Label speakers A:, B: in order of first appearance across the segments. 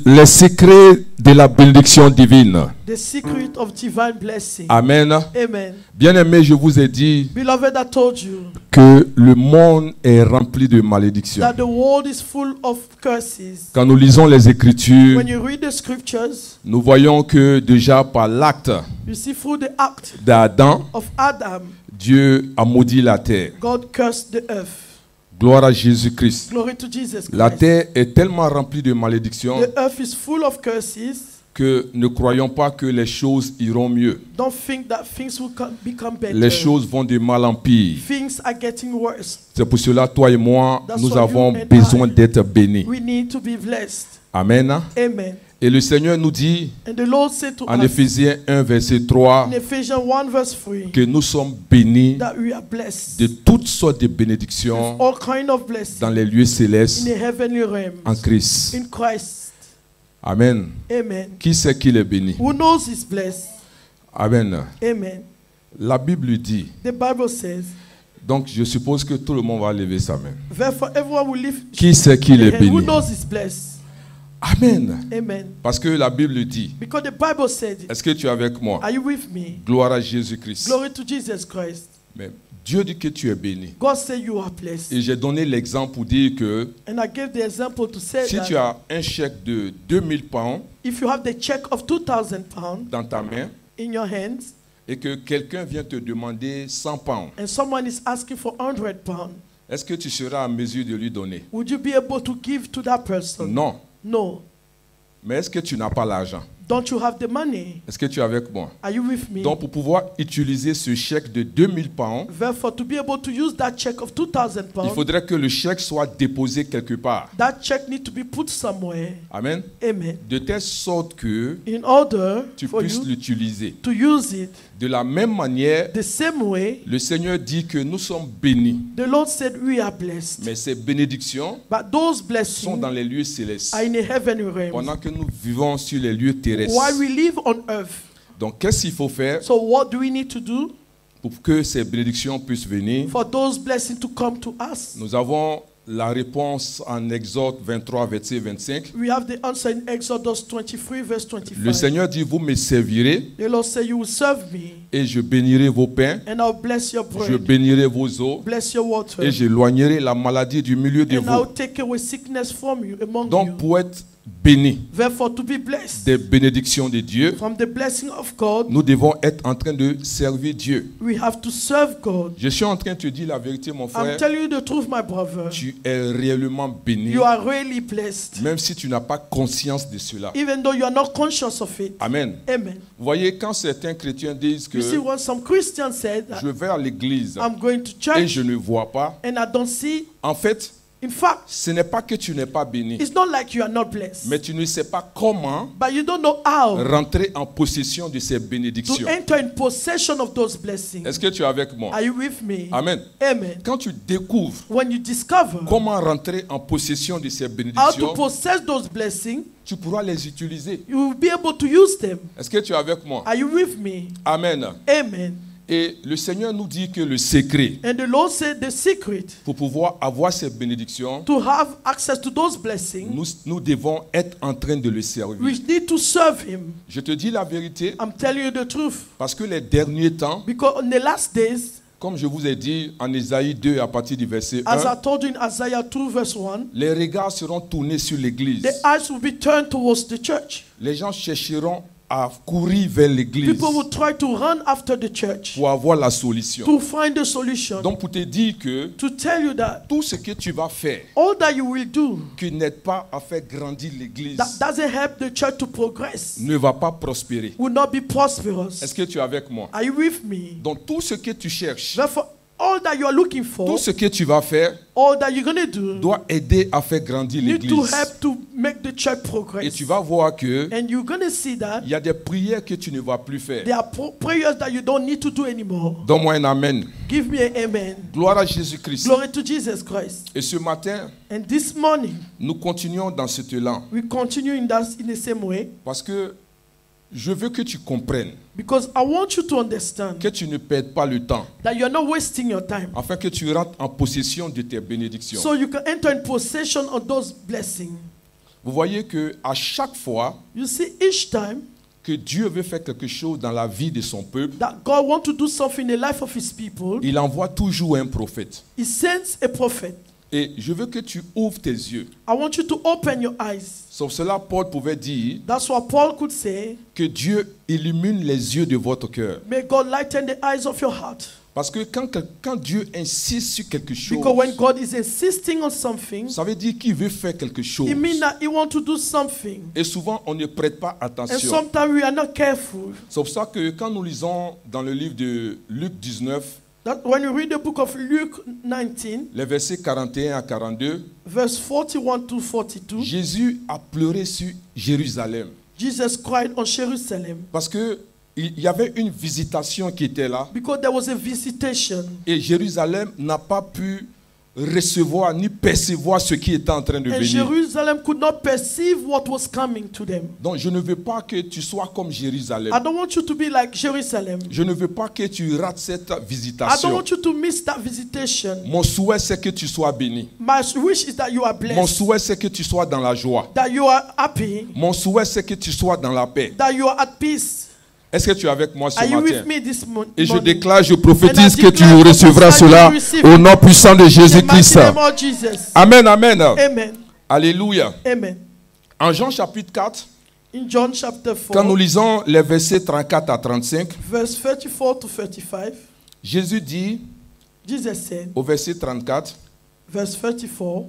A: les secrets de la bénédiction divine.
B: The secret of divine blessing.
A: Amen.
B: Amen.
A: Bien-aimé, je vous ai dit
B: Beloved, I told you
A: que le monde est rempli de malédictions.
B: that the world is full of curses.
A: Quand nous lisons les Écritures,
B: When you read the scriptures,
A: nous voyons que déjà par l'acte
B: you see through the act
A: d'Adam,
B: of Adam,
A: Dieu a maudit la terre.
B: God cursed the earth.
A: Gloire à Jésus-Christ.
B: Glory to Jesus Christ.
A: La terre est tellement remplie de malédictions
B: The earth is full of curses.
A: que ne croyons pas que les choses iront mieux.
B: Don't think that things will become better.
A: Les choses vont de mal en pire.
B: Things are getting worse.
A: C'est pour cela, toi et moi,
B: That's
A: nous
B: why
A: avons
B: you and
A: besoin
B: I,
A: d'être bénis.
B: We need to be blessed.
A: Amen.
B: Amen.
A: Et le Seigneur nous dit
B: And the Lord said to
A: en
B: us
A: Éphésiens 1, verset 3,
B: in Ephesians 1 verse 3
A: que nous sommes bénis
B: that we are blessed
A: de toutes sortes de bénédictions
B: with all kind of blessings
A: dans les lieux
B: in
A: célestes
B: the heavenly realms
A: en Christ.
B: in Christ.
A: Amen.
B: Amen.
A: Qui c'est qu'il est béni?
B: Who knows is blessed?
A: Amen.
B: Amen.
A: La Bible dit,
B: The Bible says,
A: donc je suppose que tout le monde va lever sa main.
B: therefore everyone will live.
A: Qui c'est qu'il est
B: And who
A: béni?
B: knows is blessed?
A: Amen.
B: Amen.
A: Parce que la Bible dit,
B: Because the Bible said,
A: est-ce que tu es avec moi?
B: are you with me?
A: Gloire à Jésus-Christ.
B: Glory to Jesus Christ.
A: Mais Dieu dit que tu es béni.
B: God said you are blessed.
A: Et j'ai donné l'exemple pour dire que
B: And I gave the example to say
A: si
B: that
A: tu as un chèque de 2000 pounds
B: if you have the check of 2,000 pounds
A: dans ta main
B: in your hands
A: et que quelqu'un vient te demander 100 pounds,
B: and someone is asking for 100 pounds,
A: est-ce que tu seras en mesure de lui donner?
B: would you be able to give to that person?
A: Non.
B: No.
A: Mais est-ce que tu n'as pas l'argent?
B: Don't you have the money?
A: Est-ce que tu es avec moi?
B: Are you with me?
A: Donc pour pouvoir utiliser ce chèque de 2000 pounds,
B: Therefore, to be able to use that check of 2,000
A: il
B: pounds,
A: faudrait que le chèque soit déposé quelque part.
B: that check need to be put somewhere.
A: Amen.
B: Amen.
A: De telle sorte que
B: In order
A: tu
B: for
A: puisses
B: you
A: l'utiliser.
B: to use it
A: De la même manière,
B: the same way,
A: le Seigneur dit que nous sommes bénis.
B: the Lord said we are blessed.
A: Mais ces bénédictions
B: But those
A: sont
B: blessings
A: dans les lieux célestes.
B: are in the heavenly realms.
A: Pendant que nous vivons sur les lieux terrestres.
B: While we live on earth.
A: Donc, qu'est-ce qu'il faut faire
B: So what do we need to do
A: pour que ces bénédictions puissent venir?
B: for those blessings to come to us?
A: Nous avons la réponse en Exode 23, verset 25.
B: We have the answer in Exodus 23, verse 25.
A: Le Seigneur dit, vous me servirez
B: The Lord said, you will serve me,
A: et je bénirai vos pains,
B: and I'll bless your
A: je
B: bread,
A: bénirai vos eaux
B: bless your water,
A: et j'éloignerai la maladie du milieu de
B: and I'll
A: vous.
B: take away sickness from you, among
A: Donc,
B: you.
A: pour être bénis
B: Therefore, to be blessed
A: des bénédictions de Dieu,
B: from the blessing of God,
A: nous devons être en train de servir Dieu.
B: we have to serve God.
A: Je suis en train de te dire la vérité, mon
B: I'm
A: frère.
B: telling you the truth, my brother.
A: Tu es réellement béni,
B: You are really blessed,
A: même si tu n'as pas conscience de cela.
B: even though you are not conscious of it.
A: Amen.
B: Amen.
A: Vous voyez, quand certains chrétiens disent que
B: You see, when some Christians said, that
A: je vais à l'église
B: I'm going to
A: et
B: church
A: je ne vois pas,
B: and I don't see,
A: en fait,
B: in fact,
A: ce n'est pas que tu n'es pas béni,
B: it's not like you are not blessed,
A: mais tu ne sais pas comment
B: but you don't know how
A: rentrer en possession de ces
B: to
A: bénédictions.
B: enter in possession of those blessings.
A: Est-ce que tu es avec moi?
B: Are you with me?
A: Amen.
B: Amen.
A: Quand tu découvres
B: When you discover
A: comment rentrer en possession de ces
B: how to
A: bénédictions,
B: possess those blessings,
A: tu pourras les utiliser.
B: you will be able to use them.
A: Est-ce que tu es avec moi?
B: Are you with me?
A: Amen.
B: Amen.
A: Et le Seigneur nous dit que le secret
B: And the Lord said the secret
A: pour pouvoir avoir ces bénédictions,
B: to have access to those blessings,
A: nous devons être en train de le servir.
B: we need to serve Him.
A: Je te dis la vérité,
B: I'm telling you the truth.
A: parce que les derniers temps,
B: Because in the last days,
A: comme je vous ai dit en Ésaïe 2 à partir du verset
B: as I
A: 1,
B: told you in Isaiah 2 verse 1,
A: les regards seront tournés sur l'église.
B: the eyes will be turned towards the church.
A: Les gens chercheront à courir vers l'église
B: People will try to run after the church
A: pour avoir la solution.
B: to find the solution.
A: Donc pour te dire que
B: To tell you that
A: tout ce que tu vas faire
B: all that you will do
A: qui n'aide pas à faire grandir l'église
B: that doesn't help the church to progress
A: ne va pas prospérer.
B: will not be prosperous.
A: Est-ce que tu es avec moi?
B: Are you with me?
A: Donc tout ce que tu cherches,
B: Therefore, all that you are looking for,
A: tout ce que tu vas faire
B: all that you're going to do,
A: doit aider à faire grandir
B: need to
A: l'église.
B: help to make the church
A: Et
B: progress.
A: tu vas voir que
B: And you're going to see that
A: il y a des prières que tu ne vas plus faire.
B: there are prayers that you don't need to do anymore.
A: Donne-moi un amen.
B: Give me an amen.
A: Gloire à Jésus-Christ.
B: Glory to Jesus Christ.
A: Et ce matin,
B: And this morning,
A: nous continuons dans cet élan
B: we continue in the same way
A: parce que je veux que tu comprennes,
B: because I want you to understand
A: que tu ne perdes pas le temps
B: that you're not wasting your time.
A: afin que tu rentres en possession de tes bénédictions.
B: So you can enter in possession of those blessings.
A: Vous voyez que à chaque fois
B: You see, each time
A: que Dieu veut faire quelque chose dans la vie de son peuple,
B: that God wants to do something in the life of his people,
A: il envoie toujours un prophète.
B: he sends a prophet.
A: Et je veux que tu ouvres tes yeux.
B: I want you to open your eyes.
A: Sauf cela, Paul pouvait dire
B: That's what Paul could say.
A: que Dieu illumine les yeux de votre cœur.
B: May God lighten the eyes of your heart.
A: Parce que quand Dieu insiste sur quelque chose,
B: Because when God is insisting on something,
A: ça veut dire qu'il veut faire quelque chose.
B: it means that he wants to do something.
A: Et souvent, on ne prête pas
B: And
A: attention.
B: sometimes we are not careful.
A: C'est pour ça que quand nous lisons dans le livre de Luc 19,
B: That when you read the book of Luke 19,
A: les versets 41 à 42,
B: verse 41 to 42,
A: Jésus a pleuré sur Jérusalem.
B: Jesus cried on Jerusalem
A: Parce que il y avait une visitation qui était là.
B: because there was a visitation.
A: Et Jérusalem n'a pas pu recevoir ni percevoir ce qui était en train de
B: And
A: venir.
B: Jerusalem could not perceive what was coming to them.
A: Donc je ne veux pas que tu sois comme Jérusalem.
B: I don't want you to be like Jerusalem.
A: Je ne veux pas que tu rates cette
B: I don't
A: visitation.
B: want you to miss that visitation.
A: Mon souhait, c'est que tu sois béni.
B: My wish is that you are
A: Mon
B: blessed,
A: souhait, c'est que tu sois dans la joie.
B: that you are happy,
A: Mon souhait, c'est que tu sois dans la paix.
B: that you are at peace.
A: Est-ce que tu es avec moi ce
B: Are you
A: matin?
B: with me this
A: Et je
B: morning?
A: déclare, je
B: And
A: prophétise
B: I
A: que tu
B: declare
A: recevras
B: that you
A: cela
B: receive
A: au nom puissant de
B: In the mighty
A: Jésus-Christ.
B: name of Jesus.
A: Amen, amen.
B: Amen.
A: Alléluia.
B: Amen.
A: En Jean chapitre 4,
B: In John chapter
A: quand nous
B: 4,
A: lisons les versets 34 à 35,
B: verse 34 to 35,
A: Jésus dit
B: Jesus said,
A: au verset 34,
B: verse 34,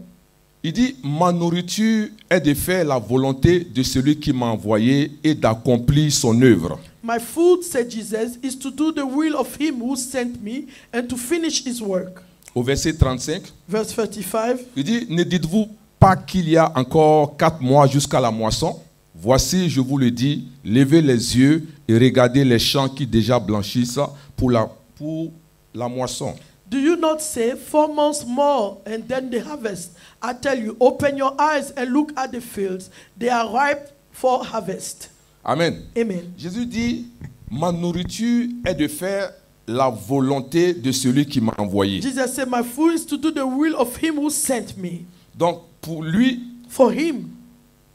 A: il dit, ma nourriture est de faire la volonté de celui qui m'a envoyé et d'accomplir son œuvre.
B: my food, said Jesus, is to do the will of him who sent me and to finish his work.
A: Au verset 35,
B: Verse 35,
A: il dit, ne dites-vous pas qu'il y a encore 4 mois jusqu'à la moisson? Voici, je vous le dis, levez les yeux et regardez les champs qui déjà blanchissent pour la moisson.
B: do you not say 4 months more and then the harvest? I tell you, open your eyes and look at the fields. They are ripe for harvest.
A: Amen.
B: Amen.
A: Jésus dit, ma nourriture est de faire la volonté de celui qui m'a envoyé.
B: Jesus said, my food is to do the will of him who sent me.
A: Donc, pour lui,
B: For him,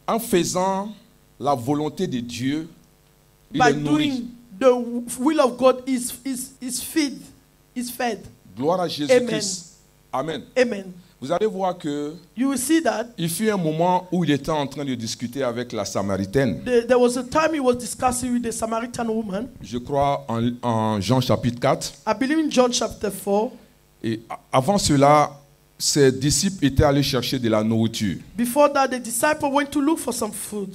A: en faisant la volonté de Dieu, il
B: by
A: est nourri.
B: doing the will of God is fed.
A: Gloire à Jésus-Christ. Amen.
B: Amen.
A: Vous allez voir que
B: You will see that
A: il fut un moment où il était en train de discuter avec la Samaritaine.
B: there was a time he was discussing with the Samaritan woman.
A: Je crois en Jean chapitre 4.
B: I believe in John chapter 4.
A: Et avant cela, ses disciples étaient allés chercher de la nourriture.
B: Before that, the disciple went to look for some food.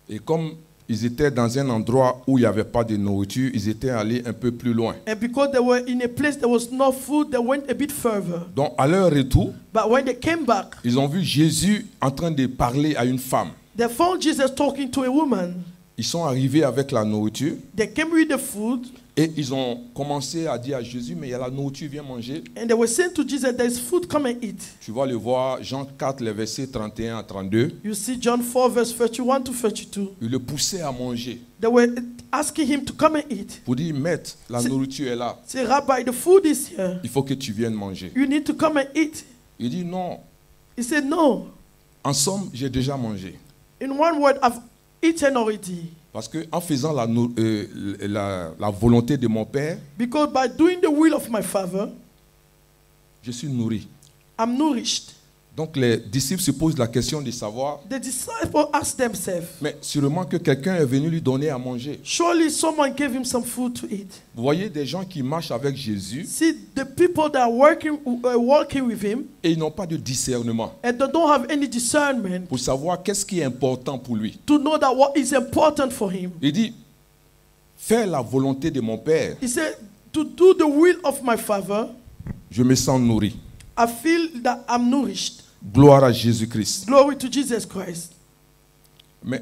A: Et comme ils étaient dans un endroit où il n'y avait pas de nourriture, ils étaient allés un peu plus loin.
B: And because they were in a place there was no food, they went a bit further.
A: Donc, à leur retour,
B: But when they came back,
A: ils ont vu Jésus en train de parler à une femme.
B: they found Jesus talking to a woman.
A: Ils sont arrivés avec la nourriture
B: They came with the food,
A: et ils ont commencé à dire à Jésus, mais il y a la nourriture, viens manger.
B: and they were saying to Jesus, there's food, come and eat.
A: Tu vas le voir, Jean 4, les versets 31 à 32.
B: You see John 4, verse 31 to 32.
A: Ils le poussaient à manger.
B: They were asking him to come and eat.
A: Pour dire, maître, la
B: C'est-
A: nourriture est là.
B: Say, Rabbi, the food is here.
A: Il faut que tu viennes manger.
B: You need to come and eat.
A: Il dit, non,
B: He said, no.
A: en somme, j'ai déjà mangé.
B: In one word, I've eaten already.
A: Parce qu'en faisant la volonté de mon Père,
B: Because by doing the will of my Father,
A: je suis nourri.
B: I'm nourished.
A: Donc les disciples se posent la question de savoir,
B: The disciples asked themselves,
A: mais sûrement que quelqu'un est venu lui donner à manger.
B: surely someone gave him some food to eat.
A: Vous voyez des gens qui marchent avec Jésus
B: See, the people that are walking with him,
A: et ils n'ont pas de discernement
B: and they don't have any discernment
A: pour savoir qu'est-ce qui est important pour lui.
B: to know that what is important for him.
A: Il dit, faire la volonté de mon Père,
B: He said, to do the will of my Father,
A: je me sens nourri.
B: I feel that I'm nourished.
A: Gloire à Jésus-Christ.
B: Glory to Jesus Christ.
A: Mais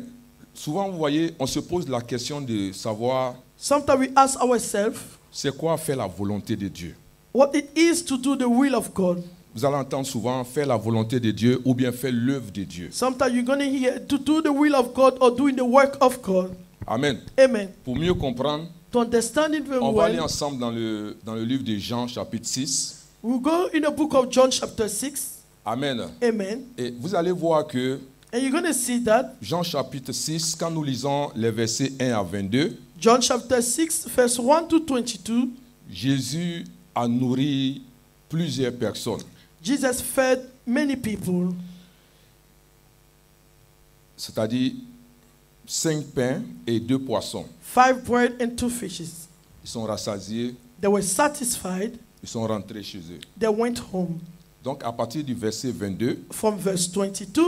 A: souvent, vous voyez, on se pose la question de savoir,
B: Sometimes we ask ourselves
A: c'est quoi faire la volonté de Dieu?
B: what it is to do the will of God.
A: Vous allez entendre souvent faire la volonté de Dieu ou bien faire l'œuvre de Dieu.
B: Sometimes you're going to hear to do the will of God or doing the work of God.
A: Amen.
B: Amen.
A: Pour mieux comprendre,
B: To understand it very
A: on va aller
B: well,
A: ensemble dans le livre de Jean, chapitre 6.
B: we'll go in the book of John chapter 6.
A: Amen.
B: Amen.
A: Et vous allez voir que
B: And you're going to see that.
A: Jean chapitre 6, quand nous lisons les versets 1 à 22,
B: John chapter 6, verse 1 to 22.
A: Jésus a nourri plusieurs personnes.
B: Jesus fed many people.
A: C'est-à-dire 5 pains et 2 poissons.
B: 5 bread and 2 fishes.
A: Ils sont rassasiés,
B: They were satisfied.
A: ils sont rentrés chez eux.
B: They went home.
A: Donc à partir du verset 22,
B: From verse 22,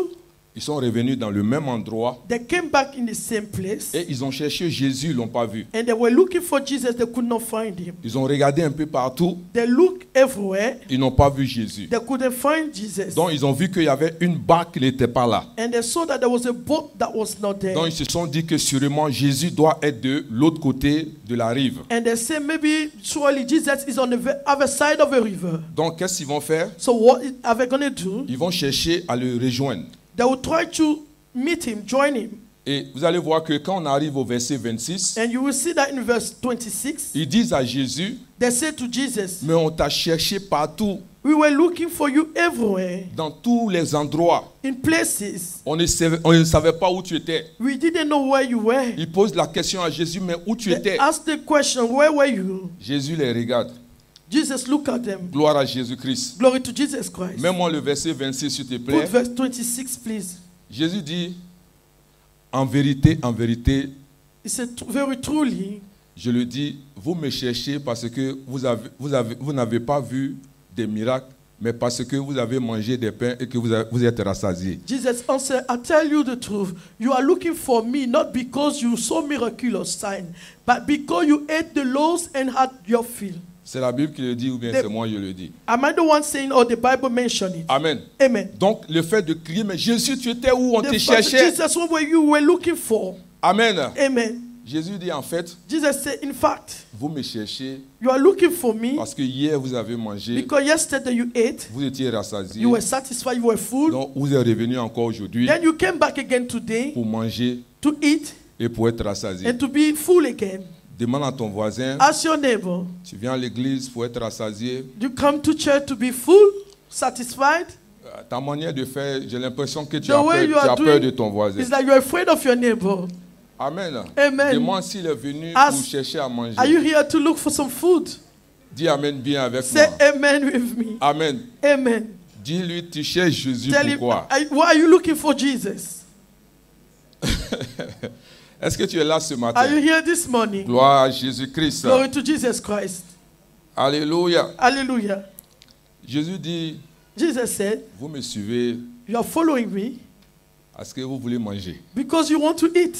A: ils sont revenus dans le même endroit
B: they came back in the same place.
A: et ils ont cherché Jésus, ils ne l'ont pas vu.
B: And they were looking for Jesus. They could not find him.
A: Ils ont regardé un peu partout,
B: They looked everywhere.
A: ils n'ont pas vu Jésus.
B: They couldn't find Jesus.
A: Donc ils ont vu qu'il y avait une barque qui n'était pas là.
B: And they saw that there was a boat that was not there.
A: Donc ils se sont dit que sûrement Jésus doit être de l'autre côté de la rive.
B: And they say maybe surely Jesus is on the other side of the river.
A: Donc qu'est-ce qu'ils vont faire?
B: So what are they going to do?
A: Ils vont chercher à le rejoindre.
B: They will try to meet him, join him.
A: Et vous allez voir que quand on arrive au verset 26,
B: And you will see that in verse 26.
A: ils disent à Jésus,
B: They said to Jesus,
A: mais on t'a cherché partout,
B: we were looking for you everywhere,
A: dans tous les endroits.
B: in places.
A: On ne savait pas où tu étais.
B: We didn't know where you were.
A: Ils posent la question à Jésus, mais où tu
B: They
A: étais?
B: asked the question, where were you?
A: Jésus les regarde.
B: Jesus looked at them.
A: Gloire à Jésus-Christ.
B: Glory to Jesus Christ.
A: Mets-moi le verset 26, s'il te
B: Put
A: plaît.
B: verse 26, please.
A: Jésus dit, en vérité,
B: He said, very truly,
A: je le dis, vous me cherchez parce que vous n'avez pas vu des miracles, mais parce que vous avez mangé des pains et que vous êtes rassasiés.
B: Jesus answered, I tell you the truth. You are looking for me not because you saw miraculous sign, but because you ate the loaves and had your fill.
A: C'est la Bible qui le dit ou bien c'est moi qui le dis?
B: Am I the one saying or the Bible mentioned it?
A: Amen.
B: Amen.
A: Donc le fait de crier, mais Jésus, tu étais où? On te
B: The fact
A: cherchait.
B: that Jesus, what were you were looking for?
A: Amen.
B: Amen.
A: Jésus dit en fait,
B: Jesus said, in fact,
A: vous me cherchez
B: you are looking for me
A: parce que hier vous avez mangé,
B: because yesterday you ate,
A: vous étiez rassasiés,
B: you were satisfied, you were full.
A: donc vous êtes revenu encore aujourd'hui
B: Then you came back again today
A: pour manger
B: to eat
A: et pour être rassasié.
B: and to be full again.
A: Demande à ton voisin,
B: Ask your neighbor,
A: tu viens à l'église pour être rassasié.
B: you come to church to be full, satisfied?
A: Ta manière de faire, j'ai l'impression que tu
B: The
A: as
B: way you
A: peur,
B: are
A: de
B: doing
A: ton voisin.
B: is like you're afraid of your neighbor.
A: Amen.
B: Amen.
A: Demande s'il est venu
B: Ask,
A: pour chercher à manger.
B: Are you here to look for some food?
A: Dis Amen bien avec
B: Say
A: moi.
B: amen with me.
A: Amen.
B: Amen.
A: Dis-lui, tu cherches Jésus,
B: Tell him,
A: pourquoi?
B: why are you looking for Jesus?
A: Est-ce que tu es là ce matin?
B: Are you here this morning?
A: Gloire à Jésus-Christ.
B: Glory to Jesus Christ.
A: Alléluia.
B: Hallelujah.
A: Jésus dit,
B: Jesus said,
A: vous me suivez
B: you are following me
A: parce que vous voulez manger.
B: because you want to eat.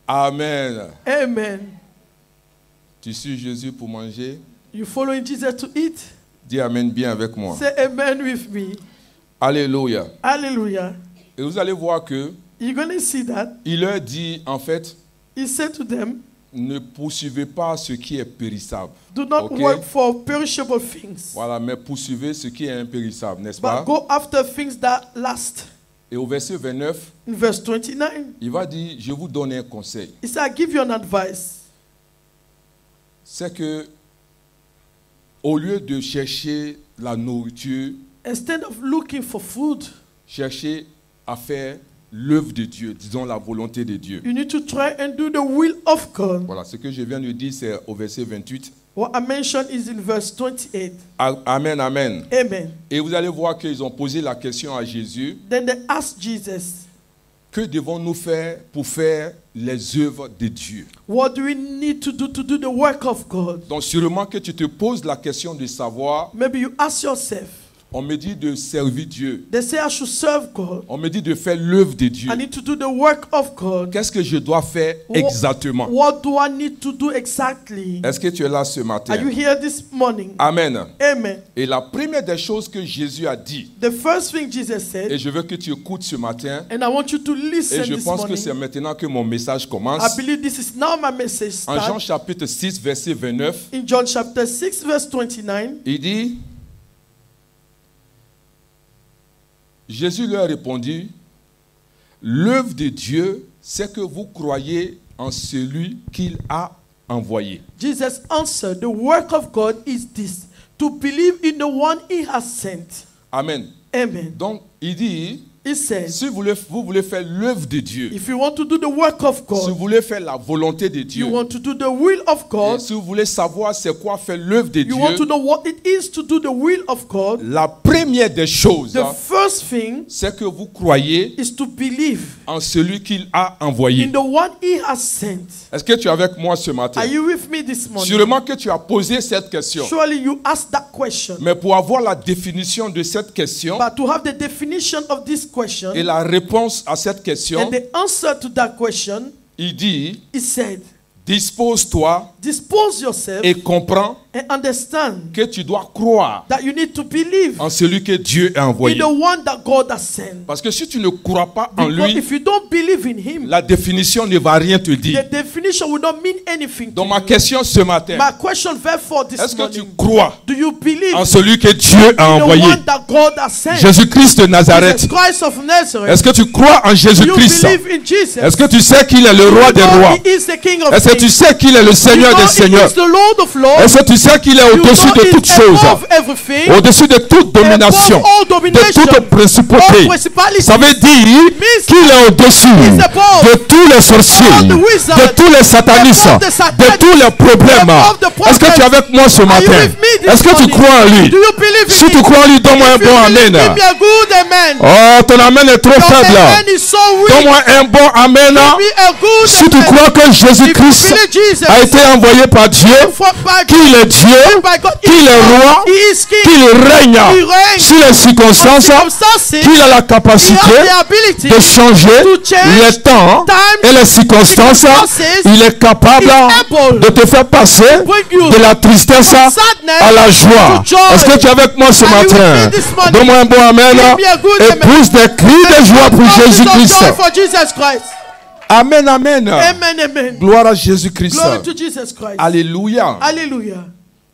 A: Amen.
B: Amen.
A: Tu suis Jésus pour manger?
B: You following Jesus to eat?
A: Dis Amen bien avec moi.
B: Say amen with me.
A: Alléluia.
B: Hallelujah.
A: Et vous allez voir que
B: You're going to see that.
A: il leur dit, en fait,
B: He said to them,
A: ne poursuivez pas ce qui est périssable.
B: do not
A: Ok?
B: work for perishable things,
A: Voilà, mais poursuivez ce qui est impérissable, n'est-ce
B: but
A: pas?
B: go after things that last.
A: Et au verset 29,
B: In verse 29,
A: il va dire, je vous donne un conseil.
B: he said, I give you an advice.
A: C'est que, au lieu de chercher la nourriture,
B: Instead of looking for food,
A: cherchez à faire l'œuvre de Dieu, disons la volonté de Dieu.
B: you need to try and do the will of God.
A: Voilà, ce que je viens de dire, c'est au verset 28.
B: What I mentioned is in verse 28.
A: Amen, amen.
B: Amen.
A: Et vous allez voir qu'ils ont posé la question à Jésus,
B: Then they asked Jesus,
A: que devons-nous faire pour faire les œuvres de Dieu?
B: what do we need to do the work of God?
A: Donc sûrement que tu te poses la question de savoir,
B: Maybe you ask yourself,
A: on me dit de servir Dieu,
B: they say I should serve God.
A: on me dit de faire l'œuvre de Dieu.
B: I need to do the work of God.
A: Qu'est-ce que je dois faire exactement?
B: What do I need to do exactly?
A: Est-ce que tu es là ce
B: Are you
A: matin?
B: here this morning?
A: Amen.
B: Amen.
A: Et la première des choses que Jésus a dit,
B: The first thing Jesus
A: et
B: said,
A: je veux que tu écoutes ce matin,
B: and I want you to
A: et
B: listen
A: je
B: this
A: pense que c'est
B: morning.
A: maintenant que mon message
B: I
A: commence.
B: believe this is now my message
A: En Jean
B: starts.
A: chapitre 6, verset 29,
B: In John chapter 6, verse 29,
A: il dit, Jésus leur répondit, l'œuvre de Dieu, c'est que vous croyez en celui qu'il a envoyé.
B: Jesus answered, the work of God is this, to believe in the one he has sent.
A: Amen.
B: Amen.
A: Donc, il dit,
B: He said,
A: Si vous voulez faire l'œuvre de Dieu,
B: if you want to do the work of
A: si
B: God,
A: vous voulez faire la volonté de
B: you
A: Dieu,
B: want to do the will of
A: et
B: God,
A: si vous voulez savoir c'est quoi faire l'œuvre de
B: you want to
A: Dieu,
B: know what it is to do the will of God,
A: la première des choses,
B: the first thing
A: c'est que vous croyez
B: is to believe
A: en celui qu'il a
B: in
A: envoyé.
B: the one He has sent.
A: Est-ce que tu es avec moi ce matin?
B: Are you with me this morning?
A: Sûrement que tu as posé cette question.
B: Surely you asked that question.
A: Mais pour avoir la définition de cette question
B: But to have the definition of this question
A: et la réponse à cette question,
B: and the answer to that question,
A: il dit,
B: He said,
A: dispose-toi
B: dispose yourself
A: et comprends
B: and understand
A: que tu dois croire
B: that you need to believe
A: en celui que Dieu a
B: in
A: envoyé.
B: the one that God has sent.
A: Parce que si tu ne crois pas en
B: Because
A: lui,
B: if you don't believe in Him,
A: la définition ne va rien te
B: the
A: dire.
B: definition will not mean anything to
A: Donc ma
B: you.
A: question ce matin,
B: My question therefore this
A: est-ce que tu
B: morning,
A: crois
B: do you believe
A: en celui que Dieu a
B: in the
A: envoyé?
B: one that God has sent?
A: Jésus-Christ de Nazareth.
B: Jesus Christ of Nazareth.
A: Est-ce que tu crois en
B: Do you
A: Jésus-Christ?
B: believe in Jesus?
A: Est-ce que tu sais qu'il est le roi des
B: You know
A: rois?
B: He is the King of
A: Est-ce que tu
B: Kings.
A: sais qu'il est le
B: You
A: Seigneur
B: know
A: des
B: He
A: seigneurs?
B: is the Lord of Lords.
A: Est-ce que tu sais qu'il est
B: You
A: au-dessus
B: know
A: de
B: He
A: toutes
B: is
A: choses?
B: above everything,
A: Au-dessus de toute domination,
B: above all
A: de
B: domination,
A: toute principauté.
B: all principalities.
A: Ça veut dire qu'il est au-dessus
B: above
A: de tous les sorciers,
B: all the wizards,
A: de tous les satanistes,
B: above the
A: de
B: satanists,
A: tous les problèmes.
B: above the
A: Est-ce que tu es avec moi ce
B: Are you
A: matin?
B: with me this
A: Est-ce que tu
B: morning?
A: crois en lui?
B: Do you believe in
A: Si tu
B: Him?
A: crois en lui, donne-moi un
B: If you
A: bon
B: believe,
A: amen.
B: give me a good amen.
A: Oh, ton amen est trop
B: Your
A: faible.
B: amen is so weak.
A: Donne-moi un bon amen.
B: Give me a good
A: Si tu
B: amen.
A: crois que
B: If you
A: Jésus-Christ
B: believe Jesus
A: a été envoyé par Dieu,
B: by
A: qu'il est Dieu,
B: by God,
A: qu'il est roi,
B: He is King.
A: qu'il règne
B: He reigns.
A: sur les circonstances,
B: Circumstances,
A: qu'il a la
B: He
A: capacité
B: has the ability
A: de changer
B: to change
A: les temps
B: times,
A: et les circonstances.
B: circumstances.
A: Il est capable
B: He is able
A: de te faire passer
B: bring you
A: de la tristesse
B: from sadness
A: à la joie.
B: to joy.
A: Est-ce que tu es avec moi ce
B: Are you with
A: matin?
B: me this morning?
A: Donne-moi un bon amen
B: Give me a good
A: et
B: amen.
A: pousse des cris de joie pour
B: Songs of
A: Jésus-Christ.
B: joy for Jesus Christ.
A: Amen, amen.
B: Amen, amen.
A: Gloire à Jésus-Christ.
B: Glory to Jesus Christ.
A: Alléluia.
B: Hallelujah.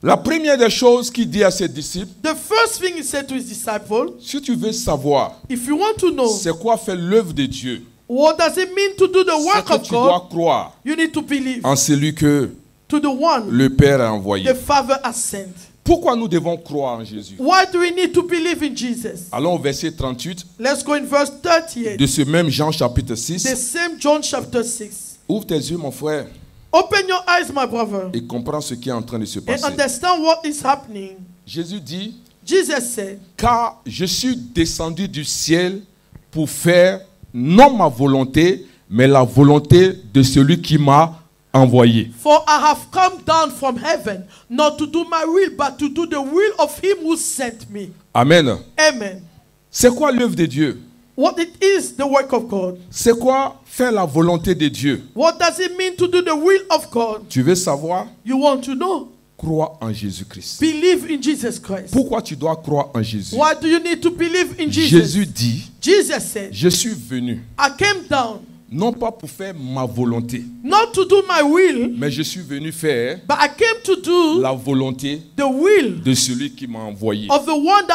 A: La première des choses qu'il dit à ses disciples,
B: The first thing He said to His disciples,
A: si tu veux savoir
B: if you want to know
A: c'est quoi faire l'œuvre de Dieu,
B: what does it mean to do the
A: c'est
B: work
A: que
B: of
A: tu dois
B: God,
A: croire
B: you need to believe
A: en celui que
B: to the one
A: le Père a envoyé.
B: the Father has sent.
A: Pourquoi nous devons croire en Jésus?
B: Why do we need to believe in Jesus?
A: Allons au verset 38
B: Let's go in verse 38.
A: de ce même Jean chapitre
B: The
A: 6.
B: same John chapter 6.
A: Ouvre tes yeux, mon frère,
B: Open your eyes, my brother,
A: et comprends ce qui est en train de se
B: and
A: passer.
B: understand what is happening.
A: Jésus dit,
B: Jesus said,
A: car je suis descendu du ciel pour faire non ma volonté, mais la volonté de celui qui m'a envoyé.
B: For I have come down from heaven, not to do my will, but to do the will of Him who sent me.
A: Amen.
B: Amen.
A: C'est quoi l'œuvre de Dieu?
B: What it is, the work of God.
A: C'est quoi faire la volonté de Dieu?
B: What does it mean to do the will of God?
A: Tu veux savoir?
B: You want to know?
A: Crois en Jésus-Christ.
B: Believe in Jesus Christ.
A: Pourquoi tu dois croire en Jésus?
B: Why do you need to believe in Jesus?
A: Jésus dit,
B: Jesus said,
A: je suis venu,
B: I came down
A: non pas pour faire ma volonté,
B: not to do my will,
A: mais je suis venu faire
B: but I came to do
A: la volonté
B: the will
A: de celui qui m'a envoyé.
B: of the one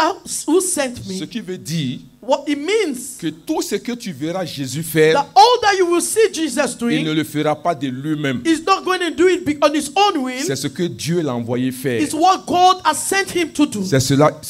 B: who sent
A: Ce
B: me.
A: qui veut dire
B: What it means
A: que tout ce que tu verras Jésus faire,
B: that all that you will see Jesus
A: il ne
B: doing
A: le fera pas de lui-même.
B: is not going to do it on His own will.
A: C'est ce que Dieu l'a envoyé faire.
B: It's what God has sent Him to do.
A: C'est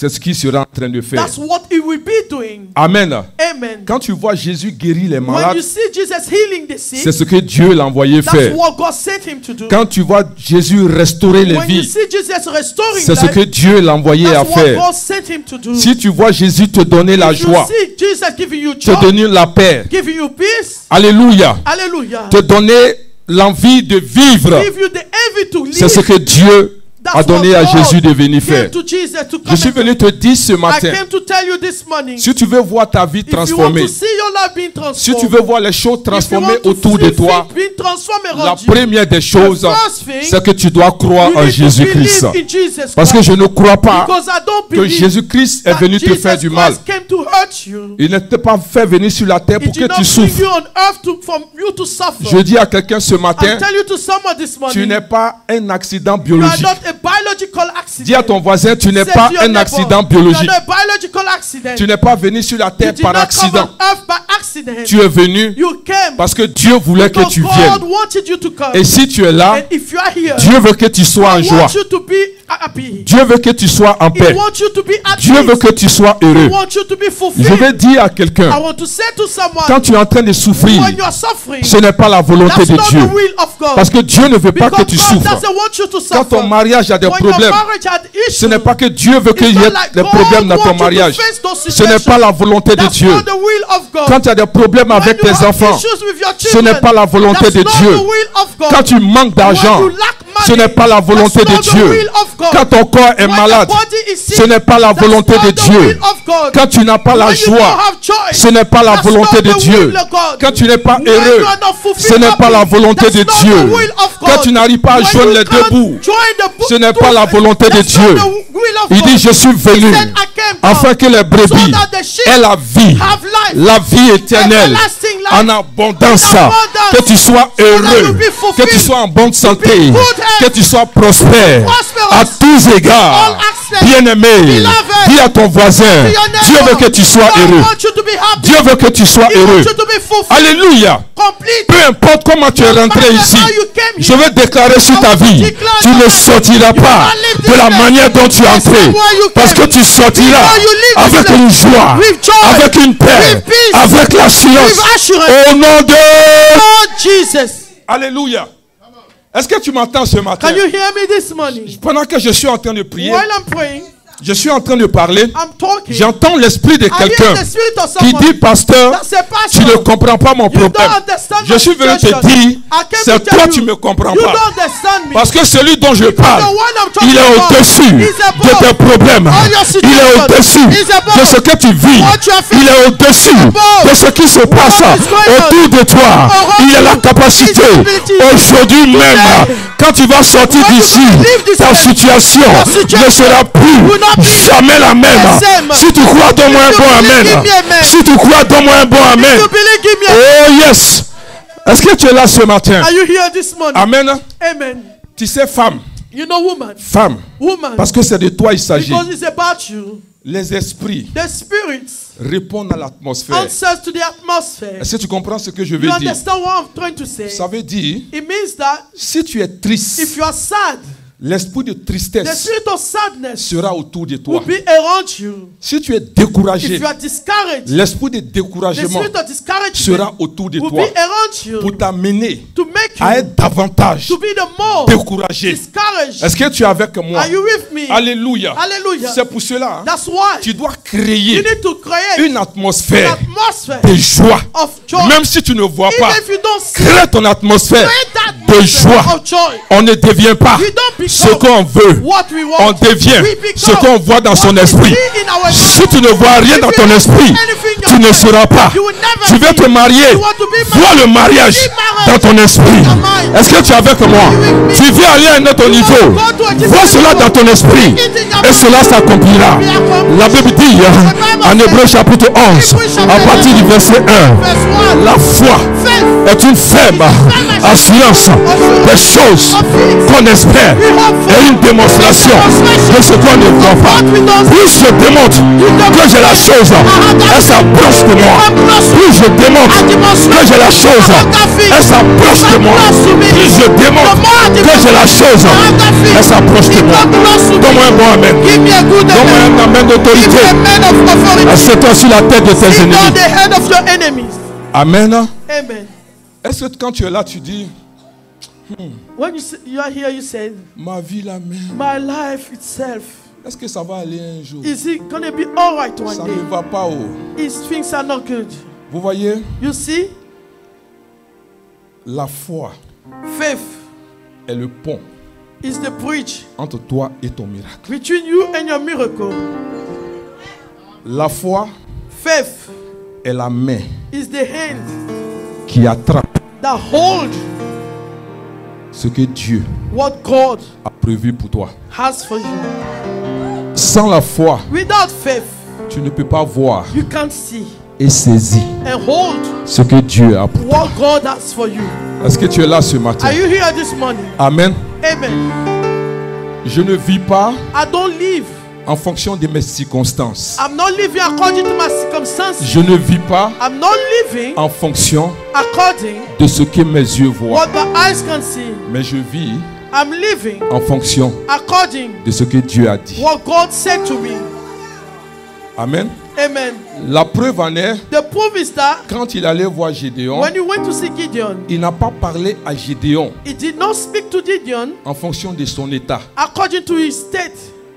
A: ce qu'il sera en train de faire.
B: That's what He will be doing.
A: Amen.
B: Amen.
A: Quand tu vois Jésus guérir les
B: When
A: malades,
B: you see Jesus healing the
A: c'est
B: sick,
A: ce que Dieu l'a envoyé
B: that's
A: faire.
B: what God sent Him to do.
A: Quand tu vois Jésus restaurer les
B: When you
A: vies,
B: see Jesus restoring
A: c'est ce que
B: life,
A: Dieu l'a envoyé à
B: that's what
A: faire.
B: God sent Him to do.
A: Si tu vois Jésus te donner la
B: If you
A: joie,
B: see Jesus giving you
A: te
B: joy,
A: donner la paix,
B: giving you peace,
A: alléluia,
B: hallelujah,
A: te donner l'envie de vivre,
B: give you the envy to
A: c'est ce
B: live.
A: que Dieu
B: That's
A: a donné
B: what
A: à
B: God
A: Jésus de venir
B: came
A: faire.
B: to Jesus to
A: Je
B: come
A: suis
B: and
A: venu te dire ce
B: I
A: matin,
B: came to tell you this morning,
A: si tu veux voir ta vie
B: if you want
A: transformée,
B: to see your life being
A: si
B: transformed,
A: tu veux voir les choses
B: if you
A: transformées
B: want to
A: autour de
B: see
A: toi,
B: things being transformed
A: la
B: around you,
A: première des choses,
B: the first thing,
A: c'est que tu dois croire
B: you
A: en
B: need to
A: Jésus-Christ.
B: believe in Jesus
A: Parce que
B: Christ.
A: je ne crois pas
B: Because I don't
A: que
B: believe
A: Jésus-Christ est
B: that
A: venu te
B: Jesus
A: faire du mal.
B: Christ came to hurt you.
A: Il ne t'a pas fait venir sur la terre
B: He
A: pour
B: did
A: que
B: not
A: tu
B: bring
A: souffres.
B: you on earth for you to suffer.
A: Je dis à quelqu'un ce matin,
B: I tell you to someone this
A: tu
B: morning,
A: n'es pas un accident
B: you are
A: biologique.
B: not a biological accident.
A: Dis à ton voisin, tu n'es
B: Say
A: pas
B: to your
A: un
B: neighbor,
A: accident biologique.
B: You are not a biological accident.
A: Tu n'es pas venu sur la
B: You
A: terre
B: did
A: par
B: not come
A: accident.
B: on earth by accident.
A: Tu es venu
B: You came
A: parce que Dieu voulait que
B: because
A: tu
B: God
A: viennes.
B: wanted you to come.
A: Et si tu es là,
B: And if you are here,
A: Dieu veut que tu sois en
B: I
A: joie.
B: want you to be happy.
A: Dieu veut que tu sois en
B: He
A: paix.
B: wants you to be at
A: Dieu veut
B: peace.
A: que tu sois
B: He
A: heureux.
B: wants you to be
A: Je
B: fulfilled.
A: vais dire à
B: I
A: quelqu'un,
B: want to say to someone,
A: quand tu es en train de souffrir,
B: when you are suffering,
A: ce n'est pas la volonté
B: that's
A: de
B: not
A: Dieu.
B: the will of God.
A: Parce que Dieu ne veut pas
B: Because
A: que tu
B: God
A: souffres.
B: doesn't want you to
A: Quand ton
B: suffer.
A: mariage a des
B: When your
A: problèmes,
B: marriage had issues,
A: ce n'est pas que Dieu veut qu'il
B: it's
A: y ait
B: not like
A: des
B: God
A: problèmes dans
B: wants
A: ton
B: you to
A: mariage.
B: face those
A: Ce n'est pas la volonté de
B: That's
A: Dieu.
B: not the will of God.
A: Quand tu as des problèmes
B: When
A: avec
B: you
A: tes
B: have
A: enfants,
B: issues with your
A: ce
B: children,
A: n'est pas la volonté
B: that's
A: de
B: not
A: Dieu.
B: the will of God.
A: Quand tu manques d'argent,
B: When you lack money,
A: ce n'est pas la volonté
B: that's
A: de
B: not the
A: Dieu.
B: will of God.
A: Quand ton corps est
B: When
A: malade,
B: your body is sick,
A: ce n'est pas la
B: that's
A: volonté
B: not
A: de
B: the
A: Dieu.
B: will of God.
A: Quand tu n'as pas la
B: When you don't
A: joie,
B: have choice,
A: ce n'est pas la
B: that's
A: volonté
B: not
A: de
B: the
A: Dieu.
B: will of God.
A: Quand tu n'es pas
B: When
A: heureux,
B: you are not fulfilled
A: ce n'est pas la volonté
B: that's
A: de
B: not
A: Dieu.
B: the will of God.
A: Quand tu n'arrives pas à
B: When
A: joindre
B: you
A: les deux
B: can't
A: bouts,
B: join the
A: ce n'est pas la volonté de
B: that's
A: Dieu.
B: not the will of
A: Il
B: God.
A: dit, je suis venu
B: He said, I came
A: afin que les brebis
B: so that the sheep
A: aient la vie,
B: have life,
A: la vie éternelle,
B: everlasting life,
A: en abondance,
B: in abundance,
A: que tu sois
B: that
A: heureux,
B: you be fulfilled,
A: que tu sois en bonne santé,
B: good health,
A: que tu sois prospère,
B: prosperous,
A: à tous
B: all
A: égards.
B: access,
A: Bien-aimé,
B: beloved,
A: dis à ton voisin,
B: to your neighbor,
A: Dieu veut que tu sois
B: God
A: heureux.
B: wants you to be happy.
A: Dieu veut que tu sois
B: He
A: heureux.
B: wants you to be fulfilled,
A: Alléluia.
B: complete.
A: Peu importe comment tu es rentré
B: matter
A: ici,
B: how you came here,
A: je vais déclarer sur ta vie, tu ne sortiras pas de la manière dont tu es entré, parce que tu sortiras avec une joie, avec une paix, avec l'assurance, au nom de
B: Lord Jesus.
A: Alléluia. Est-ce que tu m'entends ce matin?
B: Can you hear me this morning?
A: Pendant que je suis en train de prier,
B: While I'm praying,
A: je suis en train de parler,
B: I'm talking.
A: j'entends l'esprit de
B: I hear
A: quelqu'un
B: the spirit of
A: qui
B: someone
A: dit, pasteur,
B: that say,
A: tu ne
B: Pastor,
A: comprends pas mon
B: you
A: problème.
B: don't understand
A: Je
B: my
A: suis venu te
B: situation.
A: dire,
B: I came
A: c'est
B: to tell
A: toi
B: you,
A: tu ne comprends
B: you
A: pas.
B: don't understand me.
A: Parce que celui dont je parle,
B: The one I'm talking
A: il est
B: about
A: au-dessus
B: is above
A: de tes problèmes.
B: all your
A: Il est
B: situations.
A: au-dessus
B: He's above
A: de ce que tu vis.
B: what you are
A: Il est au-dessus
B: above
A: de ce qui se passe
B: what is going on
A: autour de toi.
B: around
A: Il a la
B: you.
A: capacité
B: His ability.
A: aujourd'hui même, quand tu vas sortir
B: When you
A: d'ici,
B: leave this
A: ta
B: place,
A: situation
B: your situation
A: ne sera
B: will not
A: plus
B: be
A: jamais la même.
B: the same.
A: Si tu crois, donne-moi un
B: If
A: bon
B: you
A: amen.
B: believe, give me amen.
A: Si tu crois, donne-moi un bon amen.
B: You believe, give me a-
A: Oh yes. Est-ce que tu es là ce matin?
B: Are you here this morning?
A: Amen.
B: Amen.
A: Tu sais, femme,
B: You know, woman.
A: femme,
B: Woman.
A: parce que c'est de toi il s'agit.
B: Because it's about you.
A: Les esprits
B: The spirits
A: répondent à l'atmosphère.
B: answers to the atmosphere.
A: Est-ce que tu comprends ce que je veux
B: You
A: dire?
B: understand what I'm trying to say?
A: Ça veut dire,
B: It means that
A: si tu es triste,
B: if you are sad,
A: l'esprit de
B: the
A: tristesse
B: spirit of sadness
A: sera autour de
B: will
A: toi.
B: be around you.
A: Si tu es
B: If
A: découragé,
B: you are discouraged,
A: l'esprit de
B: the
A: découragement
B: spirit of discouragement
A: sera autour de
B: will
A: toi
B: be around you
A: pour t'amener
B: to make
A: à
B: you
A: être davantage
B: to be the more
A: découragé.
B: discouraged.
A: Est-ce que tu es avec moi?
B: Are you with me?
A: Alléluia.
B: Hallelujah.
A: C'est pour cela, hein,
B: That's why
A: tu dois
B: you
A: créer
B: need to create
A: une
B: an
A: atmosphère
B: atmosphere
A: de joie.
B: of joy.
A: Même si tu ne vois pas,
B: Even if you don't see,
A: crée ton atmosphère
B: create that
A: de
B: atmosphere
A: joie.
B: of joy.
A: On ne devient pas
B: We don't
A: ce
B: become
A: qu'on veut.
B: what we want.
A: On devient
B: We become
A: ce qu'on voit dans son
B: what we
A: esprit.
B: see in our
A: Si tu ne vois rien dans ton esprit, tu ne sauras pas. Tu veux te marier, vois le mariage dans ton esprit. Est-ce que tu es avec moi? Tu veux aller à un autre niveau, vois cela dans ton esprit et cela s'accomplira. La Bible dit en Hébreux chapitre 11, à partir du verset 1, la foi est une ferme assurance des choses qu'on espère et une démonstration de ce qu'on ne voit pas. Plus je démontre que j'ai la chose, elle s'approche de moi. Plus je démontre que j'ai la chose, elle s'approche de moi. Plus je démontre que j'ai la chose, elle s'approche de moi. Donne-moi un bon amen.
B: Give me a good
A: Donne-moi
B: amen.
A: un amen
B: Give me
A: d'autorité.
B: a man of authority.
A: Assieds-toi sur la tête de tes
B: Sit on
A: ennemis.
B: the head of your enemies.
A: Amen.
B: Amen.
A: Est-ce que quand tu es là, tu dis,
B: When you are here, you say,
A: ma vie la même,
B: my life itself,
A: est-ce que ça va aller un jour?
B: is it going to be all right one
A: Ça
B: day?
A: ne va pas. Oh.
B: Is things are not good?
A: Vous voyez,
B: You see,
A: la foi
B: faith
A: est le pont
B: is the bridge
A: entre toi et ton miracle.
B: between you and your miracle.
A: La foi
B: Faith
A: est la main
B: is the hand
A: qui attrape
B: that hold
A: ce que Dieu
B: what God
A: a prévu pour toi.
B: has for you.
A: Sans la foi,
B: Without faith,
A: tu ne peux pas voir
B: you can't see
A: et saisir
B: and hold
A: ce que Dieu a pour toi.
B: what God has for you.
A: Est-ce que tu es là ce matin?
B: Are you here this morning?
A: Amen.
B: Amen.
A: Je ne vis pas
B: I don't live.
A: en fonction de mes circonstances.
B: I'm not living according to my circumstances.
A: Je ne vis pas
B: I'm not living
A: en fonction
B: according
A: de ce que mes yeux voient.
B: what my eyes can see.
A: Mais je vis
B: I'm living
A: en fonction
B: according
A: de ce que Dieu a dit.
B: what God said to me.
A: Amen.
B: Amen.
A: La preuve en est,
B: The proof is that
A: quand il allait voir Gédéon,
B: when he went to see Gideon,
A: il n'a pas parlé à Gédéon
B: he did not speak to Gideon
A: en fonction de son état
B: according to his state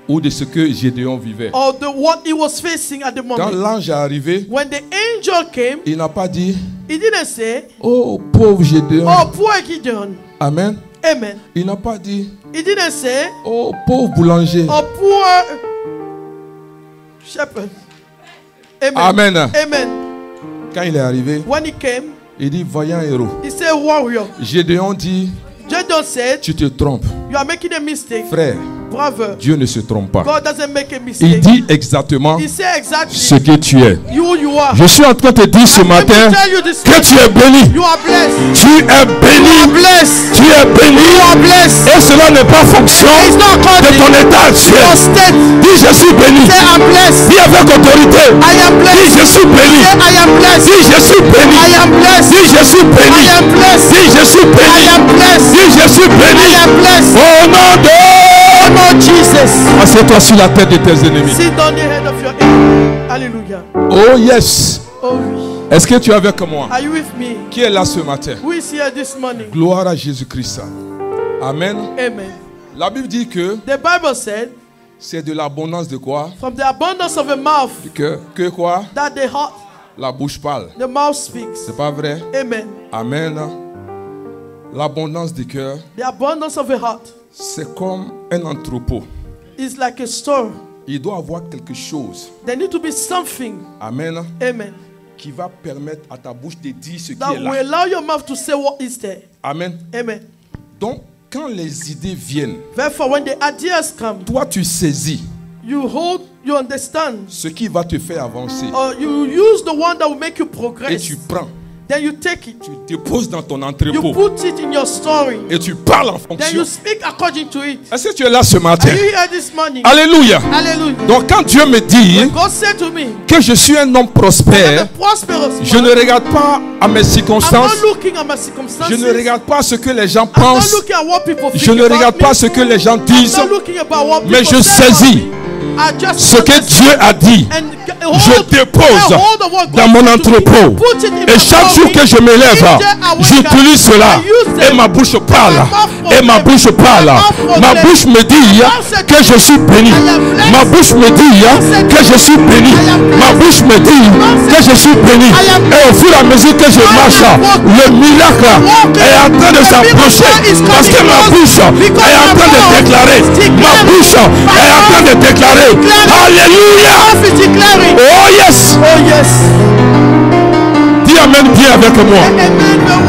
A: ou de ce que Gédéon vivait.
B: or what he was facing at the
A: Quand
B: moment.
A: l'ange est arrivé,
B: When the angel came,
A: il n'a pas dit
B: he didn't say,
A: oh pauvre Gédéon.
B: "Oh, poor Gideon."
A: Amen.
B: Amen.
A: Il n'a pas dit
B: He didn't say,
A: oh pauvre boulanger.
B: "Oh, poor shepherd." Amen.
A: Amen.
B: Amen.
A: Quand il est arrivé,
B: When he came,
A: il dit voyant héros.
B: he said, "Warrior."
A: Gédéon dit
B: Gideon said,
A: tu te trompes.
B: "You are making a mistake,
A: Frère,
B: brother.
A: Dieu ne se trompe pas.
B: God doesn't make a
A: Il
B: mistake."
A: dit exactement
B: He said
A: ce
B: exactly
A: que tu es.
B: you are.
A: Je suis en train de te dire ce
B: I'm going
A: matin
B: to tell you this
A: que tu es béni.
B: You are blessed.
A: Tu es
B: You are
A: béni.
B: blessed.
A: Tu es béni.
B: You are blessed.
A: Et cela n'est pas fonction
B: It's not
A: de
B: according
A: ton état
B: to your
A: actuel.
B: state.
A: Dis je suis béni.
B: Say I'm blessed.
A: Dis avec autorité.
B: I am
A: Dis
B: blessed.
A: je suis béni.
B: Say I am blessed.
A: Dis je suis béni.
B: I am blessed.
A: Dis je suis béni.
B: I am blessed.
A: Dis je suis
B: I
A: béni.
B: am blessed.
A: Dis je suis béni.
B: I am blessed.
A: Au nom de
B: Lord Jesus.
A: Assieds-toi sur la tête de tes ennemis.
B: Sit on the head of your enemy. Hallelujah.
A: Oh yes.
B: Oh oui.
A: Est-ce que tu es avec moi?
B: Are you with me?
A: Qui est là ce matin?
B: Who is here this morning?
A: Gloire à Jésus-Christ. Amen.
B: Amen.
A: La Bible dit que
B: The Bible said,
A: c'est de l'abondance de quoi?
B: from the abundance of a mouth,
A: Que quoi?
B: that the heart,
A: La bouche parle.
B: the mouth speaks.
A: C'est pas vrai?
B: Amen.
A: Amen. L'abondance du cœur,
B: The abundance of a heart
A: c'est comme un entrepôt.
B: is like a store.
A: Il doit avoir quelque chose.
B: There need to be something,
A: Amen.
B: amen,
A: Qui va permettre à ta bouche de dire ce qui
B: that
A: est
B: will
A: là.
B: allow your mouth to say what is there.
A: Amen.
B: Amen.
A: Donc, quand les idées viennent,
B: Therefore, when the ideas come,
A: toi tu saisis
B: you hold, you understand,
A: ce qui va te faire avancer.
B: or you use the one that will make you
A: Et
B: progress.
A: tu prends,
B: Then you take it,
A: tu déposes dans ton
B: you
A: entrepôt.
B: put it in your story,
A: Et tu parles en
B: then you
A: fonction.
B: speak according to it.
A: Est-ce que tu es là ce matin?
B: Are you here this morning?
A: Alléluia.
B: Hallelujah.
A: Donc quand Dieu me dit
B: God said to me,
A: que je suis un homme
B: "I'm
A: prospère,
B: a prosperous
A: je
B: man.
A: ne regarde pas à mes
B: I'm
A: circonstances.
B: not looking at my circumstances.
A: Je ne regarde pas ce que les gens
B: I'm not
A: pensent.
B: looking at what people think
A: Je ne
B: about
A: regarde
B: me.
A: pas ce que les gens
B: I'm
A: disent.
B: not looking about what
A: Mais
B: people
A: je
B: say about
A: saisis
B: me. I just
A: ce que
B: understand
A: Dieu a dit.
B: and
A: Je
B: hold-
A: dépose
B: hold of what God
A: dans mon
B: said to me.
A: entrepôt.
B: Put it in
A: Et
B: my
A: chaque jour
B: story.
A: que je me lève,
B: Each day I wake
A: j'utilise
B: up,
A: cela.
B: I use them.
A: Et ma bouche parle.
B: My mouth
A: Et ma
B: proclaims.
A: bouche parle.
B: My mouth proclaims.
A: Ma bouche me dit
B: mouth said
A: que je suis béni.
B: I am blessed.
A: Ma bouche me dit
B: said
A: que je suis béni.
B: I am blessed.
A: Ma bouche me dit que je suis béni.
B: I am
A: Et au fur et à mesure que je marche, le miracle est en train de s'approcher. Parce que ma bouche est en train de déclarer. Ma bouche est en train de déclarer. Alléluia.
B: Mouth is declaring.
A: Oh yes.
B: Oh yes.
A: Dis amen bien avec moi.
B: Amen.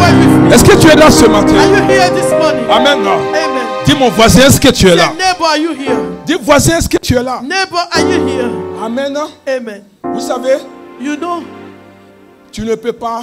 B: Well with me.
A: Est-ce que tu es là ce
B: Are
A: matin?
B: you here this morning?
A: Amen.
B: Amen.
A: Dis mon voisin, est-ce que tu es
B: Say,
A: là?
B: neighbor, are you here?
A: Dis voisin, est-ce que tu es là?
B: Neighbor, are you here?
A: Amen.
B: Amen.
A: Vous savez,
B: You know,
A: tu ne peux pas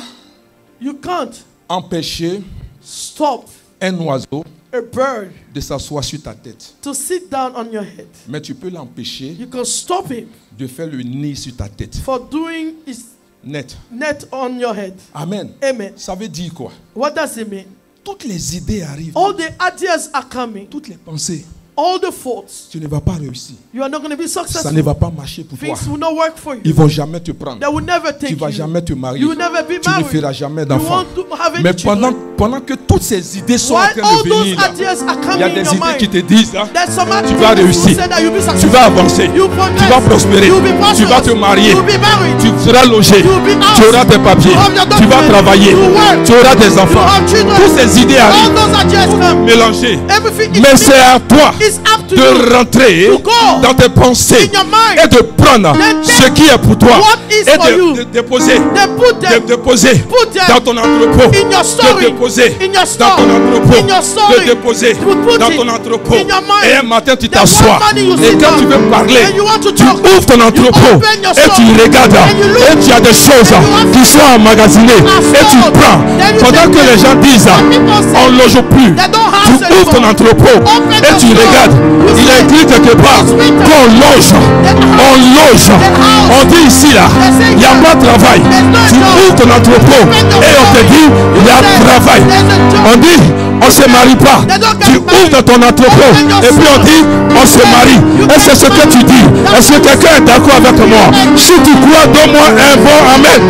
B: you can't
A: empêcher
B: stop
A: un oiseau
B: a bird
A: de s'asseoir sur ta tête.
B: to sit down on your head.
A: Mais tu peux l'empêcher
B: You can stop him
A: de faire le nid sur ta tête.
B: for doing his
A: Net.
B: net on your head.
A: Amen.
B: Amen.
A: Ça veut dire quoi?
B: What does it mean?
A: Toutes les idées arrivent.
B: All the ideas are coming.
A: Toutes les pensées.
B: All the thoughts.
A: Tu ne vas pas réussir.
B: You are not going to be
A: Ça
B: successful.
A: ne va pas marcher pour toi.
B: Things will not work for
A: Ils
B: you.
A: ne vont jamais te prendre.
B: They will never
A: Tu
B: take
A: ne vas
B: you.
A: jamais te marier.
B: You will never be
A: Tu ne
B: married.
A: feras jamais
B: You
A: d'enfant.
B: won't have any
A: Mais
B: children.
A: pendant que toutes ces idées sont en
B: While
A: train
B: all
A: de
B: those
A: venir, là,
B: ideas are
A: il y a
B: coming in
A: des
B: your
A: idées qui
B: mind,
A: te disent hein,
B: there's some
A: tu vas
B: people
A: réussir.
B: who say that you'll be
A: Tu
B: successful.
A: vas avancer.
B: You progress.
A: Tu vas prospérer.
B: You'll be
A: Tu vas te
B: prosperous.
A: marier.
B: You'll be married.
A: Tu seras logé.
B: You'll be
A: Tu
B: housed.
A: auras tes papiers.
B: You have your
A: Tu vas
B: documents.
A: travailler.
B: You work.
A: Tu auras des enfants.
B: You have children.
A: Toutes ces idées
B: All
A: arrivent
B: those ideas come.
A: mélangées.
B: Everything is
A: Mais c'est à toi
B: It's up to you
A: de rentrer
B: to go
A: dans tes pensées
B: in your mind.
A: et de prendre
B: Then
A: ce
B: take
A: qui est pour toi
B: what is
A: et
B: for you.
A: de déposer.
B: Then put
A: De
B: them
A: déposer
B: Put them
A: dans ton entrepôt.
B: in your
A: De
B: story.
A: déposer
B: In your
A: dans
B: store.
A: ton entrepôt.
B: In your story.
A: De déposer
B: You put
A: dans
B: it
A: ton entrepôt.
B: in your mind.
A: Et un matin tu
B: Then
A: t'assois.
B: one morning you
A: Et
B: sit
A: quand
B: down.
A: tu veux parler,
B: And you want to
A: tu
B: talk.
A: ouvres ton entrepôt
B: open your
A: et tu
B: store.
A: regardes.
B: And you look.
A: Et tu as des choses
B: And you have
A: qui sont emmagasinées.
B: are
A: Et tu
B: stored.
A: prends.
B: Then you
A: Pendant
B: take
A: que
B: them.
A: les gens disent
B: Some people say
A: on ne loge plus.
B: they don't
A: Tu
B: house
A: ouvres ton
B: anymore.
A: entrepôt
B: Open
A: et
B: your
A: tu
B: store.
A: regardes.
B: You
A: Il
B: say,
A: est écrit quelque part
B: it's written.
A: qu'on loge. On loge.
B: house.
A: On dit ici là,
B: say
A: il n'y a
B: here.
A: pas de travail.
B: There's no
A: Tu
B: job.
A: ouvres ton entrepôt
B: Open your
A: et on te
B: store.
A: dit il y a
B: You say,
A: travail.
B: there's a job.
A: On dit on ne se marie pas. Tu ouvres ton entrepôt et puis on dit on se marie. Et c'est ce que tu dis. Est-ce que quelqu'un est d'accord avec moi? Si tu crois, donne-moi un bon amen.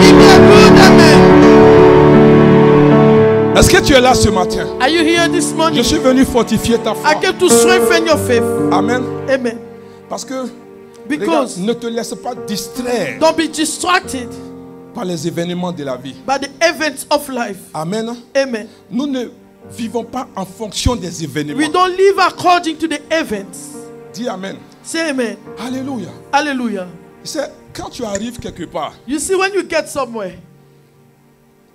A: Est-ce que tu es là ce matin?
B: Are you here this morning?
A: Je suis venu fortifier ta foi.
B: I came to strengthen your faith.
A: Amen.
B: Amen.
A: Parce que
B: Because
A: regarde, ne te laisse pas distraire
B: don't be distracted
A: par les événements de la vie.
B: by the events of life.
A: Amen.
B: Amen.
A: Nous ne vivons pas en fonction des événements.
B: We don't live according to the events.
A: Dis amen.
B: Say amen.
A: Alléluia.
B: Hallelujah.
A: C'est quand tu arrives quelque part,
B: You see, when you get somewhere,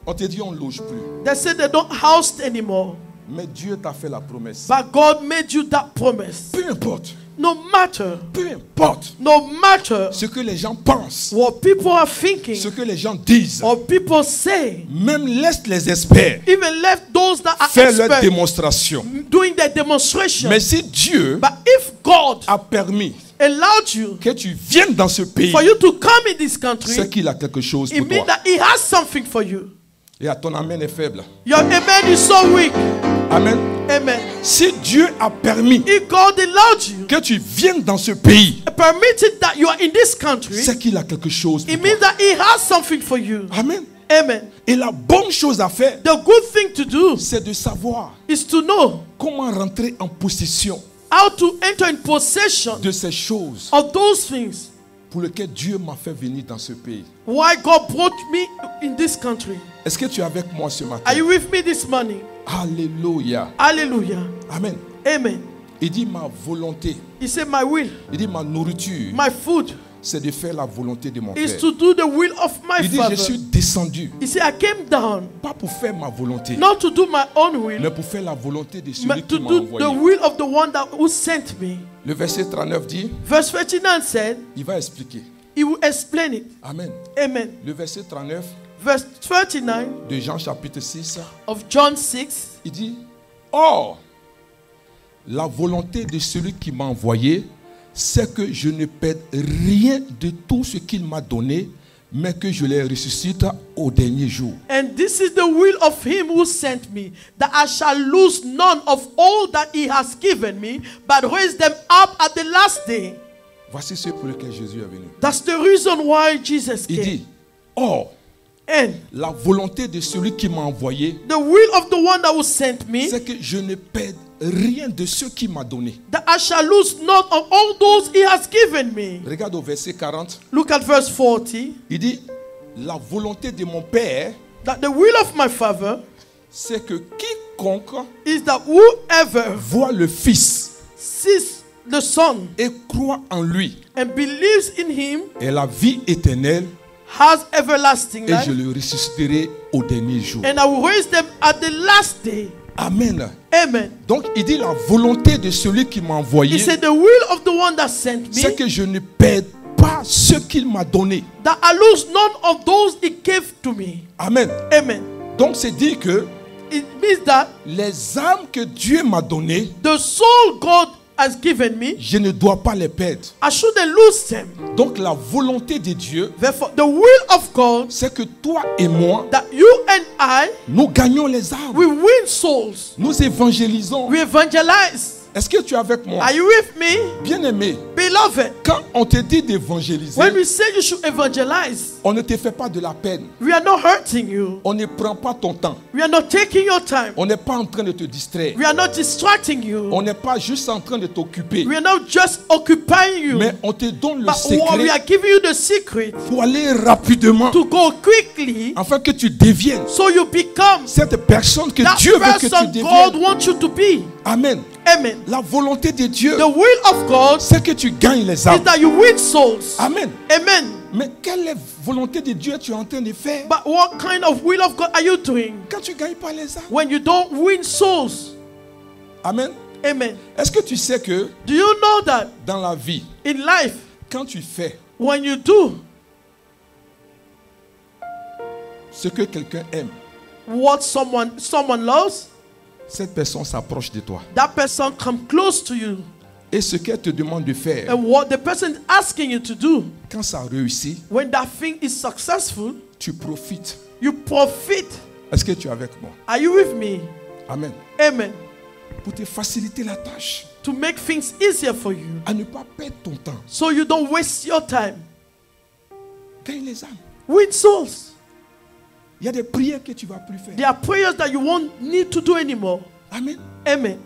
A: on te dit on ne loge plus.
B: they say they don't house anymore.
A: Mais Dieu t'a fait la promesse.
B: But God made you that promise.
A: Peu importe,
B: No matter
A: ce que les gens pensent,
B: what people are thinking
A: ce que les gens disent,
B: or people say,
A: même laisse les experts
B: even left those that are
A: faire leur
B: experts
A: démonstration.
B: doing their demonstration.
A: Mais si Dieu
B: But if God
A: a permis
B: allowed you
A: que tu viennes dans ce pays,
B: for you to come in this country,
A: c'est qu'il a quelque chose
B: it
A: pour
B: means
A: toi.
B: that He has something for you.
A: Et à ton amen est faible.
B: Your amen is so weak.
A: Amen.
B: Amen.
A: Si Dieu a permis
B: If God allowed you,
A: que tu viennes dans ce pays,
B: permitted that you are in this country,
A: c'est qu'il a quelque chose pour
B: it
A: toi.
B: means that He has something for you.
A: Amen.
B: Amen.
A: Et la bonne chose à faire,
B: The good thing to do
A: c'est de savoir
B: is to know
A: comment rentrer en possession
B: how to enter in possession
A: de ces choses
B: of those things.
A: pour lesquelles Dieu m'a fait venir dans ce pays.
B: Why God brought me in this country.
A: Est-ce que tu es avec moi ce matin?
B: Are you with me this morning?
A: Alléluia.
B: Hallelujah.
A: Amen.
B: Amen.
A: Il dit ma volonté,
B: He said, my will,
A: il dit ma nourriture,
B: my food
A: c'est de faire la volonté de mon
B: is
A: Père.
B: to do the will of my
A: Il dit
B: Father.
A: je suis descendu,
B: He said, I came down
A: pas pour faire ma volonté,
B: not to do my own will,
A: mais pour faire la volonté de celui
B: but to
A: qui m'a
B: do the
A: envoyé.
B: will of the one that who sent me.
A: Le verset 39 dit,
B: Verse 39 said,
A: il va expliquer.
B: He will explain it.
A: Amen.
B: Amen.
A: Le verset 39
B: Verse 39
A: de Jean chapitre 6,
B: of John 6.
A: il dit, or, la volonté de celui qui m'a envoyé, c'est que je ne perde rien de tout ce qu'il m'a donné, mais que je les ressuscite au dernier jour.
B: And this is the will of him who sent me, that I shall lose none of all that he has given me, but raise them up at the last day.
A: Voici ce pour lequel Jésus est venu.
B: That's the reason why Jesus
A: Il
B: came.
A: dit, or,
B: And
A: la volonté de celui qui m'a envoyé,
B: the will of the one that was sent me,
A: c'est que je ne perde rien de ce qu'il m'a donné.
B: that I shall lose none of all those he has given me.
A: Regarde au verset 40,
B: Look at verse 40.
A: il dit, la volonté de mon Père,
B: That the will of my Father
A: c'est que quiconque
B: is that whoever
A: voit le Fils
B: sees the Son
A: et croit en lui
B: and believes in him
A: ait la vie éternelle,
B: has everlasting
A: et
B: life,
A: je le ressusciterai au dernier jour.
B: and I will raise them at the last day.
A: Amen.
B: Amen.
A: Donc il dit la volonté de celui qui m'a envoyé,
B: He said the will of the one that sent
A: c'est
B: me,
A: que je ne perde pas ce qu'il m'a donné.
B: that I lose none of those he gave to me.
A: Amen.
B: Amen.
A: Donc c'est dire que
B: It means that
A: les âmes que Dieu m'a données,
B: the soul God has given me,
A: je ne dois pas les perdre.
B: I shouldn't lose them.
A: Donc la volonté de Dieu,
B: Therefore, the will of God,
A: c'est que toi et moi,
B: that you and I,
A: nous gagnons les âmes.
B: we win souls.
A: Nous évangélisons.
B: We evangelize.
A: Est-ce que tu es avec moi?
B: Are you with me?
A: Bien-aimé,
B: Beloved,
A: quand on te dit d'évangéliser,
B: when we say you should evangelize,
A: on ne te fait pas de la peine.
B: we are not hurting you.
A: On ne prend pas ton temps.
B: We are not taking your time.
A: On n'est pas en train de te distraire.
B: We are not distracting you.
A: On n'est pas juste en train de t'occuper.
B: We are not just occupying you.
A: Mais on te donne le
B: But we
A: secret
B: are giving you the secret
A: pour aller rapidement
B: to go quickly
A: afin que tu deviennes
B: so you become
A: cette personne que
B: that
A: Dieu veut que tu
B: person God
A: deviennes.
B: wants you to be.
A: Amen.
B: Amen.
A: La volonté de Dieu,
B: The will of God
A: c'est que tu gagnes les
B: is
A: âmes.
B: that you win souls.
A: Amen.
B: Amen.
A: Mais quelle volonté de Dieu tu es en train de faire
B: But what kind of will of God are you doing
A: quand tu ne gagnes pas les âmes?
B: when you don't win souls?
A: Amen.
B: Amen.
A: Est-ce que tu sais que
B: Do you know that
A: dans la vie,
B: in life,
A: quand tu fais
B: when you do
A: ce que quelqu'un aime,
B: what someone loves,
A: cette personne s'approche de toi.
B: that person come close to you,
A: Et ce qu'elle te demande de faire,
B: and what the person is asking you to do,
A: quand ça réussit,
B: when that thing is successful,
A: tu profites.
B: you profit.
A: Est-ce que tu es avec moi?
B: Are you with me?
A: Amen.
B: Amen.
A: Pour te faciliter la tâche.
B: To make things easier for you.
A: À ne pas perdre ton temps.
B: So you don't waste your time.
A: Gagne les âmes.
B: Win souls.
A: Il y a des prières que tu ne vas plus faire.
B: There are prayers that you won't need to do anymore.
A: Amen.
B: Amen.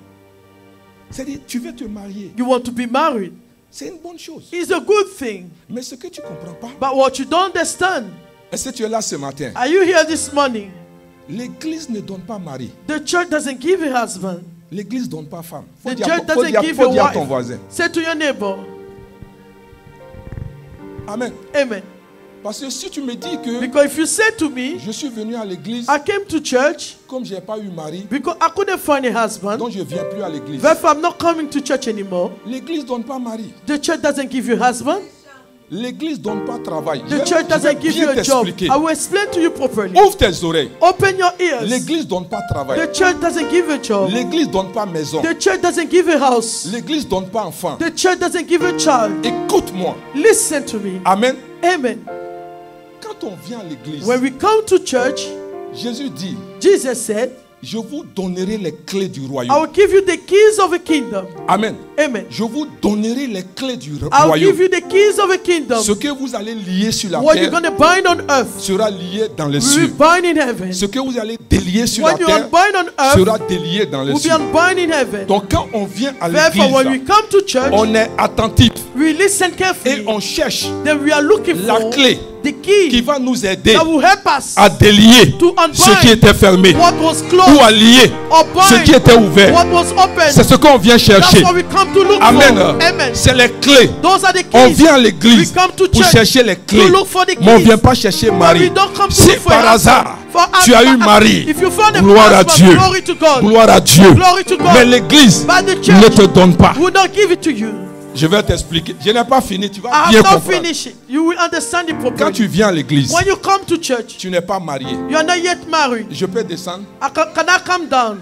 A: C'est-à-dire, tu veux te marier.
B: You want to be married.
A: C'est une bonne chose.
B: It's a good thing.
A: Mais ce que tu ne comprends pas,
B: But what you don't understand,
A: est-ce que tu es là ce matin?
B: are you here this morning?
A: L'église ne donne pas mari.
B: The church doesn't give a husband.
A: L'église ne donne pas femme. Faut
B: The
A: dire,
B: church
A: faut
B: doesn't
A: dire,
B: give
A: faut
B: a
A: dire à ton
B: wife.
A: voisin.
B: Say to your neighbor.
A: Amen.
B: Amen.
A: Parce que si tu me dis que
B: Because if you say to me,
A: je suis venu à l'église,
B: I came to church
A: comme je n'ai pas eu mari,
B: because I couldn't find a husband,
A: donc je ne viens plus à l'église.
B: therefore I'm not coming to church anymore.
A: L'église ne donne pas mari.
B: The church doesn't give you a husband.
A: L'église ne donne pas travail.
B: The church doesn't give you a job. I will explain to you properly.
A: Ouvre tes oreilles.
B: Open your ears.
A: L'église ne donne pas travail.
B: The church doesn't give a job.
A: L'église ne donne pas maison.
B: The church doesn't give a house.
A: L'église ne donne pas enfant.
B: The church doesn't give a child.
A: Écoute-moi.
B: Listen to me.
A: Amen.
B: Amen.
A: Quand on vient à l'église,
B: When we come to church,
A: Jésus dit,
B: Jesus said,
A: je vous donnerai les clés du
B: I
A: royaume.
B: will give you the keys of a kingdom.
A: Amen.
B: Amen.
A: Je vous donnerai les clés du
B: I will
A: royaume.
B: give you the keys of a kingdom.
A: Ce que vous allez lier sur la
B: What you're
A: terre
B: going to bind on earth,
A: sera lié dans les
B: we will
A: cieux.
B: bind in heaven.
A: Ce que vous allez délier sur la
B: What you
A: terre
B: unbind on earth
A: sera délié dans les
B: will be
A: cieux.
B: unbind in heaven.
A: Donc quand on vient à
B: Therefore, when we
A: l'église,
B: come to church,
A: on est attentif
B: we listen
A: et
B: carefully.
A: on cherche
B: Then we are looking
A: la
B: for
A: clé
B: the key
A: qui va nous aider
B: that will help us
A: à délier
B: to unbind
A: ce qui était fermé
B: what was
A: ou
B: closed
A: à lier
B: or
A: ce qui
B: bind
A: était ouvert.
B: what was open.
A: C'est ce qu'on vient chercher.
B: That's what we come to look
A: Amen.
B: for. Amen.
A: C'est les clés.
B: Those are the
A: On
B: keys.
A: vient à l'église
B: We come to
A: pour
B: church
A: chercher les clés.
B: to look for the
A: Mais on ne
B: keys.
A: vient pas chercher
B: But
A: Marie.
B: we don't come to
A: Si
B: look for
A: par
B: a
A: hasard
B: husband. For
A: tu as eu Marie,
B: if you found a
A: gloire à
B: husband,
A: Dieu.
B: glory to God.
A: Gloire à Dieu.
B: Glory to God.
A: Mais l'église
B: But the
A: ne
B: church
A: te donne pas.
B: will not give it to you.
A: Je vais t'expliquer. Je n'ai pas fini. Tu vas
B: I
A: bien
B: have not
A: comprendre.
B: finished it. You will understand it
A: Quand
B: properly.
A: tu viens à l'église,
B: When you come to church,
A: tu n'es pas marié.
B: you are not yet married.
A: Je peux descendre.
B: Can I come down?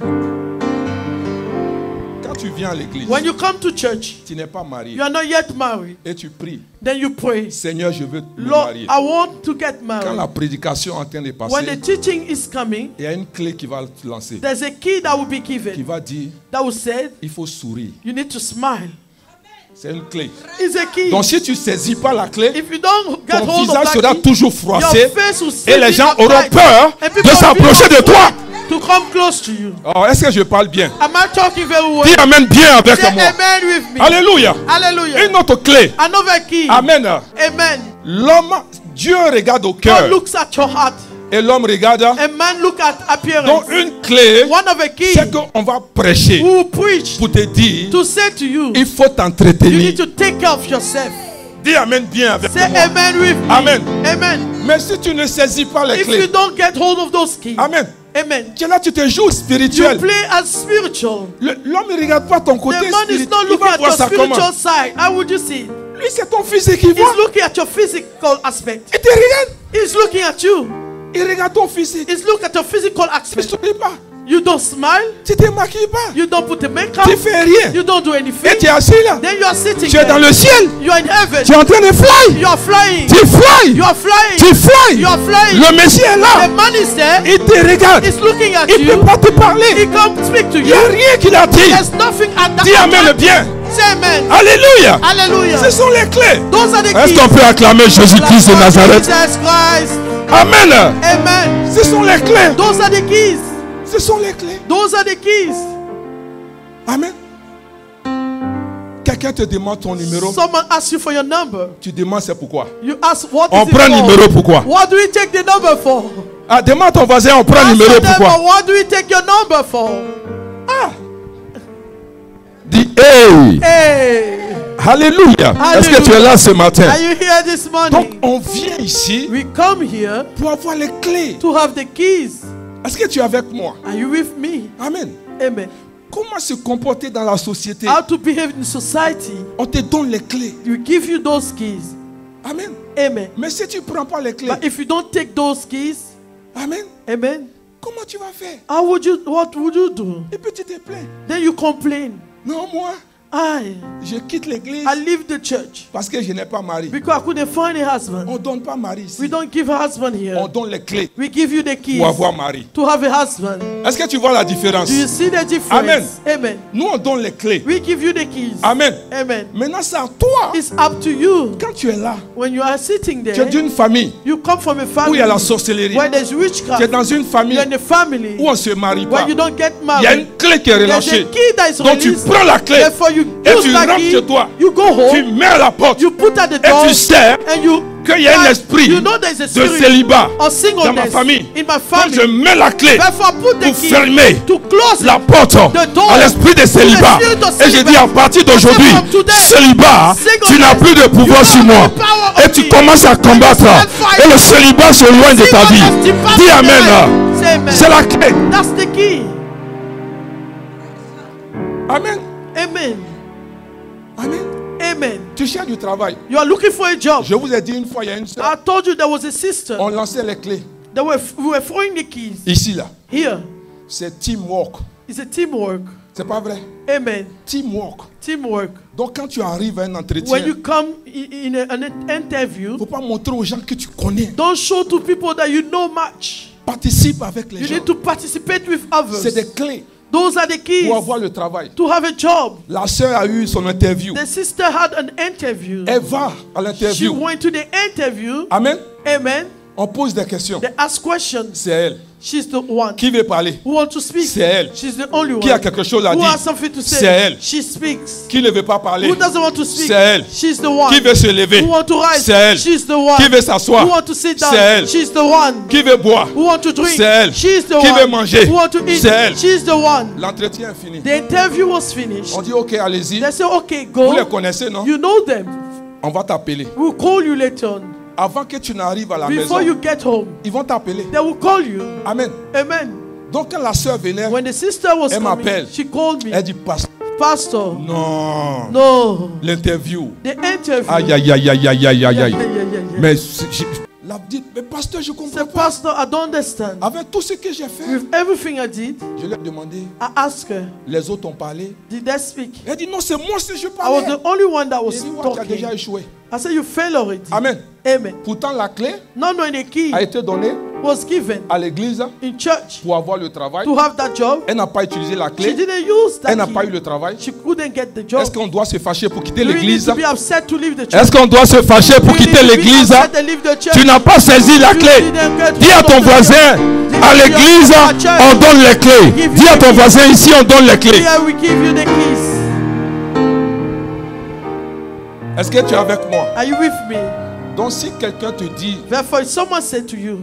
A: Quand tu viens à l'église,
B: When you come to church,
A: tu n'es pas marié.
B: you are not yet married.
A: Et tu pries.
B: Then you pray,
A: Seigneur, je veux me
B: Lord,
A: marier.
B: I want to get
A: Quand la
B: married.
A: prédication est en train de
B: When the
A: passer,
B: teaching is coming,
A: il y a une clé qui va te lancer.
B: there's a key that will be
A: Qui
B: given
A: va dire,
B: that will say,
A: il faut sourire.
B: you need to smile.
A: C'est une clé.
B: It's a key.
A: Donc si tu ne saisis pas la clé,
B: If you don't get
A: ton
B: hold of
A: visage sera
B: that key,
A: toujours froissé
B: your face will
A: et les gens
B: be
A: auront
B: uptight.
A: peur
B: And
A: de
B: people will
A: s'approcher
B: be
A: de toi.
B: to come close to you.
A: Oh, est-ce que je parle bien?
B: Am I talking very well?
A: Dis Amen bien avec
B: Say
A: moi.
B: amen with me.
A: Alléluia.
B: Hallelujah.
A: Une autre clé.
B: Another key.
A: Amen.
B: Amen.
A: L'homme, Dieu regarde au
B: God
A: cœur
B: looks at your heart.
A: et l'homme regarde.
B: A man look at appearance.
A: Donc une clé,
B: One of the keys
A: c'est qu'on va prêcher
B: who will preach
A: pour te dire,
B: to say to you,
A: il faut
B: you
A: t'entretenir.
B: need to take care of yourself.
A: Dis Amen bien avec
B: Say
A: moi.
B: amen with me.
A: Amen.
B: Amen.
A: Mais si tu ne saisis pas les
B: If you
A: clés,
B: don't get hold of those keys,
A: Amen.
B: amen.
A: Tu es là, tu te joues
B: You
A: spirituel.
B: play as spiritual.
A: L'homme ne regarde pas ton côté
B: The man is
A: spirituel.
B: not
A: Il
B: looking
A: va
B: at
A: voir
B: your
A: ça comment?
B: spiritual side. How would you see it?
A: Lui, c'est ton physique qui voit.
B: He's looking at your physical aspect.
A: Il te regarde.
B: He's looking at you.
A: Il regarde ton physique.
B: He's looking at your physical
A: Tu ne
B: aspect.
A: souris pas.
B: You don't smile.
A: Tu ne te maquilles pas.
B: You don't put the makeup.
A: Tu ne fais rien.
B: You don't do
A: Et
B: anything.
A: tu es assis là.
B: Then you are sitting
A: Tu es dans
B: there.
A: le ciel.
B: You are in heaven.
A: Tu es en train de fly.
B: You are flying.
A: Tu fly.
B: You are flying.
A: Tu fly.
B: You are flying.
A: Le Messie est
B: The
A: là.
B: man is there.
A: Il te regarde.
B: He's looking at
A: Il ne
B: you.
A: peut pas te
B: He
A: parler.
B: can't speak to
A: Il n'y
B: you.
A: a rien qu'il a dit.
B: There's nothing at that
A: Dis Amen bien.
B: Say amen.
A: Alléluia.
B: Hallelujah.
A: Ce sont les clés.
B: Those are the
A: Est-ce
B: keys.
A: qu'on peut acclamer Jésus-Christ de Nazareth?
B: Jesus Christ.
A: Amen.
B: Amen.
A: Ce sont les clés.
B: Those are the keys.
A: Ce sont les clés.
B: Those are the keys.
A: Amen. Quelqu'un te demande ton numéro.
B: Someone asks you for your number.
A: Tu demandes c'est pourquoi.
B: You ask what
A: On
B: is it
A: prend le
B: for?
A: numéro pourquoi.
B: What do we take the number for?
A: Ah, demande ton voisin, on prend le
B: Ask
A: numéro
B: your
A: pourquoi.
B: neighbor, what do we take your number for?
A: Dis hey.
B: Hey.
A: Alléluia. Est-ce que tu es là ce matin?
B: Are you here this
A: Donc
B: morning?
A: on vient ici
B: We come here
A: pour avoir les clés.
B: to have the keys.
A: Est-ce que tu es avec moi?
B: Are you with me?
A: Amen.
B: Amen.
A: Comment se comporter dans la société?
B: How to behave in society.
A: On te donne les clés.
B: We give you those keys.
A: Amen.
B: Amen.
A: Mais si tu ne prends pas les clés,
B: But if you don't take those keys,
A: Amen.
B: amen,
A: Comment tu vas faire?
B: what would you do?
A: Et puis tu te plains.
B: Then you complain.
A: Non, moi, Je quitte l'église
B: I leave the church
A: parce que je n'ai pas mari.
B: because I couldn't find a husband.
A: On ne donne pas mari ici.
B: We don't give a husband here.
A: On donne les clés
B: We give you the keys
A: pour avoir mari.
B: to have a husband.
A: Est-ce que tu vois la différence?
B: Do you see the difference?
A: Amen.
B: Amen.
A: Nous, on donne les clés.
B: We give you the keys.
A: Amen.
B: Amen.
A: Maintenant, c'est à toi.
B: It's up to you.
A: Quand tu es là,
B: When you are sitting
A: tu es
B: there,
A: d'une famille
B: you come from a
A: où
B: family
A: il y a la sorcellerie.
B: where there's
A: Tu es
B: witchcraft.
A: dans une famille
B: You're in a family
A: où on ne se marie
B: where
A: pas.
B: you don't get
A: Il y a
B: married.
A: une clé qui est
B: There's a
A: relâchée.
B: key that is
A: Donc tu
B: released.
A: prends la clé
B: Therefore you
A: et
B: use
A: tu
B: that
A: rentres
B: key.
A: chez toi.
B: You go
A: Tu
B: home.
A: mets à la porte
B: You put at the
A: et
B: door
A: tu sais
B: and you
A: qu'il y a un esprit
B: you know there's a
A: de
B: spirit
A: célibat
B: of
A: dans
B: singleness
A: ma famille.
B: in my
A: Donc
B: family.
A: je mets la clé
B: Therefore I put the
A: pour
B: key
A: fermer
B: to close
A: la porte
B: the door
A: à l'esprit de célibat.
B: to the spirit of
A: Et je
B: celibat.
A: dis à partir d'aujourd'hui,
B: From today,
A: célibat, tu n'as plus de pouvoir sur moi. Et tu commences à combattre. Et le célibat s'éloigne de ta vie. Dis Amen.
B: Say amen.
A: C'est la clé.
B: That's the key.
A: Amen.
B: Amen.
A: Amen.
B: Amen.
A: Tu cherches du travail.
B: You are looking for a job.
A: Je vous ai dit une fois, il y a une soeur,
B: I told you there was a sister.
A: on lançait les clés.
B: We were throwing the keys.
A: Ici, là.
B: Here.
A: C'est teamwork.
B: It's a teamwork.
A: C'est pas vrai?
B: Amen.
A: Teamwork.
B: Teamwork.
A: Donc quand tu arrives à un entretien,
B: When you
A: il
B: come in an interview,
A: ne faut pas montrer aux gens que tu connais.
B: don't show to people that you know much.
A: Participe avec les
B: You
A: gens.
B: need to participate with others.
A: C'est des clés
B: Those are the keys
A: pour avoir le travail.
B: to have a job.
A: La sœur a eu son interview.
B: The sister had an interview.
A: Elle va à
B: She
A: l'interview.
B: went to the interview.
A: Amen.
B: Amen.
A: On pose des questions.
B: They ask questions.
A: C'est elle.
B: She's the one
A: Qui veut parler?
B: who wants to speak.
A: C'est elle.
B: She's the only one
A: Qui a quelque chose à
B: who
A: dire?
B: has something to say.
A: C'est elle.
B: She speaks.
A: Qui ne veut pas parler?
B: Who doesn't want to speak?
A: C'est elle.
B: She's the one
A: Qui veut se lever?
B: who wants to rise.
A: C'est elle.
B: She's the one
A: Qui veut s'asseoir?
B: who wants to sit down.
A: C'est elle.
B: She's the one
A: Qui veut boire?
B: who wants to drink.
A: C'est elle.
B: She's the
A: Qui
B: one
A: veut manger?
B: who wants to eat.
A: C'est elle.
B: She's the one.
A: L'entretien est fini.
B: The interview was finished.
A: On dit ok, allez-y.
B: They say, okay,
A: Vous les
B: go.
A: connaissez, non?
B: You know them.
A: On va t'appeler.
B: We'll call you later on.
A: Avant que tu n'arrives à la maison,
B: Before you get home,
A: ils vont t'appeler.
B: they will call you.
A: Amen.
B: Amen.
A: Donc quand la sœur venait,
B: When the sister was
A: Elle
B: coming,
A: m'appelle.
B: she called me.
A: elle dit Pasteur,
B: Pastor,
A: non.
B: no.
A: L'interview.
B: The interview.
A: Aïe, aïe, aïe, aïe, aïe, aïe, aïe, aïe.
B: Yeah.
A: Mais la dit, mais pasteur, je
B: Say,
A: comprends pas.
B: Pastor, I don't understand.
A: Avec tout ce que j'ai fait,
B: With everything I did,
A: je lui ai demandé,
B: I asked her,
A: les autres ont parlé.
B: did they speak?
A: Elle dit, non, c'est moi si je
B: I was
A: parlais.
B: the only one that
A: Elle
B: was
A: dit, ouais, tu as déjà
B: talking.
A: échoué.
B: I said, you fail already.
A: Amen.
B: Amen.
A: Pourtant, la clé
B: Not knowing the key
A: a été donnée
B: was given
A: à l'église
B: in church
A: pour avoir le travail.
B: to have that job.
A: Elle n'a pas utilisé la
B: She
A: clé.
B: didn't use
A: Elle n'a
B: that
A: pas eu
B: key.
A: le travail.
B: She couldn't get the job.
A: Est-ce qu'on doit se fâcher pour quitter
B: Do we need
A: l'église?
B: to be upset to leave the church?
A: Est-ce qu'on doit se fâcher pour
B: Do we need
A: quitter
B: to be
A: l'église?
B: upset and leave the church?
A: Tu n'as pas saisi la
B: You
A: clé.
B: didn't get
A: Dis à
B: hold
A: ton
B: of the
A: voisin,
B: job.
A: à l'église, on donne les clés. Dis à ton voisin, ici, on donne les clés.
B: Here we give you the keys.
A: Est-ce que tu es avec moi?
B: Are you with me?
A: Donc si quelqu'un te dit,
B: Therefore, if someone said to you,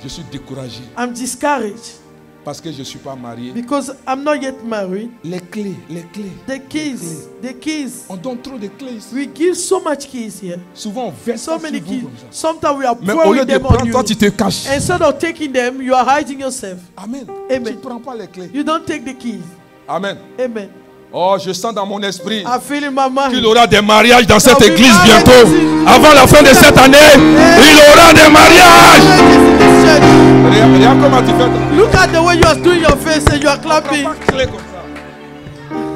A: je suis découragé
B: I'm discouraged
A: parce que je ne suis pas marié.
B: because I'm not yet married,
A: Les clés, les clés.
B: the keys.
A: On donne trop de clés ici.
B: We give so much keys here.
A: Souvent on verse
B: So
A: ça
B: many
A: sur vous
B: keys.
A: comme ça.
B: Sometimes we are
A: Mais au
B: pouring
A: lieu de
B: them on
A: prendre,
B: you.
A: toi tu te caches.
B: Instead of taking them, you are hiding yourself.
A: Amen.
B: Amen.
A: Tu ne prends pas les clés.
B: You don't take the keys.
A: Amen.
B: Amen.
A: Oh, je sens dans mon esprit
B: I feel in my mind.
A: qu'il aura des mariages dans cette
B: There'll be
A: église
B: marriages
A: bientôt.
B: in-
A: Avant la fin de cette année, il aura des mariages. Regarde comment tu fais. Ça.
B: Look at the way you are doing your face and you are clapping.
A: Prends pas clé comme ça.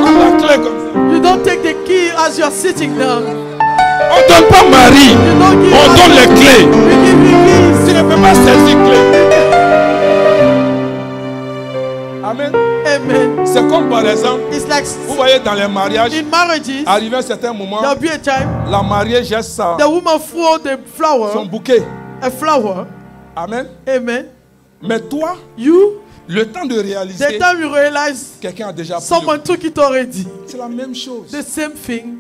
A: Prends la clé comme ça.
B: You don't take the key as you are sitting down.
A: On ne donne pas mari,
B: You don't give
A: on donne les clés.
B: We give you keys.
A: Tu ne peux pas saisir clé. Amen.
B: Amen.
A: C'est comme par exemple,
B: It's like
A: vous voyez dans les mariages,
B: in marriages,
A: arrivé à un certain moment,
B: there'll be a time
A: la mariée jette
B: the woman throw the
A: son
B: flower,
A: bouquet.
B: a flower.
A: Amen.
B: Amen.
A: Mais toi,
B: You,
A: le temps de
B: the
A: réaliser,
B: time you realize
A: quelqu'un a déjà pris.
B: someone took it already.
A: C'est la même chose.
B: The same thing.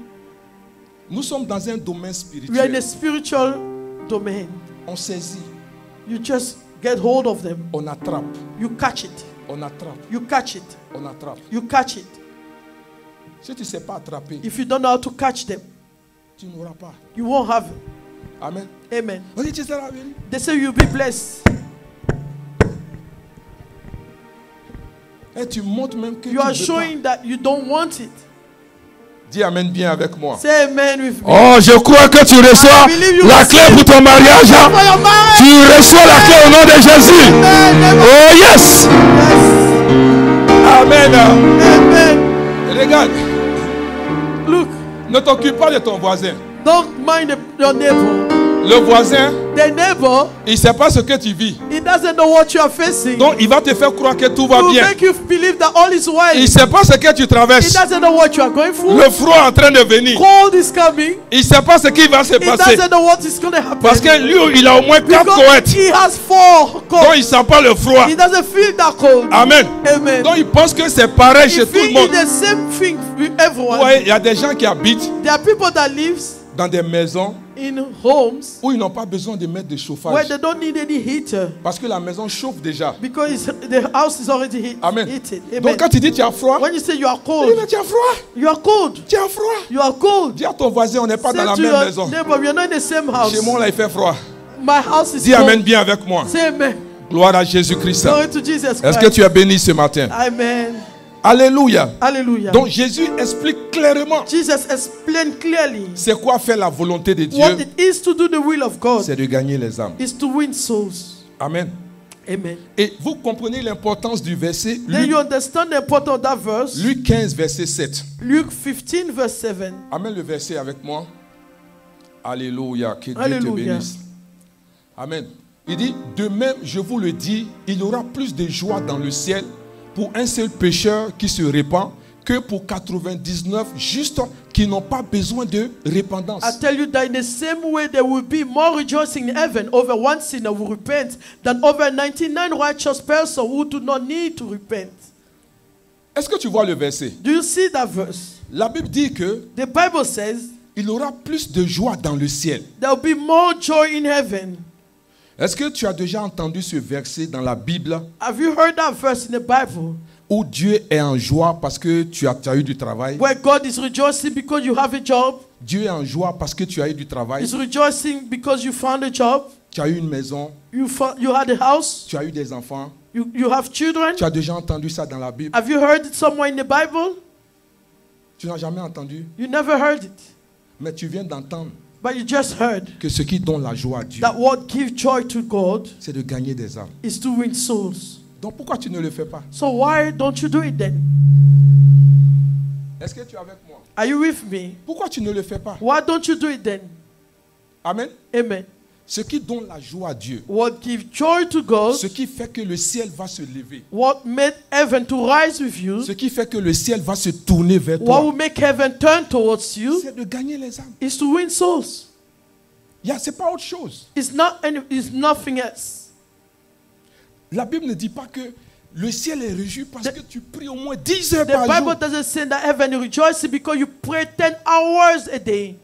A: Nous sommes dans un domaine
B: We are in a
A: spirituel.
B: spiritual domain.
A: On saisit,
B: You just get hold of them.
A: on attrape,
B: You catch it.
A: on attrape,
B: You catch it.
A: on attrape.
B: You catch it.
A: Si tu ne sais pas attraper,
B: If you don't know how to catch them,
A: tu n'auras pas.
B: you won't have it.
A: Amen.
B: Amen.
A: On dit, tu seras béni.
B: They say you'll be blessed.
A: Et tu montres même que
B: You
A: tu
B: are
A: ne veux
B: showing that you don't want it.
A: pas. Dis Amen bien avec moi.
B: Say amen with me.
A: Oh, je crois que tu reçois la clé pour ton mariage.
B: For your marriage.
A: Tu reçois la clé au nom de Jésus.
B: Amen.
A: Oh yes.
B: Yes.
A: Amen.
B: Amen.
A: Regarde,
B: Look,
A: ne t'occupe pas de ton voisin.
B: don't mind your neighbor.
A: Le voisin,
B: The neighbor,
A: il ne sait pas ce que tu vis.
B: he doesn't know what you are facing.
A: Donc, il va te faire croire que tout va
B: To
A: bien.
B: make you believe that all is well.
A: Il ne sait pas ce que tu
B: He
A: traverses.
B: doesn't know what you are going through.
A: Le froid est en train de venir.
B: Cold is coming.
A: Il ne sait pas ce qui va se
B: He
A: passer.
B: doesn't know what is going to happen.
A: Parce que lui, il a au moins 4
B: Because
A: cohètes.
B: he has 4
A: Donc,
B: colds.
A: il ne sent pas le froid.
B: He doesn't feel that cold.
A: Amen.
B: Amen.
A: Donc, il pense que c'est pareil
B: He
A: chez tout le
B: feels
A: monde.
B: the same thing with
A: Vous
B: everyone.
A: voyez, il y a des gens qui habitent
B: There are people that live
A: dans des maisons
B: in homes
A: où ils n'ont pas besoin de mettre de
B: where
A: chauffage.
B: they don't need any heater
A: Parce que la maison chauffe déjà.
B: because the house is already
A: Amen.
B: heated. Amen.
A: Donc, quand tu dis tu as froid,
B: When you say you are
A: il
B: cold,
A: dit tu as froid.
B: you are cold.
A: Tu as froid.
B: You are cold.
A: Dis à ton voisin, on n'est pas dans
B: Say
A: la
B: to
A: même
B: your
A: maison.
B: neighbor, we are not in the same house.
A: Chez moi, là, il fait froid.
B: My house is
A: Dis
B: cold.
A: Amen bien avec moi.
B: Say amen.
A: Gloire à Jésus-Christ.
B: Glory to Jesus
A: Est-ce
B: Christ.
A: que tu es béni ce matin?
B: Amen.
A: Alléluia.
B: Hallelujah.
A: Donc Jésus explique clairement
B: Jesus explained clearly
A: c'est quoi faire la volonté de
B: what
A: Dieu.
B: it is to do the will of God
A: C'est de gagner les âmes.
B: is to win souls.
A: Amen.
B: Amen.
A: Et vous comprenez l'importance du verset
B: Then you
A: Luc,
B: understand the importance of that verse.
A: Luc 15, verset 7.
B: Luke 15 verse 7.
A: Amène le verset avec moi. Alléluia. Que Dieu te
B: Alléluia.
A: bénisse. Amen. Il dit, de même, je vous le dis, il y aura plus de joie dans le ciel pour un seul pécheur qui se répand que pour 99 justes qui n'ont pas besoin de repentance.
B: I tell you that in the same way there will be more rejoicing in heaven over one sinner who repents than over 99 righteous persons who do not need to repent.
A: Est-ce que tu vois le verset?
B: Do you see that verse?
A: La Bible dit que
B: The Bible says
A: il y aura plus de joie dans le ciel.
B: there will be more joy in heaven.
A: Est-ce que tu as déjà entendu ce verset dans la Bible
B: Have you heard that verse in the Bible
A: où Dieu est en joie parce que tu as eu du travail?
B: where God is rejoicing because you have a job?
A: Dieu est en joie parce que tu as eu du travail.
B: He's rejoicing because you found a job.
A: Tu as eu une maison.
B: You had a house.
A: Tu as eu des enfants.
B: You have children.
A: Tu as déjà entendu ça dans la Bible.
B: Have you heard it somewhere in the Bible?
A: Tu n'as jamais entendu.
B: You never heard it,
A: Mais tu viens d'entendre
B: but you just heard
A: que ce qui donne la joie à Dieu,
B: that what gives joy to God
A: c'est de gagner des âmes.
B: is to win souls.
A: Donc pourquoi tu ne le fais pas?
B: So why don't you do it then?
A: Est-ce que tu es avec moi?
B: Are you with me?
A: Pourquoi tu ne le fais pas?
B: Why don't you do it then?
A: Amen.
B: Amen.
A: Ce qui donne la joie à Dieu,
B: What gives joy to God,
A: ce qui fait que le ciel va se lever,
B: what made heaven to rise with you,
A: ce qui fait que le ciel va se tourner vers
B: what
A: toi,
B: will make heaven turn towards you,
A: c'est de gagner les âmes.
B: is to win souls.
A: C'est pas autre chose.
B: It's nothing else.
A: La Bible ne dit pas que le ciel est réjoui parce que tu pries au moins 10 heures
B: The
A: par
B: Bible
A: jour.
B: doesn't say that heaven is rejoicing because you pray 10 hours a day.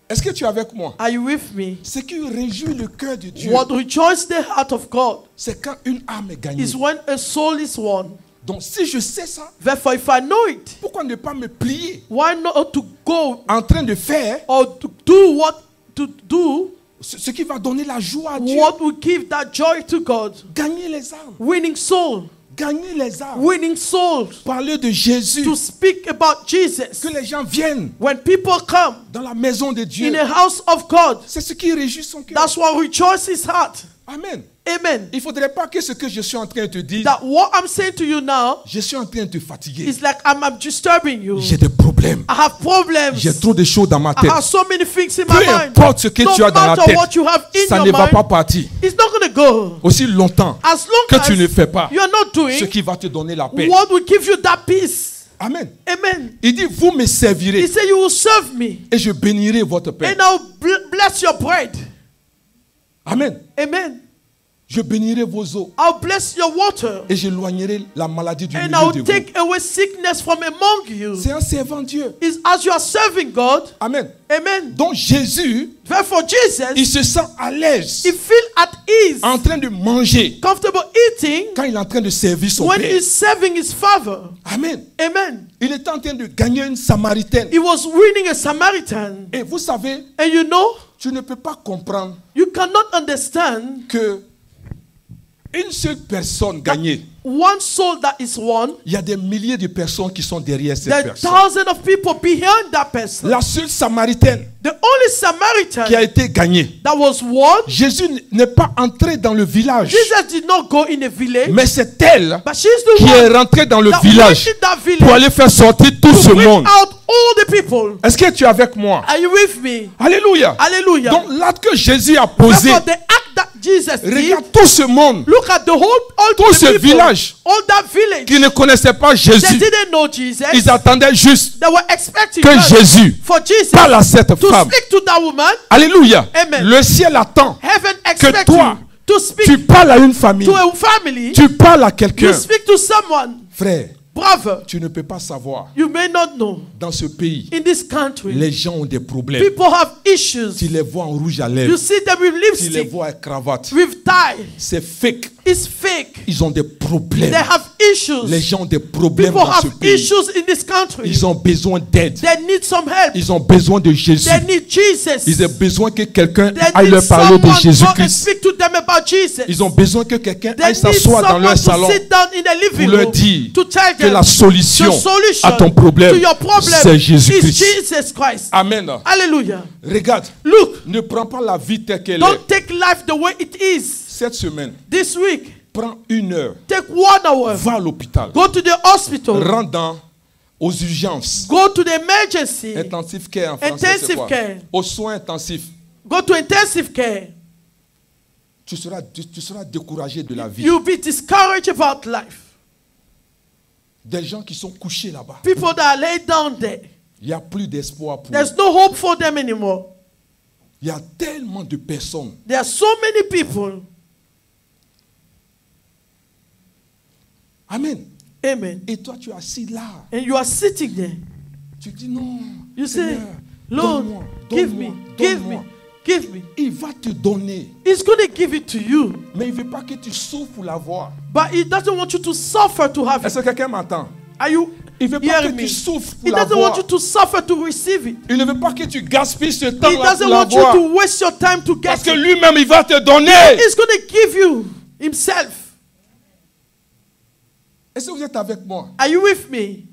A: Est-ce que tu es avec moi?
B: Are you with me?
A: Ce qui réjouit le cœur de Dieu,
B: What rejoices the heart of God
A: c'est quand une âme est gagnée.
B: is when a soul is won.
A: Donc si je sais ça,
B: Therefore, if I know it,
A: pourquoi ne pas me plier
B: why not to go
A: en train de faire
B: or to do what to do
A: ce qui va donner la joie à Dieu?
B: what will give that joy to God?
A: Gagner les âmes.
B: Winning soul.
A: Gagner les âmes.
B: Winning souls.
A: Parler de Jésus.
B: To speak about Jesus.
A: Que les gens viennent
B: When people come
A: dans la maison de Dieu.
B: in the house of God,
A: C'est ce qui réjouit son cœur.
B: that's what rejoices his heart.
A: Amen.
B: Amen.
A: Il ne faudrait pas que ce que je suis en train de te dire,
B: That what I'm saying to you now
A: je suis en train de te fatiguer.
B: is like I'm disturbing you.
A: J'ai des problèmes.
B: I have problems.
A: J'ai trop de choses dans ma
B: I
A: tête.
B: have so many things in
A: Peu
B: my mind.
A: importe ce que
B: No
A: tu as dans la
B: matter
A: tête,
B: what you have in
A: ça
B: your
A: ne va
B: mind,
A: pas partir.
B: it's not going to go.
A: Aussi longtemps
B: As long
A: que
B: as
A: tu ne fais pas
B: you are not doing
A: ce qui va te donner la paix.
B: what will give you that peace.
A: Amen.
B: Amen.
A: Il dit, vous me
B: He
A: servirez
B: said, you will serve me
A: et je bénirai votre paix.
B: and I'll bless your bread.
A: Amen.
B: Amen.
A: Je bénirai vos eaux
B: I'll bless your water
A: et j'éloignerai la maladie du
B: and
A: milieu
B: I'll
A: de vous.
B: take away sickness from among you.
A: C'est en servant Dieu.
B: Is as you are serving God.
A: Amen.
B: Amen.
A: Donc Jésus,
B: Therefore,
A: il
B: Jesus,
A: se sent à l'aise
B: he feel at ease,
A: en train de manger
B: comfortable eating
A: quand il est en train de servir son
B: when
A: Père.
B: he's serving his Father.
A: Amen.
B: Amen.
A: Il était en train de gagner une Samaritaine.
B: He was winning a Samaritan.
A: Et vous savez,
B: And you know,
A: tu ne peux pas comprendre
B: you cannot understand
A: que une seule personne gagnée
B: one soul that is won,
A: il y a des milliers de personnes qui sont derrière cette
B: there are
A: personne.
B: thousands of people behind that person.
A: La seule Samaritaine
B: The only
A: qui a
B: Samaritan
A: été gagnée.
B: that was won,
A: Jésus n'est pas entré dans le village,
B: Jesus did not go in a village,
A: mais c'est elle
B: but she's the
A: qui est
B: one
A: rentrée dans le
B: that
A: village
B: went in that
A: pour
B: village
A: aller faire sortir tout ce
B: to bring
A: monde.
B: out all the people.
A: Est-ce que tu es avec moi?
B: Are you with me?
A: Alléluia.
B: Hallelujah.
A: Donc l'acte que Jésus a posé,
B: Therefore, the act that Jesus did,
A: regarde tout ce monde
B: look at the whole, all
A: Tout
B: the
A: ce
B: people,
A: village
B: all that village.
A: qui ne connaissait pas
B: They
A: Jésus.
B: didn't know Jesus.
A: Ils attendaient juste
B: They were expecting
A: que
B: just
A: Jésus
B: for Jesus
A: parle à cette
B: to
A: femme.
B: speak to that woman.
A: Alléluia.
B: Amen.
A: Le ciel attend
B: Heaven
A: que
B: expects
A: toi,
B: you to speak
A: tu parles à une famille,
B: to a family.
A: tu parles à
B: You
A: quelqu'un.
B: speak to someone.
A: Frère,
B: Brother,
A: tu ne peux pas savoir.
B: you may not know.
A: Dans ce pays,
B: In this country,
A: les gens ont des problèmes.
B: people have issues.
A: Tu les vois en rouge à
B: You
A: lèvres.
B: see them with
A: Tu les
B: lipstick,
A: vois avec cravate.
B: with tie.
A: C'est fake.
B: It's fake.
A: Ils ont des problèmes.
B: They have issues.
A: Les gens ont des problèmes
B: People
A: dans ce
B: have
A: pays.
B: issues in this country.
A: Ils ont besoin d'aide.
B: They need some help.
A: Ils ont besoin de Jésus.
B: They need Jesus.
A: Ils ont besoin que quelqu'un
B: They
A: aille
B: need
A: leur parler de
B: someone to go and
A: Jésus-Christ.
B: speak to them about Jesus.
A: Ils ont besoin que quelqu'un
B: They
A: aille
B: need
A: s'asseoir dans
B: someone
A: leur
B: to
A: salon
B: sit down in a living
A: pour leur
B: room
A: dire
B: to tell
A: que
B: them
A: la solution
B: the solution
A: à ton problème,
B: to your problem
A: c'est
B: is
A: Jésus-Christ.
B: Jesus Christ.
A: Amen.
B: Hallelujah.
A: Regarde,
B: Look,
A: ne prends pas la vie telle qu'elle est.
B: don't take life the way it is.
A: Cette semaine,
B: This week,
A: prends 1 heure,
B: take 1 hour.
A: va à l'hôpital,
B: Go to the hospital.
A: rentre aux urgences.
B: Go to the emergency.
A: Intensive care en français, c'est
B: Intensive
A: quoi?
B: care.
A: Aux soins intensifs.
B: Go to intensive care.
A: Tu seras découragé de la vie.
B: You'll be discouraged about life.
A: Des gens qui sont couchés là-bas.
B: People that are laid down there,
A: Il n'y a plus d'espoir pour eux.
B: there's no hope for them anymore.
A: Il y a tellement de personnes.
B: There are so many people.
A: Amen.
B: Amen.
A: Et toi, tu es assis là.
B: And you are sitting there.
A: Tu dis non.
B: You say,
A: Seigneur,
B: Lord,
A: donne-moi,
B: give me,
A: donne-moi,
B: give me,
A: donne-moi.
B: give me.
A: Il va te donner.
B: He's going to give it to you.
A: Mais il ne veut pas que tu souffres pour l'avoir.
B: But he doesn't want you to suffer to have
A: Est-ce
B: it.
A: que quelqu'un m'entend?
B: Are you
A: Il ne veut pas que
B: hearing
A: tu
B: me?
A: souffres pour
B: He doesn't
A: l'avoir.
B: want you to suffer to receive it.
A: Il ne veut pas que tu gaspilles ce
B: He
A: temps-là
B: doesn't
A: pour
B: want you
A: l'avoir.
B: to waste your time to
A: Parce
B: get
A: que
B: it.
A: lui-même, il va te donner.
B: He's going to give you himself.
A: Est-ce que vous êtes avec moi?
B: Are you with me?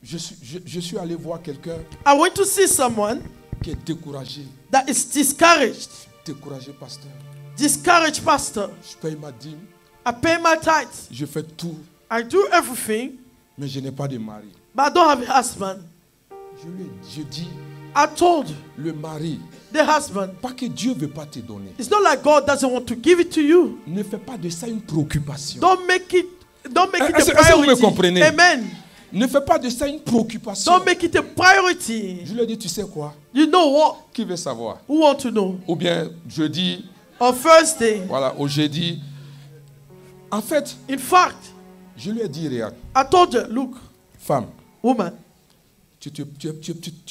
A: Je suis allé voir quelqu'un
B: I went to see someone
A: qui est découragé.
B: that is discouraged.
A: Découragé, pasteur.
B: Discouraged, pastor.
A: Je paye ma dîme.
B: I pay my tithes.
A: Je fais tout.
B: I do everything,
A: Mais je n'ai pas de mari.
B: but I don't have a husband.
A: Je dis,
B: I told
A: le mari,
B: the husband,
A: pas que Dieu ne veut pas te donner.
B: it's not like God doesn't want to give it to you.
A: Ne fais pas de ça une préoccupation.
B: Don't make it
A: Est-ce
B: a
A: que vous me
B: priority.
A: comprenez?
B: Amen.
A: Ne fais pas de ça une préoccupation.
B: Don't make it a priority.
A: Je lui ai dit, tu sais quoi?
B: You know what?
A: Qui veut savoir?
B: Who want to know?
A: Ou bien jeudi,
B: On Thursday,
A: voilà, au jeudi. En fait,
B: in fact,
A: je lui ai dit, regarde,
B: I told her, look,
A: femme,
B: woman,
A: tu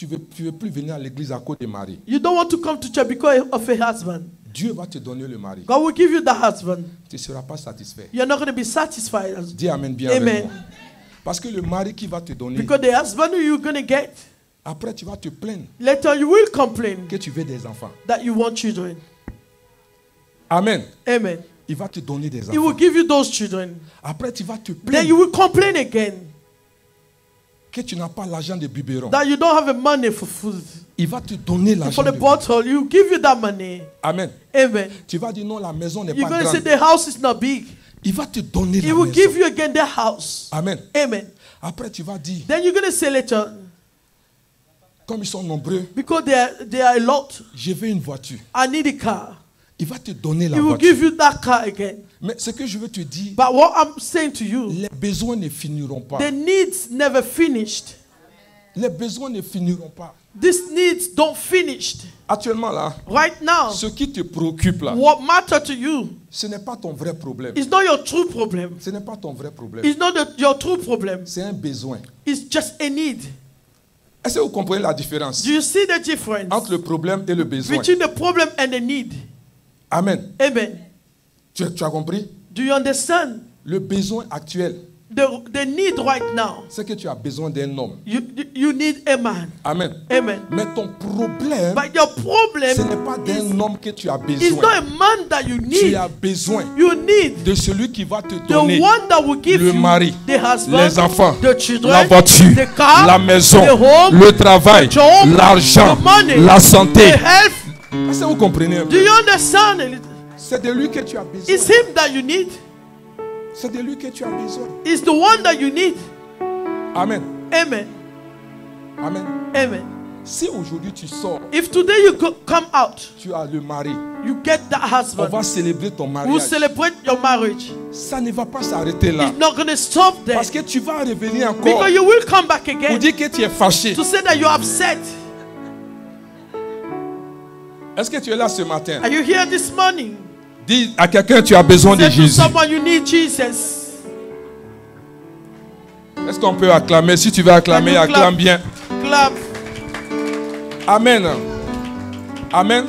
A: veux plus venir à l'église à cause des maris.
B: you don't want to come to church because of a husband.
A: Dieu va te donner le mari.
B: God will give you the husband.
A: Tu ne seras pas satisfait.
B: You're not going to be satisfied.
A: Dis amen bien avec
B: Amen.
A: moi. Parce que le mari qui va te donner,
B: Because the husband who you're going to get,
A: après tu vas te plaindre
B: later you will complain
A: que tu veux des enfants.
B: that you want children.
A: Amen.
B: Amen.
A: Il va te donner des
B: He will
A: enfants.
B: give you those children.
A: Après tu vas te
B: Then
A: plaindre
B: you will complain again
A: que tu n'as pas l'argent de biberon.
B: that you don't have the money for food.
A: Il va te donner l'argent.
B: For the
A: de-
B: bottle, he will give you that money.
A: Amen.
B: Amen.
A: Tu vas dire non, la maison n'est
B: You're
A: pas
B: going to say
A: grande.
B: the house is not big.
A: Il va te donner
B: He
A: la
B: will
A: maison.
B: give you again the house.
A: Amen.
B: Amen.
A: Après tu vas dire,
B: Then you're going to say later,
A: comme ils sont nombreux,
B: because they are a lot,
A: je veux une voiture.
B: I need a car.
A: Il va te donner la
B: He will
A: voiture.
B: give you that car again.
A: Mais ce que je veux te dire,
B: But what I'm saying to you,
A: les besoins ne finiront pas.
B: the needs never finished.
A: Les besoins ne finiront pas.
B: These needs don't finish.
A: Actuellement là,
B: Right now,
A: ce qui te préoccupe là,
B: what matters to you
A: ce n'est pas ton vrai problème.
B: is not your true problem.
A: Ce n'est pas ton vrai problème.
B: It's not your true problem.
A: C'est un besoin.
B: It's just a need.
A: Est-ce que vous comprenez la différence
B: Do you see the difference
A: entre le problème et le besoin?
B: between the problem and the need?
A: Amen.
B: Amen.
A: Tu as compris?
B: Do you understand?
A: Le besoin actuel,
B: they need right now,
A: c'est que tu as besoin d'un homme.
B: you need a man.
A: Amen.
B: Amen.
A: Mais ton problème,
B: But your
A: ce
B: problem
A: n'est pas d'un homme que tu as
B: is not a
A: besoin.
B: man that you
A: Tu
B: need.
A: as besoin
B: You need
A: de celui qui va te
B: the
A: donner
B: one that will give
A: le
B: you
A: mari,
B: the husband,
A: les enfants,
B: the children,
A: la voiture,
B: the car,
A: la maison,
B: the home,
A: le travail,
B: the job,
A: l'argent,
B: the money,
A: la santé.
B: the health.
A: Est-ce que vous comprenez un
B: Do
A: peu?
B: you understand?
A: C'est de lui que tu as
B: It's
A: besoin.
B: him that you need.
A: C'est de lui que tu as besoin.
B: It's the one that you need.
A: Amen.
B: Amen.
A: Amen.
B: Amen.
A: Si aujourd'hui tu sors,
B: If today you come out,
A: tu as le mari,
B: you get that
A: on
B: husband.
A: va célébrer ton
B: We'll
A: mariage.
B: celebrate your marriage.
A: Ça ne va pas s'arrêter là.
B: It's not going to stop there.
A: Parce que tu vas revenir encore
B: Because you will come back
A: pour
B: again
A: dire que tu es fâché.
B: to say that you're upset.
A: Est-ce que tu es là ce matin?
B: Are you here this morning?
A: Dis à quelqu'un tu as besoin de
B: Say to
A: Jésus.
B: someone you need Jesus.
A: Est-ce qu'on peut acclamer? Si tu veux acclamer,
B: Can you
A: acclame
B: clap?
A: bien.
B: Clap.
A: Amen. Amen.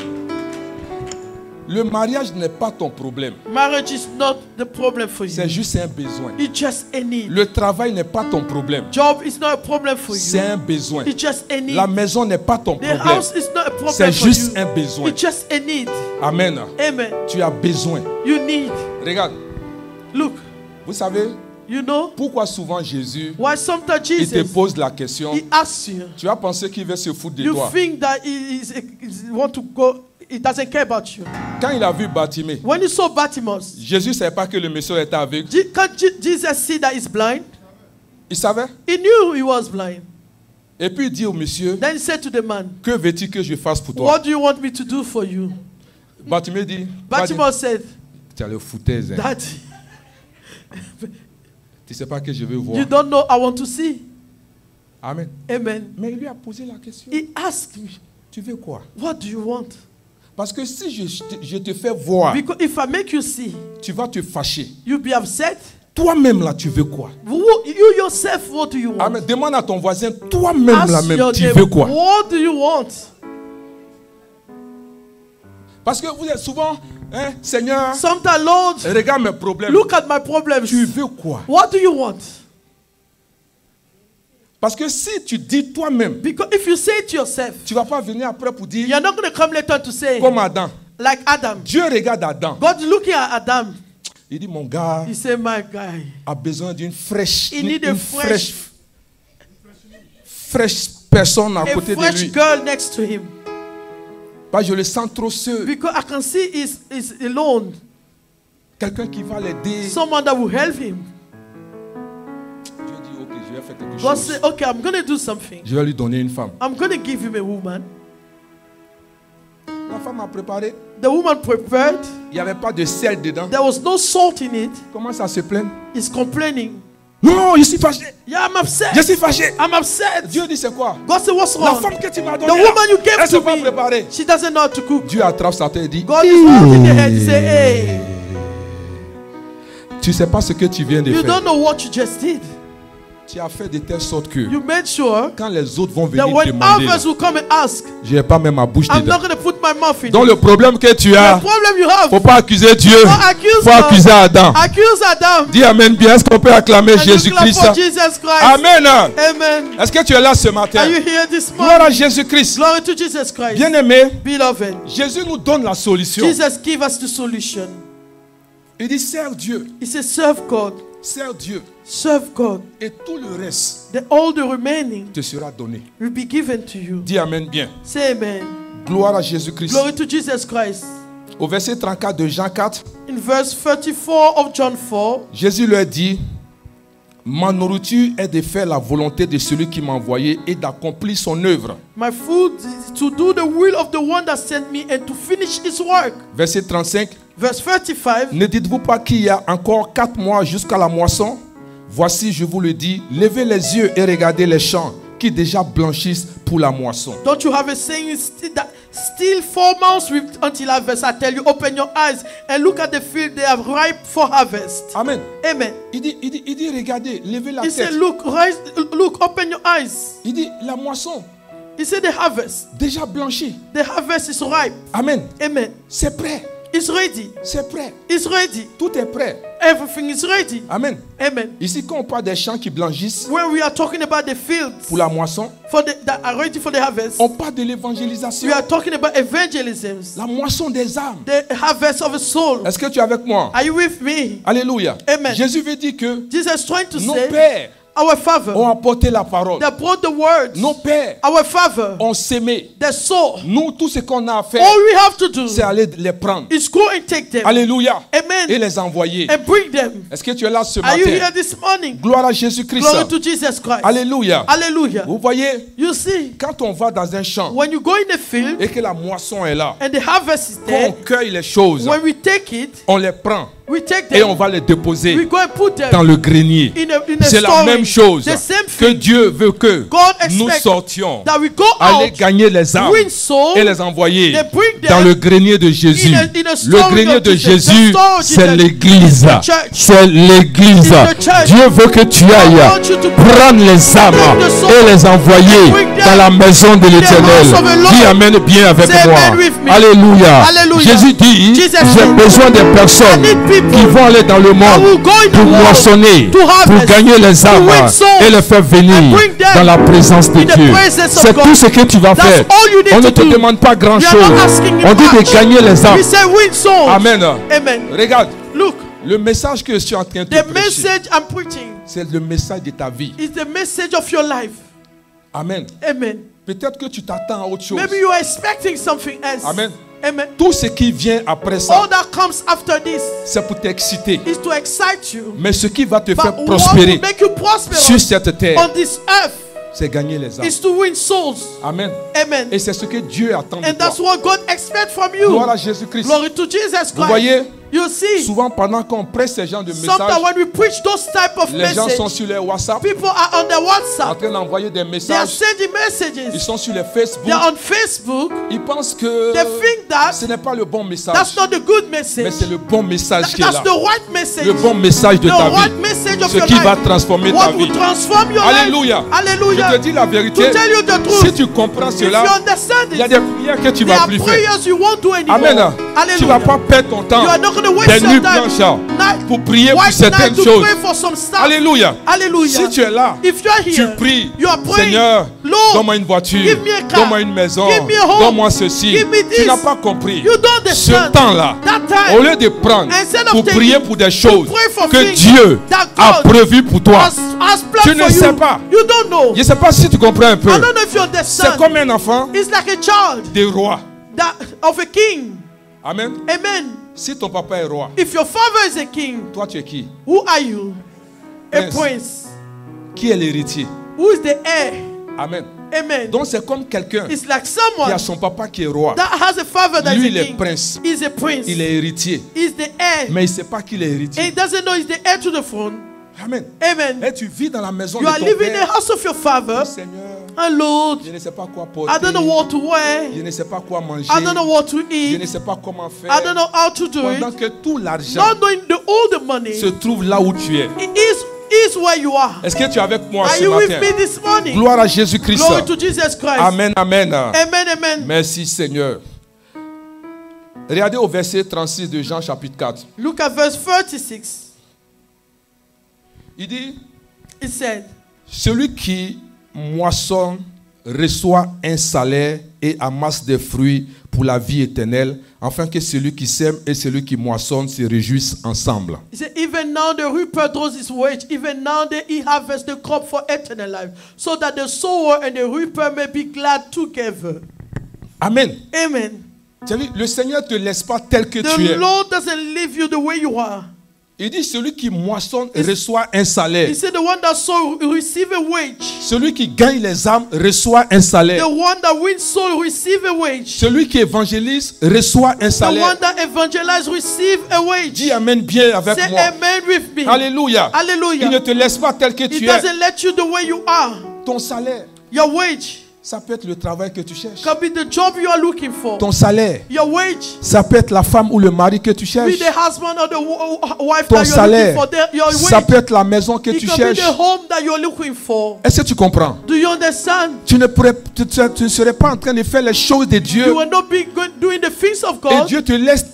A: Le mariage n'est pas ton problème.
B: Marriage is not the problem for you.
A: C'est juste un besoin.
B: It's just a need.
A: Le travail n'est pas ton problème.
B: Job is not a problem for
A: C'est
B: you.
A: un besoin.
B: It's just a need.
A: La maison n'est pas ton
B: The
A: problème.
B: house is not a problem
A: C'est
B: for
A: juste
B: you.
A: un besoin.
B: It's just a need.
A: Amen.
B: Amen.
A: Tu as besoin.
B: You need.
A: Regarde,
B: Look,
A: vous savez
B: you know
A: pourquoi souvent Jésus,
B: why sometimes
A: il te
B: Jesus,
A: pose la question,
B: he asks you.
A: tu as pensé qu'il veut se foutre de
B: You
A: toi.
B: think that he want to go, he doesn't care about you.
A: Quand il a vu Bartimée,
B: When you saw Bartimaeus,
A: Jésus ne savait pas que le monsieur était aveugle.
B: can't Jesus see that he's blind?
A: Il savait.
B: He knew he was blind.
A: Et puis il dit au monsieur,
B: Then he said to the man,
A: que veux-tu que je fasse pour toi?
B: what do you want me to do for you?
A: Bartimée dit,
B: Bartimaeus said,
A: tu as le foutaise. Hein.
B: Daddy,
A: Tu ne sais pas que je veux voir.
B: you don't know I want to see.
A: Amen.
B: Amen.
A: Mais il lui a posé la question.
B: He asked me,
A: Tu veux quoi?
B: what do you want?
A: Parce que si je te fais voir,
B: Because if I make you see,
A: tu vas te fâcher.
B: you'll be upset.
A: Toi-même là, tu veux quoi?
B: You yourself, what do you want?
A: Amen. Demande à ton voisin, toi-même là
B: Ask
A: même,
B: your
A: tu
B: neighbor,
A: veux quoi?
B: what do you want?
A: Parce que vous êtes souvent, hein, Seigneur,
B: Sometimes, Lord,
A: regarde mes problèmes.
B: look at my problems.
A: Tu veux quoi?
B: What do you want?
A: Parce que si tu dis toi-même,
B: Because if you say it to yourself,
A: tu ne vas pas venir après pour dire,
B: you're not going to come later to say,
A: comme Adam.
B: like Adam.
A: Dieu regarde Adam.
B: God looking at Adam,
A: Il dit, mon gars
B: he said, my guy,
A: a besoin d'une fraîche,
B: he need a
A: fraîche personne à
B: a
A: côté de
B: fresh
A: lui.
B: girl next to him.
A: Parce que je le sens trop seul.
B: Because I can see he's alone.
A: Quelqu'un qui va l'aider.
B: Someone that will help him.
A: Dieu dit, ok, je vais faire quelque
B: God
A: chose.
B: said, okay, I'm going to do something.
A: Je vais lui donner une femme.
B: I'm going to give him a woman.
A: La femme a préparé.
B: The woman prepared.
A: Il n'y avait pas de sel dedans.
B: There was no salt in it.
A: Commence à se plaindre.
B: He's complaining.
A: Non, je suis fâché.
B: Yeah, I'm upset.
A: Je suis fâché.
B: I'm upset.
A: Dieu dit c'est quoi?
B: God said, what's
A: La
B: wrong?
A: femme que tu m'as
B: The
A: donnée,
B: woman you gave
A: elle ne
B: to
A: s'est pas
B: me,
A: préparée.
B: she doesn't know how to cook.
A: Dieu attrape sa tête et dit,
B: God is holding the head. He say, hey,
A: tu ne sais pas ce que tu viens de
B: you
A: faire.
B: don't know what you just did.
A: Tu as fait de telle sorte que
B: You made sure
A: quand les autres vont venir
B: that when
A: demander,
B: others will come and ask,
A: je n'ai pas même ma bouche
B: I'm
A: dedans.
B: not going to put my mouth in
A: Donc
B: it.
A: le problème que tu
B: The
A: as,
B: problem you have,
A: faut pas accuser Dieu,
B: don't accuse
A: faut accuser
B: God.
A: Adam.
B: Accuse Adam.
A: Dis Amen bien. Est-ce qu'on peut acclamer
B: And you clap
A: Jésus-Christ?
B: for Jesus Christ.
A: Amen.
B: Amen.
A: Est-ce que tu es là ce matin?
B: Are you here this
A: Gloire à
B: morning?
A: Jésus-Christ.
B: Glory to Jesus Christ.
A: Bien-aimé,
B: Beloved,
A: Jésus nous donne la solution.
B: Jesus give us the solution.
A: Il dit serve Dieu,
B: He says, serve God.
A: serve Dieu
B: Serve God.
A: et tout le reste
B: All the remaining
A: te sera donné.
B: will be given to you.
A: Dis Amen bien.
B: Say amen.
A: Gloire à Jésus-Christ.
B: Glory to Jesus Christ.
A: Au verset 34 de Jean 4,
B: In verse 34 of John 4,
A: Jésus leur dit, ma nourriture est de faire la volonté de celui qui m'a envoyé et d'accomplir son œuvre.
B: my food is to do the will of the one that sent me and to finish his work.
A: Verset 35,
B: Verse 35,
A: ne dites-vous pas qu'il y a encore 4 mois jusqu'à la moisson? Voici, je vous le dis, levez les yeux et regardez les champs qui déjà blanchissent pour la moisson.
B: don't you have a saying that still 4 months until harvest? I tell you, open your eyes and look at the field, they are ripe for harvest.
A: Amen.
B: Amen.
A: Il dit, regardez, levez la
B: He
A: tête.
B: said, look, open your eyes.
A: Il dit, la moisson,
B: He said, the harvest
A: déjà blanchie.
B: is ripe.
A: Amen.
B: Amen.
A: C'est prêt.
B: is ready.
A: C'est prêt.
B: It's ready.
A: Tout est prêt.
B: Everything is ready.
A: Amen.
B: Amen.
A: Ici, quand on parle des champs qui blanchissent
B: When we are talking about the fields
A: pour la moisson,
B: that are ready for the harvest,
A: on parle de l'évangélisation.
B: we are talking about evangelism.
A: La moisson des âmes.
B: The harvest of a soul.
A: Est-ce que tu es avec moi?
B: Are you with me?
A: Alléluia.
B: Amen.
A: Jésus veut dire que
B: Jesus is trying to
A: nos
B: say,
A: pères
B: our Father,
A: ont apporté la parole.
B: that brought the words.
A: Nos pères
B: Our Father,
A: ont sémé.
B: the soul.
A: Nous, tout ce qu'on a à faire,
B: All we have to do
A: c'est aller les prendre.
B: is go and take them.
A: Alléluia.
B: Amen.
A: Et les envoyer.
B: And bring them.
A: Est-ce que tu es là ce
B: Are you here
A: matin?
B: this morning?
A: Gloire à Jésus-Christ.
B: Glory to Jesus Christ.
A: Alléluia.
B: Hallelujah.
A: Vous voyez,
B: You see,
A: quand on va dans un champ
B: when you go in the field
A: et que la moisson est là,
B: and the harvest is
A: quand on
B: there,
A: cueille les choses,
B: when we take it,
A: on les prend
B: we take
A: et on
B: them,
A: va les
B: we
A: déposer
B: go and put them
A: dans le grenier.
B: in a
A: C'est la
B: storage.
A: même chose
B: The same
A: que
B: thing.
A: Dieu veut que
B: God
A: nous
B: expects
A: sortions,
B: that we go
A: aller
B: out,
A: gagner les âmes
B: win souls,
A: et les envoyer
B: they bring them
A: dans le grenier de Jésus.
B: in a
A: Le
B: storage
A: grenier
B: of
A: de
B: Jesus. The
A: Jésus,
B: storage
A: c'est
B: is
A: l'église.
B: the church.
A: C'est l'église.
B: It's the church.
A: Dieu veut que tu ailles
B: want you to
A: prendre les âmes
B: take the souls
A: et les envoyer
B: and bring them
A: dans la maison de
B: house of the
A: l'Éternel.
B: Lord.
A: Dis Amen bien avec
B: Say
A: moi.
B: amen with me.
A: Alléluia.
B: Hallelujah.
A: Jésus dit,
B: Jesus
A: j'ai
B: said,
A: besoin des personnes
B: I need people
A: qui vont aller dans le
B: that
A: monde
B: will go in the
A: pour
B: world
A: moissonner,
B: to harvest,
A: pour gagner les âmes
B: win souls,
A: et les faire venir
B: and bring them
A: dans la présence de
B: in the
A: Dieu.
B: presence of
A: C'est
B: God.
A: tout ce que tu vas
B: That's
A: faire.
B: all you need
A: On ne
B: to
A: te
B: do.
A: demande pas grand
B: We are
A: chose.
B: not asking you
A: On dit
B: much.
A: de gagner les âmes.
B: We say win souls.
A: Amen.
B: Amen.
A: Regarde,
B: Look,
A: le message que je suis en train de
B: the
A: prêcher,
B: message I'm preaching
A: c'est le message de ta vie.
B: is the message of your life.
A: Amen.
B: Amen.
A: Peut-être que tu t'attends à autre chose.
B: Maybe you are expecting something else.
A: Amen.
B: Amen.
A: Tout ce qui vient après ça,
B: All that comes after this
A: c'est pour t'exciter.
B: is to excite you.
A: Mais ce qui va te faire
B: But what
A: prospérer
B: will make you prosperous
A: sur cette terre,
B: on this earth
A: c'est gagner les âmes.
B: is to win souls.
A: Amen.
B: Amen.
A: Et c'est ce que Dieu attend de
B: And that's
A: toi.
B: what God expects from you.
A: Gloire à Jésus-Christ.
B: Glory to Jesus
A: Vous
B: Christ.
A: voyez,
B: You see,
A: souvent pendant qu'on presse ces genres de
B: sometimes
A: messages,
B: when we preach those type of
A: les gens sont
B: messages,
A: sur les WhatsApp
B: people are on their
A: en
B: WhatsApp.
A: train d'envoyer des
B: They are
A: messages.
B: sending
A: Ils
B: messages.
A: sont sur les Facebook.
B: They are on Facebook.
A: Ils pensent que
B: They think that
A: ce n'est pas le bon message,
B: that's not the good
A: mais
B: message.
A: c'est le bon message qui est
B: That's
A: là.
B: the right message.
A: Le bon message de
B: The
A: ta
B: right
A: vie.
B: message of
A: Ce
B: your
A: qui va
B: life.
A: transformer ta
B: What
A: vie.
B: will transform your
A: Alléluia.
B: life. Hallelujah.
A: Je te dis la
B: To
A: vérité.
B: tell you the truth,
A: Si tu comprends
B: if you
A: cela,
B: understand
A: il y a
B: it,
A: des prières que tu
B: there
A: vas
B: are
A: plus faire.
B: prayers you won't do anymore.
A: Amen. Tu ne vas
B: Hallelujah.
A: pas perdre ton temps
B: You are not going to waste
A: des
B: your
A: nuits
B: time
A: blanches
B: night,
A: pour prier pour
B: white
A: certaines
B: night to
A: choses.
B: pray for some stuff.
A: Alléluia.
B: Hallelujah.
A: Si tu es là,
B: If you are
A: tu
B: here,
A: pries.
B: you are praying,
A: Seigneur,
B: Lord,
A: donne-moi une voiture,
B: give me a car,
A: donne-moi une maison,
B: give me a home,
A: donne-moi ceci.
B: give me
A: Tu
B: this.
A: n'as pas compris.
B: you don't
A: Ce
B: understand
A: temps-là,
B: that time.
A: au lieu de prendre
B: Instead of
A: pour
B: taking
A: prier pour des choses
B: pray for
A: que
B: things
A: Dieu
B: that
A: a
B: God
A: prévues pour toi,
B: has planned
A: tu ne
B: for
A: sais
B: you.
A: pas.
B: You don't know.
A: Je ne sais pas si tu comprends un peu.
B: I don't know if you
A: C'est
B: understand.
A: comme un enfant
B: It's like a child
A: des rois.
B: of a king.
A: Amen.
B: Amen.
A: Si ton papa est roi,
B: If your father is a king,
A: toi tu es qui?
B: who are you? A
A: Prince.
B: prince.
A: Qui est l'héritier?
B: Who is the heir?
A: Amen.
B: Amen.
A: Donc c'est comme quelqu'un
B: It's like
A: qui
B: someone
A: a son papa qui est roi.
B: that has a father that
A: Lui,
B: is
A: il
B: a
A: est
B: king.
A: prince.
B: He's a prince.
A: Il est héritier.
B: He's the heir.
A: Mais il ne sait pas qu'il est
B: And
A: héritier.
B: he doesn't know he's the heir to the throne.
A: Amen.
B: Amen.
A: Et tu vis dans la maison
B: You
A: de
B: are
A: ton
B: living in the
A: père.
B: house of your father.
A: Seigneur,
B: And Lord,
A: je ne sais pas quoi porter.
B: I don't know what to wear.
A: Je ne sais pas quoi manger.
B: I don't know what to
A: Je ne
B: eat.
A: sais pas comment faire.
B: I don't know how to do
A: Pendant
B: it.
A: que tout l'argent
B: Not knowing all the money
A: se trouve là où tu es.
B: is where you are.
A: Est-ce que tu es avec moi
B: Are
A: ce
B: you with
A: matin?
B: me this morning?
A: Gloire à Jésus-Christ.
B: Glory to Jesus Christ.
A: Amen, amen.
B: Amen, amen.
A: Merci Seigneur. Regardez au verset 36 de Jean chapitre 4.
B: Look at verse 36.
A: Il dit,
B: It said,
A: celui qui moissonne reçoit un salaire et amasse des fruits pour la vie éternelle, afin que celui qui sème et celui qui moissonne se réjouissent ensemble.
B: he said, even now the reaper draws his wage, even now he harvests the crop for eternal life, so that the sower and the reaper may be glad together.
A: Amen.
B: Amen.
A: Tu as vu, le Seigneur ne te laisse pas tel que tu
B: The
A: es.
B: Lord doesn't leave you the way you are.
A: Il dit, celui qui moissonne reçoit un salaire.
B: He said, the one that sow receive a wage.
A: Celui qui gagne les âmes reçoit un salaire.
B: The one that wins soul receive a wage.
A: Celui qui évangélise reçoit un
B: The
A: salaire.
B: one that evangelize receive a wage.
A: Dis amen bien avec
B: Say
A: moi.
B: amen with me.
A: Alléluia.
B: Hallelujah.
A: Il ne te laisse pas tel que
B: He
A: tu es.
B: doesn't let you the way you are.
A: Ton salaire,
B: Your wage
A: ça peut être le travail que tu cherches.
B: can be the job you are looking for.
A: Ton salaire,
B: Your wage
A: ça peut être la femme ou le mari que tu
B: be
A: cherches.
B: the husband or the wife
A: Ton
B: that you're
A: salaire,
B: looking for. Your
A: ça
B: wage
A: peut être la maison que
B: it
A: tu
B: can be
A: cherches.
B: the home that you're looking for.
A: Est-ce que tu comprends?
B: Do you understand?
A: Tu ne serais pas en train de faire les choses de Dieu.
B: You will not be doing the things of
A: Et
B: God.
A: Dieu te laisse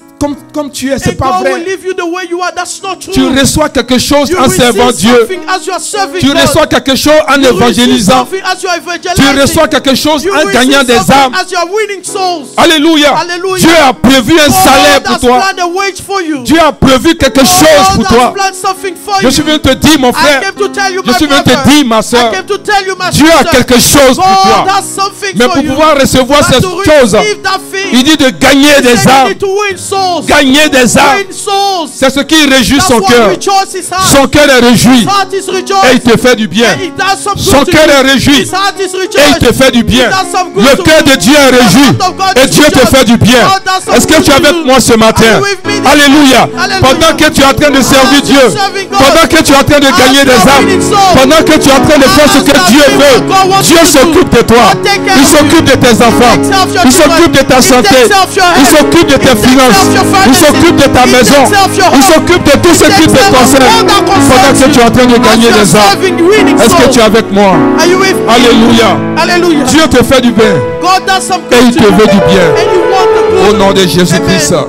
A: comme tu es, c'est
B: And
A: pas
B: God will
A: vrai.
B: leave you the way you are. That's not true.
A: Tu reçois quelque chose
B: You
A: en servant
B: receive
A: Dieu.
B: something as you are serving
A: Tu
B: God.
A: reçois quelque chose en
B: You receive
A: évangélisant.
B: something as you are
A: Tu
B: evangelizing.
A: reçois quelque chose
B: You
A: en
B: receive
A: gagnant des
B: something
A: âmes.
B: as you are winning souls.
A: Alléluia.
B: Alléluia.
A: Dieu a prévu un salaire
B: God
A: pour
B: has
A: toi.
B: planned a wage for you.
A: Dieu a prévu quelque
B: God
A: chose pour
B: has
A: toi.
B: planned something for
A: Je
B: you.
A: suis venu te dire, mon
B: I
A: frère.
B: came to tell you,
A: Je
B: my
A: suis venu
B: brother.
A: te dire, ma
B: I
A: soeur.
B: came to tell you, my
A: Dieu a
B: sister.
A: quelque chose pour
B: God
A: toi.
B: has something
A: Mais
B: for
A: pour
B: you.
A: pouvoir recevoir
B: But
A: cette
B: to
A: chose,
B: receive that thing,
A: il dit de gagner
B: he
A: des
B: said you
A: âmes.
B: need to win souls.
A: Gagner des âmes.
B: Win souls.
A: C'est ce qui réjouit
B: That's
A: son
B: what
A: cœur.
B: rejoices his heart.
A: Son cœur est réjoui.
B: His heart is
A: Et il
B: rejoiced.
A: te fait du bien.
B: And he does some
A: Son
B: good to
A: cœur
B: you.
A: est réjoui.
B: His heart is
A: Et il
B: rejoiced.
A: te fait du bien.
B: He does some good
A: Le
B: to
A: cœur
B: you.
A: de Dieu est
B: The
A: réjoui.
B: heart of God
A: Et
B: is
A: Dieu te
B: rejoiced.
A: fait du bien.
B: God does some
A: Est-ce que
B: good
A: tu es
B: to
A: avec
B: you.
A: moi ce matin?
B: Are you with me this
A: Alléluia.
B: morning? Hallelujah.
A: Pendant que tu es en train de servir
B: As
A: Dieu,
B: you're serving God,
A: pendant que tu es en train de
B: as
A: gagner
B: you're
A: des âmes,
B: winning souls,
A: pendant que tu es en train de faire ce que
B: as
A: Dieu
B: you're
A: veut,
B: doing what God wants
A: Dieu
B: you to do,
A: s'occupe de toi.
B: God take care
A: Il
B: of you.
A: s'occupe de tes enfants.
B: He takes care of your
A: Il s'occupe de ta
B: children. He
A: santé.
B: takes care of your
A: Il
B: health.
A: s'occupe de
B: He
A: tes
B: takes care
A: finances.
B: of your
A: Il
B: finances.
A: s'occupe de ta
B: He
A: maison.
B: takes care of your
A: Il
B: home.
A: s'occupe de tout ce qui
B: He
A: te
B: takes care of
A: concerne.
B: all that concerns
A: Pendant que tu es en train de
B: you.
A: gagner
B: As
A: des
B: you're
A: âmes.
B: serving, winning
A: Est-ce que
B: souls.
A: tu es avec moi?
B: Are you with me?
A: Alléluia.
B: Hallelujah.
A: Dieu te fait du bien.
B: God does some
A: Et
B: good
A: il
B: to
A: te
B: you.
A: veut du bien.
B: And you want the
A: Au
B: good.
A: nom de Jésus-Christ.
B: Amen.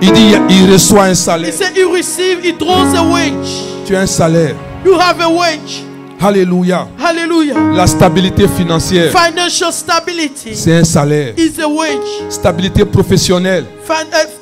A: Il dit, il reçoit un
B: He
A: salaire.
B: said you receive, he draws a wage.
A: Tu as un salaire.
B: You have a wage.
A: Alléluia.
B: Hallelujah.
A: La stabilité financière,
B: Financial stability
A: c'est un salaire.
B: is a wage.
A: Stabilité professionnelle,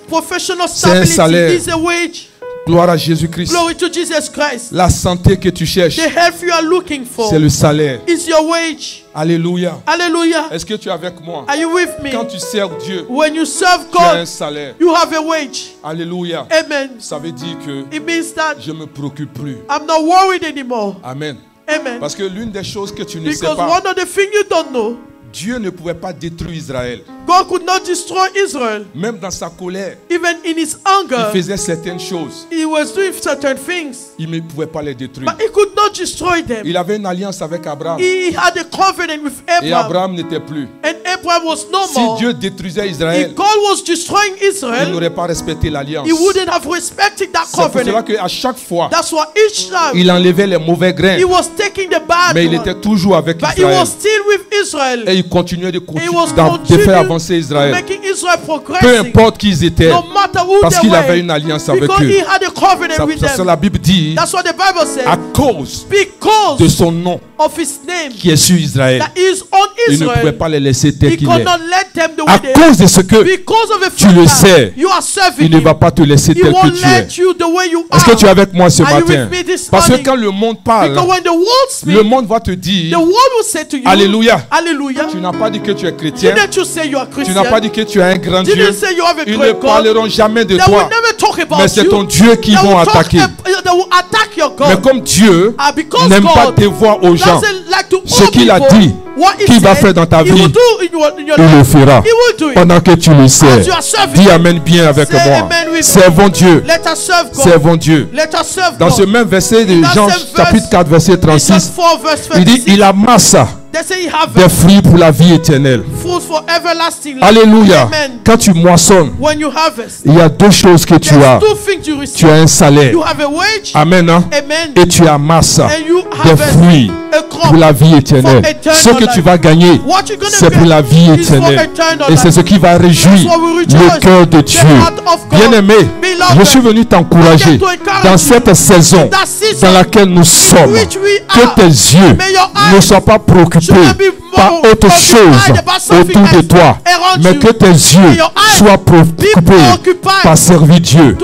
B: Professional
A: C'est un salaire.
B: stability is a wage.
A: gloire à Jésus-Christ.
B: Glory to Jesus Christ.
A: La santé que tu cherches,
B: The health you are looking for
A: c'est le salaire.
B: is your wage.
A: Alléluia.
B: Hallelujah.
A: Est-ce que tu es avec moi?
B: Are you with me?
A: Quand tu sers Dieu,
B: When you serve
A: tu as un
B: God,
A: salaire.
B: you have a wage.
A: Alléluia.
B: Amen.
A: Ça veut dire que
B: It means that
A: je ne me préoccupe plus.
B: I'm not worried anymore.
A: Amen.
B: Amen.
A: Parce que l'une des choses que tu ne sais
B: Because
A: pas,
B: one of the things you don't know,
A: Dieu ne pouvait pas détruire Israël.
B: God could not destroy Israel.
A: Même dans sa colère,
B: Even in his
A: il
B: anger,
A: faisait certaines choses.
B: he was doing certain things,
A: Il ne pouvait pas les détruire.
B: but he could not destroy them.
A: Il avait une alliance avec Abraham.
B: He had a covenant with
A: Et
B: Abraham,
A: Abraham n'était plus.
B: and Abraham was no
A: Si
B: more.
A: Dieu détruisait Israël,
B: If God was destroying
A: il
B: Israel,
A: n'aurait pas respecté l'alliance.
B: he wouldn't have respected that
A: C'est pour cela
B: covenant.
A: qu'à chaque fois,
B: That's why each time
A: il enlevait les mauvais grains.
B: he was taking the bad
A: Mais il
B: one,
A: était toujours avec
B: but he
A: Israël.
B: was still with Israel.
A: Et il continuait de,
B: He was
A: de faire avancer Israël.
B: making Israel
A: Peu
B: progressing,
A: importe qui ils étaient.
B: no matter who
A: Parce
B: they
A: qu'il avait
B: were,
A: une alliance avec
B: because
A: eux.
B: he had a covenant with
A: Ça,
B: them.
A: la Bible dit,
B: That's what the Bible says.
A: à cause
B: Because
A: de son nom
B: of his name
A: qui est sur Israël,
B: that is on
A: il ne pouvait
B: Israel,
A: pas les laisser tel
B: he
A: qu'il
B: could
A: est.
B: not let them the
A: À
B: way they
A: cause de ce que
B: because of the
A: tu le
B: fact that
A: sais,
B: you are serving
A: il ne
B: him.
A: va pas te laisser
B: He
A: tel que
B: won't
A: tu es.
B: let you the way you
A: Est-ce que tu es
B: are.
A: avec moi ce
B: Are you
A: matin?
B: with me this
A: Parce que
B: morning?
A: quand le monde parle,
B: Because when the world speaks,
A: le monde va te
B: the
A: dire,
B: world will say to you,
A: Alléluia.
B: Hallelujah.
A: Tu n'as pas dit que tu es chrétien.
B: Didn't you say you are
A: Tu
B: Christian?
A: n'as pas dit que tu as un grand Dieu.
B: Didn't say you have a
A: Ils ne
B: great God?
A: parleront jamais de
B: They
A: toi.
B: will never talk about
A: Mais c'est
B: you.
A: ton Dieu qu'ils
B: They
A: vont
B: will talk
A: attaquer.
B: they will attack your
A: Mais
B: God.
A: comme Dieu
B: Because
A: n'aime pas
B: God
A: dévoiler aux gens
B: doesn't like to
A: ce
B: owe
A: qu'il a
B: people
A: dit
B: what he
A: qu'il va
B: said,
A: faire dans ta
B: he will
A: vie,
B: do in your
A: il le
B: life.
A: fera.
B: He will do it.
A: Pendant que tu le sais.
B: As you are serving
A: Dis
B: him,
A: Amen bien avec
B: say
A: moi.
B: amen with me.
A: Servons Dieu.
B: Let us serve God.
A: Servons Dieu.
B: Let us serve
A: Dans
B: God.
A: ce même verset de
B: In that
A: Jean
B: same
A: chapitre
B: verse,
A: 4 verset
B: in John
A: 36,
B: 4 verse
A: il dit
B: 36,
A: il amasse
B: they say he have
A: des fruits pour la vie éternelle.
B: fruit for everlasting life.
A: Alléluia.
B: Amen.
A: Quand tu moissonnes,
B: When you harvest,
A: il y a deux choses que tu as.
B: there's two things you
A: Tu
B: receive.
A: as un salaire.
B: You have a wage.
A: Amen. Hein?
B: Amen.
A: Et tu amasses
B: And you
A: des
B: harvest
A: fruits
B: a crop
A: pour la vie éternelle.
B: for eternal
A: Ce que tu
B: life.
A: vas gagner,
B: What you're gonna
A: c'est pour la vie
B: get is for
A: éternelle.
B: eternal
A: Et c'est
B: life.
A: ce qui va réjouir
B: That's what we rejoice.
A: le cœur de
B: The
A: Dieu.
B: heart of God.
A: Bien-aimé,
B: Beloved,
A: je suis venu t'encourager
B: I came to encourage
A: dans
B: you.
A: cette saison
B: That season
A: dans laquelle nous sommes.
B: which we
A: Que
B: are.
A: tes yeux
B: May your
A: ne
B: eyes
A: soient pas préoccupés
B: should not be
A: par
B: more
A: autre chose
B: preoccupied about something
A: autour de
B: else
A: toi,
B: around
A: mais
B: you.
A: que tes yeux
B: May your eyes
A: soient
B: be
A: préoccupés
B: preoccupied
A: par servir Dieu,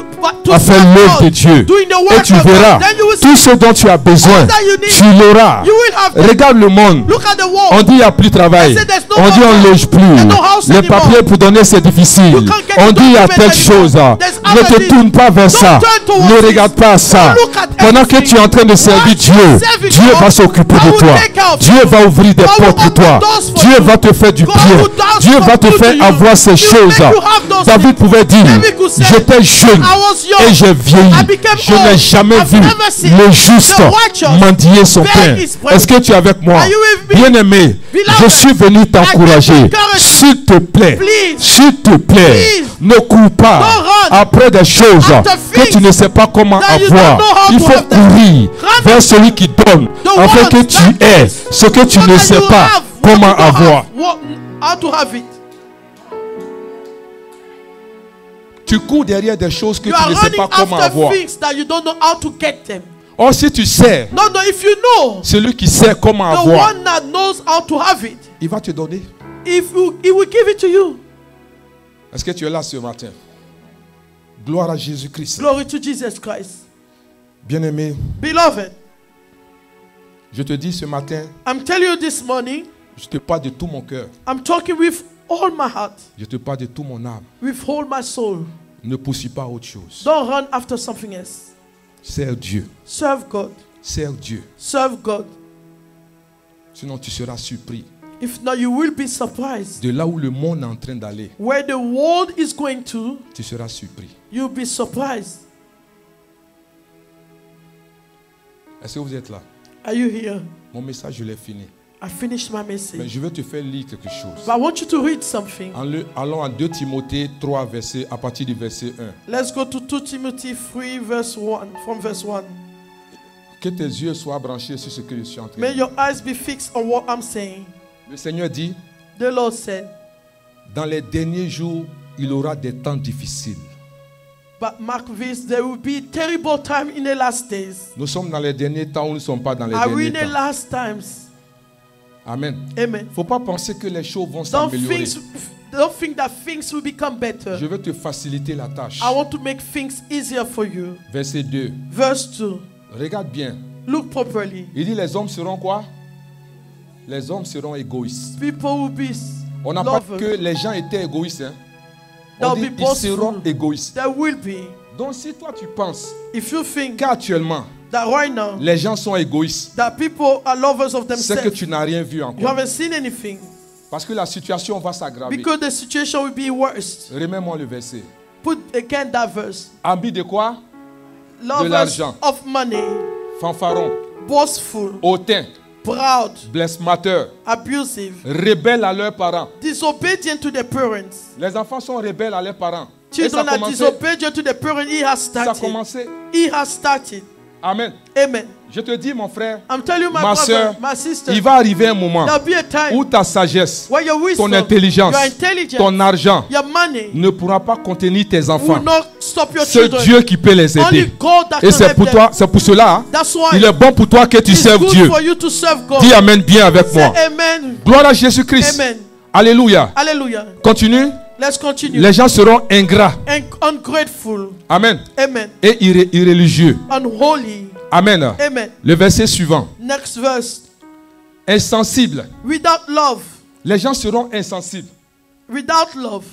B: to
A: à faire
B: serve
A: l'œuvre
B: God,
A: de Dieu.
B: doing the
A: Et
B: work
A: tu
B: of God.
A: verras
B: Then you will
A: tout
B: see
A: ce dont tu as besoin,
B: all that you need.
A: tu l'auras.
B: You will have them.
A: Regarde le monde.
B: Look at the
A: On
B: world.
A: dit il n'y a plus de travail.
B: They say there's no
A: On dit on
B: work.
A: ne loge plus.
B: There's no house
A: Les
B: anymore.
A: papiers pour donner c'est difficile.
B: You can't get
A: On
B: the
A: dit il y a
B: documents
A: telle
B: anymore.
A: chose.
B: There's
A: Ne
B: other
A: te
B: things.
A: tourne pas vers ça.
B: turn towards
A: Ne
B: this.
A: regarde pas ça.
B: Don't look at
A: Pendant que
B: everything.
A: tu es en train de servir
B: While
A: Dieu,
B: you're serving
A: Dieu
B: God,
A: va s'occuper
B: God
A: de
B: will
A: toi.
B: take care of
A: Dieu
B: you.
A: va ouvrir des
B: God will
A: portes pour
B: open
A: toi.
B: doors for
A: Dieu
B: you.
A: va te faire du
B: God
A: bien.
B: will do
A: Dieu va te
B: something
A: faire
B: to you.
A: avoir ces
B: He will
A: choses.
B: make you have those
A: David
B: things.
A: pouvait dire,
B: David could say,
A: j'étais jeune
B: I was young.
A: et j'ai vieilli.
B: I became
A: Je n'ai
B: old.
A: jamais
B: I've
A: vu
B: never seen
A: le juste
B: the righteous
A: mendier son
B: beg
A: pain.
B: his bread.
A: Est-ce que tu es avec moi?
B: Are you with me?
A: Bien-aimé,
B: Beloved,
A: je suis venu t'encourager.
B: I encourage you.
A: S'il te plaît,
B: Please.
A: s'il te plaît,
B: Please.
A: ne cours pas
B: Don't run
A: après des choses
B: after
A: que
B: things
A: tu ne sais pas comment
B: that you
A: avoir.
B: don't know how
A: Il
B: to
A: faut
B: have them.
A: courir
B: Run
A: vers celui qui donne,
B: the
A: afin
B: ones
A: que tu
B: that
A: aies ce que tu
B: so
A: ne
B: that
A: sais
B: you
A: pas
B: have what
A: comment
B: you don't
A: avoir.
B: have, how to have it.
A: Tu cours derrière des choses que
B: You
A: tu
B: are
A: ne sais
B: running
A: pas comment
B: after
A: avoir.
B: things that you don't know how to get them.
A: Or si tu sais,
B: No, if you know,
A: celui qui sait comment
B: the
A: avoir,
B: one that knows how to have it,
A: il va te donner.
B: he will give it to you.
A: Est-ce que tu es là ce matin? Gloire à Jésus-Christ.
B: Glory to Jesus Christ.
A: Bien-aimé,
B: Beloved,
A: je te dis ce matin,
B: I'm telling you this morning,
A: je te parle de tout mon cœur.
B: I'm talking with all my heart,
A: Je te parle de tout mon âme.
B: with all my soul.
A: Ne poursuis pas autre chose.
B: Don't run after something else.
A: Sers Dieu.
B: Serve God.
A: Sers Dieu.
B: Serve God.
A: Sinon tu seras surpris.
B: If not, you will be surprised.
A: De là où le monde est en train d'aller,
B: Where the world is going to,
A: tu seras surpris.
B: you'll be surprised.
A: Est-ce que vous êtes là?
B: Are you here?
A: Mon message, je l'ai fini.
B: I finished my
A: Mais
B: message.
A: je vais te faire lire quelque chose.
B: But I want you to read something.
A: Allons à 2 Timothée 3, à partir du verset 1.
B: Let's go to 2 Timothy 3, verse 1, from verse 1.
A: Que tes yeux soient branchés sur ce que je suis en train de
B: May
A: dire.
B: your eyes be fixed on what I'm saying.
A: Le Seigneur dit,
B: The Lord said,
A: dans les derniers jours, il aura des temps difficiles.
B: but mark this, there will be terrible time in the last days.
A: Nous sommes dans les derniers temps ou nous ne sommes pas dans les
B: Are we in
A: derniers
B: the
A: temps.
B: last times?
A: Amen.
B: Amen.
A: Il ne faut pas penser que les choses vont
B: Don't
A: s'améliorer.
B: think that things will become better.
A: Je vais te faciliter la tâche.
B: I want to make things easier for you.
A: Verset 2.
B: Verse 2.
A: Regarde bien.
B: Look properly.
A: Il dit les hommes seront quoi? Les hommes seront égoïstes.
B: People will be
A: On n'a pas
B: lovers.
A: que les gens étaient égoïstes. Hein? On
B: They'll
A: dit
B: be
A: ils seront
B: boastful.
A: égoïstes.
B: There will be.
A: Donc si toi tu penses
B: If you think
A: qu'actuellement
B: that right now
A: les gens sont égoïstes,
B: that people are lovers of
A: c'est que
B: themselves,
A: tu n'as rien vu
B: you
A: encore.
B: haven't seen anything.
A: Parce que la situation va s'aggraver.
B: Because the situation will be worse.
A: Remets-moi le verset.
B: Put again that verse.
A: Envie de quoi?
B: Lovers
A: l'argent.
B: of money,
A: Fanfaron,
B: boastful,
A: hautain,
B: proud,
A: blesmateur,
B: abusive,
A: rebelles à leurs parents.
B: disobedient to their parents.
A: Les enfants sont rebelles à leurs parents. Et ça
B: Children
A: a
B: are
A: commencé.
B: disobedient to their parents. He has
A: Ça a
B: started.
A: commencé.
B: He has started.
A: Amen.
B: Amen.
A: Je te dis, mon frère,
B: I'm telling you, my
A: ma
B: brother,
A: soeur,
B: my sister,
A: il va arriver un moment
B: there'll be a time
A: où ta sagesse,
B: where your wisdom,
A: ton intelligence,
B: your intelligence,
A: ton argent
B: your money
A: ne pourra pas contenir tes
B: will
A: enfants.
B: not stop your
A: C'est
B: children.
A: Dieu qui peut les
B: Only
A: aider.
B: God that
A: Et
B: can
A: c'est
B: help
A: pour
B: them.
A: toi, c'est pour cela, hein,
B: That's why
A: il est bon pour toi que tu
B: it's
A: serves
B: good
A: Dieu.
B: for you to serve God.
A: Dis Amen bien avec moi.
B: Say amen.
A: Gloire à Jésus-Christ.
B: Amen.
A: Alléluia.
B: Hallelujah.
A: Continue.
B: Let's continue.
A: Les gens seront ingrats.
B: Ungrateful.
A: Amen.
B: Amen.
A: Et irréligieux.
B: Unholy.
A: Amen.
B: Amen.
A: Le verset suivant.
B: Next verse.
A: Insensibles.
B: Without love.
A: Les gens seront insensibles.
B: Without love.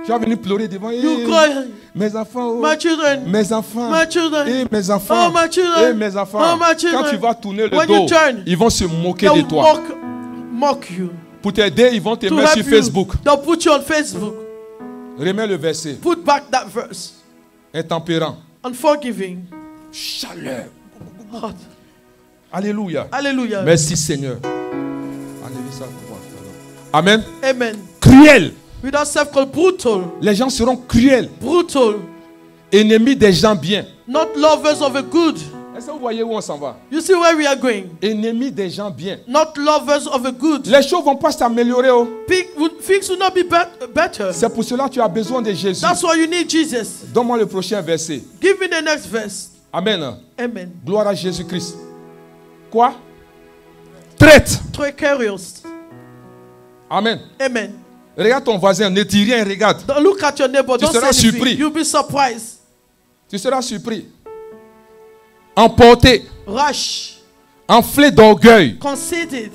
A: Tu vas venir pleurer devant.
B: You cry.
A: Mes enfants. Oh.
B: My children.
A: Mes enfants.
B: My children.
A: Eh, mes enfants.
B: Oh, my children.
A: Eh, mes enfants.
B: Oh, my children.
A: Quand tu vas tourner le
B: When
A: dos,
B: you turn,
A: ils vont se moquer
B: They'll
A: de toi.
B: mock you.
A: Pour t'aider, ils vont te
B: To
A: mettre
B: help
A: sur
B: you.
A: Facebook.
B: They'll put you on Facebook.
A: Remets le verset.
B: Put back that verse.
A: Intempérant.
B: Unforgiving.
A: Chaleur.
B: Hot.
A: Alléluia.
B: Hallelujah.
A: Merci Seigneur. Amen.
B: Amen.
A: Cruel.
B: Without self-control. Brutal.
A: Les gens seront cruels.
B: Brutal.
A: Ennemis des gens bien.
B: Not lovers of a good.
A: Est-ce que vous voyez où on s'en va?
B: You see where we are going?
A: Ennemis des gens bien.
B: Not lovers of a good.
A: Les choses vont pas s'améliorer. Oh.
B: Things will not be better.
A: C'est pour cela que tu as besoin de Jésus.
B: That's why you need Jesus.
A: Donne-moi le prochain verset.
B: Give me the next verse.
A: Amen.
B: Amen.
A: Gloire à Jésus-Christ. Quoi? Traite.
B: Precarious.
A: Amen.
B: Amen.
A: Regarde ton voisin, ne dis rien, regarde.
B: Don't look at your neighbor.
A: Tu
B: Don't say
A: seras
B: anything.
A: surpris.
B: You'll be surprised.
A: Tu seras surpris. Emporté,
B: Rash.
A: enflé d'orgueil,
B: Conceited.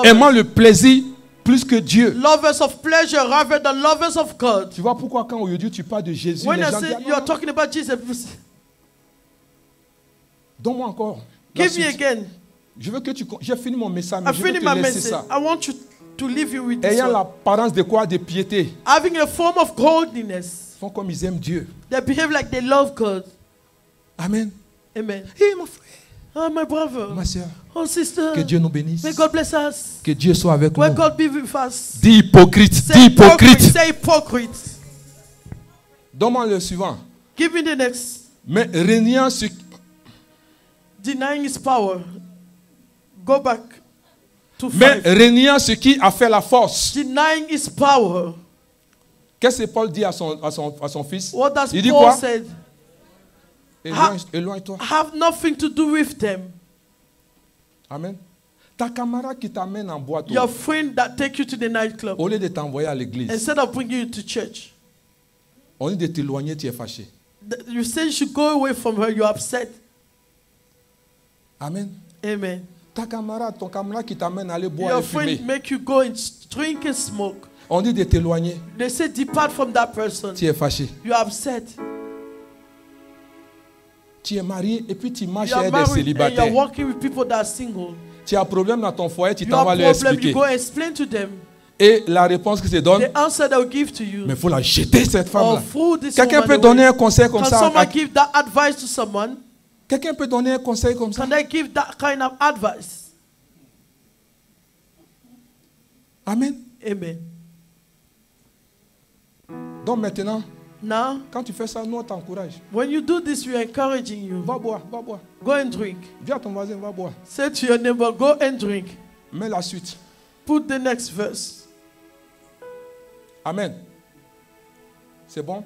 A: aimant
B: Lovers.
A: le plaisir plus que Dieu.
B: Lovers of pleasure rather than lovers of God.
A: Tu vois pourquoi quand aujourd'hui tu parles de Jésus,
B: When
A: les
B: I
A: gens
B: say
A: disent,
B: you are talking about Jesus, people say,
A: donne-moi encore. La
B: give me
A: suite.
B: again.
A: Je veux que tu... J'ai fini mon message, mais
B: I
A: je veux
B: finished
A: te
B: my
A: laisser
B: message.
A: ça.
B: I want you to leave you with this
A: Ayant
B: one.
A: l'apparence de quoi? De piété.
B: Having a form of godliness.
A: Ils font comme ils aiment Dieu.
B: They behave like they love God.
A: Amen.
B: Amen.
A: Hé mon frère,
B: Oh, my brother.
A: ma soeur,
B: Oh, sister.
A: que Dieu nous bénisse.
B: May God bless us.
A: Que Dieu soit avec
B: May
A: nous.
B: God be with us.
A: Dis hypocrite,
B: Say
A: dis
B: hypocrite.
A: hypocrite.
B: Say hypocrite.
A: Donne-moi le suivant.
B: Give me the next.
A: Mais régnant ce...
B: Denying his power. Go back to
A: Mais
B: 5.
A: régnant ce qui a fait la force.
B: Denying his power.
A: Qu'est-ce que Paul dit à son fils?
B: What does
A: Il dit
B: Paul
A: quoi?
B: said?
A: Éloigne-toi.
B: Have nothing to do with them.
A: Amen. Ta camarade qui t'amène en boîte,
B: Your friend that take you to the nightclub,
A: au lieu de t'envoyer à l'église,
B: instead of bringing you to church,
A: au lieu de t'éloigner, tu es fâché.
B: you say you should go away from her, you're upset.
A: Amen.
B: Amen.
A: Ta camarade, ton camarade qui t'amène à aller boire
B: Your
A: et fumer,
B: friend make you go and drink and smoke.
A: on dit de t'éloigner,
B: They say depart from that person.
A: tu es fâché.
B: You're upset.
A: Tu es marié et puis tu marches
B: You are
A: avec des
B: married and
A: célibataires.
B: you're working with people that are single.
A: Tu as un problème dans ton foyer, tu
B: You
A: t'en vas
B: have
A: leur
B: problem, you
A: expliquer.
B: go explain to them.
A: Et la réponse qu'ils te donnent,
B: The answer they will give to you.
A: mais il faut la jeter cette
B: Or
A: femme-là.
B: throw this
A: Quelqu'un
B: woman
A: peut
B: away.
A: donner un conseil comme
B: Can
A: ça?
B: someone give that advice to someone?
A: Quelqu'un peut donner un conseil comme ça?
B: Can they give that kind of advice?
A: Amen.
B: Amen.
A: Donc maintenant,
B: Now,
A: quand tu fais ça, nous on t'encourage.
B: when you do this, we are encouraging you.
A: Va boire, va boire.
B: Go and drink.
A: Dis à ton voisin, va boire.
B: Say to your neighbor, go and drink.
A: Mets la suite.
B: Put the next verse.
A: Amen. C'est bon?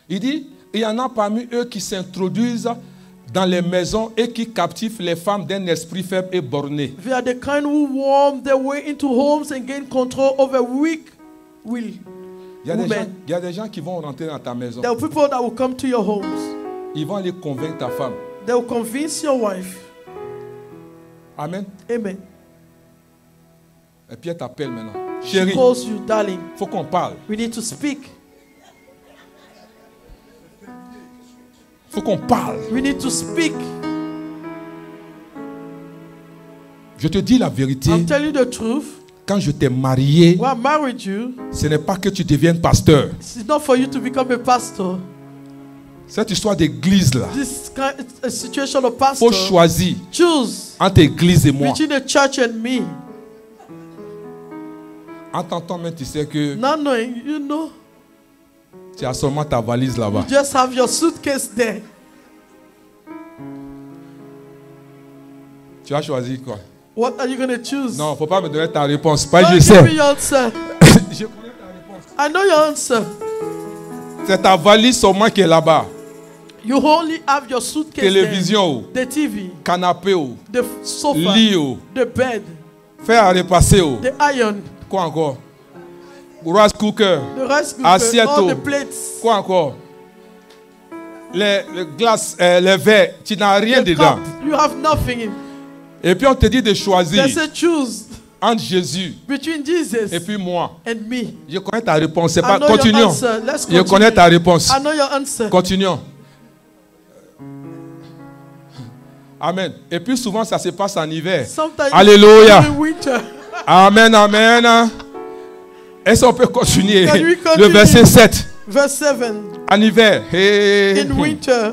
A: Il dit, il y en a parmi eux qui s'introduisent dans les maisons et qui captivent les femmes d'un esprit faible et borné.
B: They are the kind who worm their way into homes and gain control over weak will.
A: Il y
B: Women.
A: a des gens qui vont rentrer dans ta maison.
B: There are people that will come to your homes.
A: Ils vont aller convaincre ta femme.
B: They will convince your wife.
A: Amen.
B: Amen.
A: Et puis elle t'appelle maintenant.
B: She
A: Chérie,
B: calls you, darling.
A: il faut qu'on parle.
B: We need to speak.
A: Il faut qu'on parle.
B: We need to speak.
A: Je te dis la vérité.
B: I'm telling you the truth.
A: Quand je t'ai marié,
B: When I married you,
A: ce n'est pas que tu deviennes pasteur.
B: it's not for you to become a pastor.
A: Cette histoire d'église là,
B: This kind a situation of
A: il
B: pastor.
A: faut choisir
B: Choose
A: entre église et moi.
B: between the church and me.
A: En t'entendant, mais tu sais que
B: Not knowing, you know,
A: tu as seulement ta valise là-bas.
B: you just have your suitcase there.
A: Tu as choisi quoi?
B: What are you going to choose?
A: Non, il ne faut pas me donner ta réponse. Pas
B: Don't
A: je
B: give
A: sais.
B: me your answer.
A: Je connais ta réponse.
B: I know your answer.
A: C'est ta valise seulement qui est là-bas.
B: You only have your suitcase there.
A: Télévision,
B: The TV,
A: canapé,
B: the sofa,
A: lit,
B: the bed,
A: faire à repasser.
B: the iron,
A: Quoi encore? Rice cooker.
B: the rice cooker,
A: Assiette.
B: all the plates,
A: Quoi encore? Les glaces, les verres. Tu n'as rien
B: the
A: dedans.
B: cup. You have nothing.
A: Et puis on te dit de choisir
B: They say choose
A: entre Jésus
B: between Jesus
A: et puis moi.
B: and me.
A: Je connais ta réponse. C'est
B: I
A: pas.
B: know your
A: Continuons.
B: answer. Let's
A: Je
B: continue.
A: connais ta réponse.
B: I know your answer.
A: Continuons. Amen. Et puis souvent ça se passe en hiver.
B: Sometimes
A: Alléluia.
B: in winter.
A: Amen, amen. Est-ce qu'on peut continuer?
B: Can we continue?
A: Le verset 7.
B: Verse 7.
A: En hiver. Hey.
B: In winter,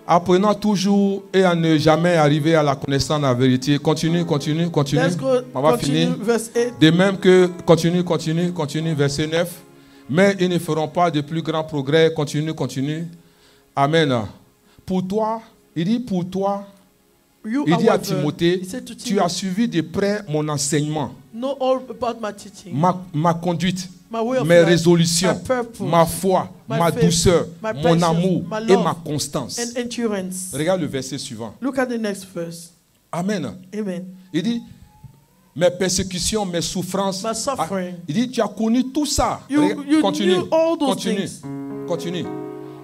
A: Apprenant toujours et à ne jamais arriver à la connaissance de la vérité. Continue, continue, continue.
B: let's go.
A: On va
B: Continue.
A: finir.
B: Verse 8.
A: De même que, continue, continue, continue, verset 9. Mais ils ne feront pas de plus grands progrès. Continue, continue. Amen. Pour toi, il dit pour toi,
B: You,
A: il dit à
B: however,
A: Timothée,
B: he said to
A: tu as
B: Timothy,
A: suivi de près mon enseignement,
B: know all about my teaching,
A: ma conduite,
B: my way of
A: mes
B: life,
A: résolutions,
B: my purpose,
A: ma foi,
B: my
A: ma
B: faith,
A: douceur,
B: my
A: mon
B: patience,
A: amour
B: my
A: et
B: love,
A: ma constance.
B: and endurance.
A: Regarde le verset suivant.
B: Look at the next verse.
A: Amen.
B: Amen.
A: Il dit, mes persécutions, mes souffrances.
B: My suffering.
A: Il dit, tu as connu tout ça.
B: You
A: Regarde, continue,
B: knew all those
A: continue,
B: things.
A: continue.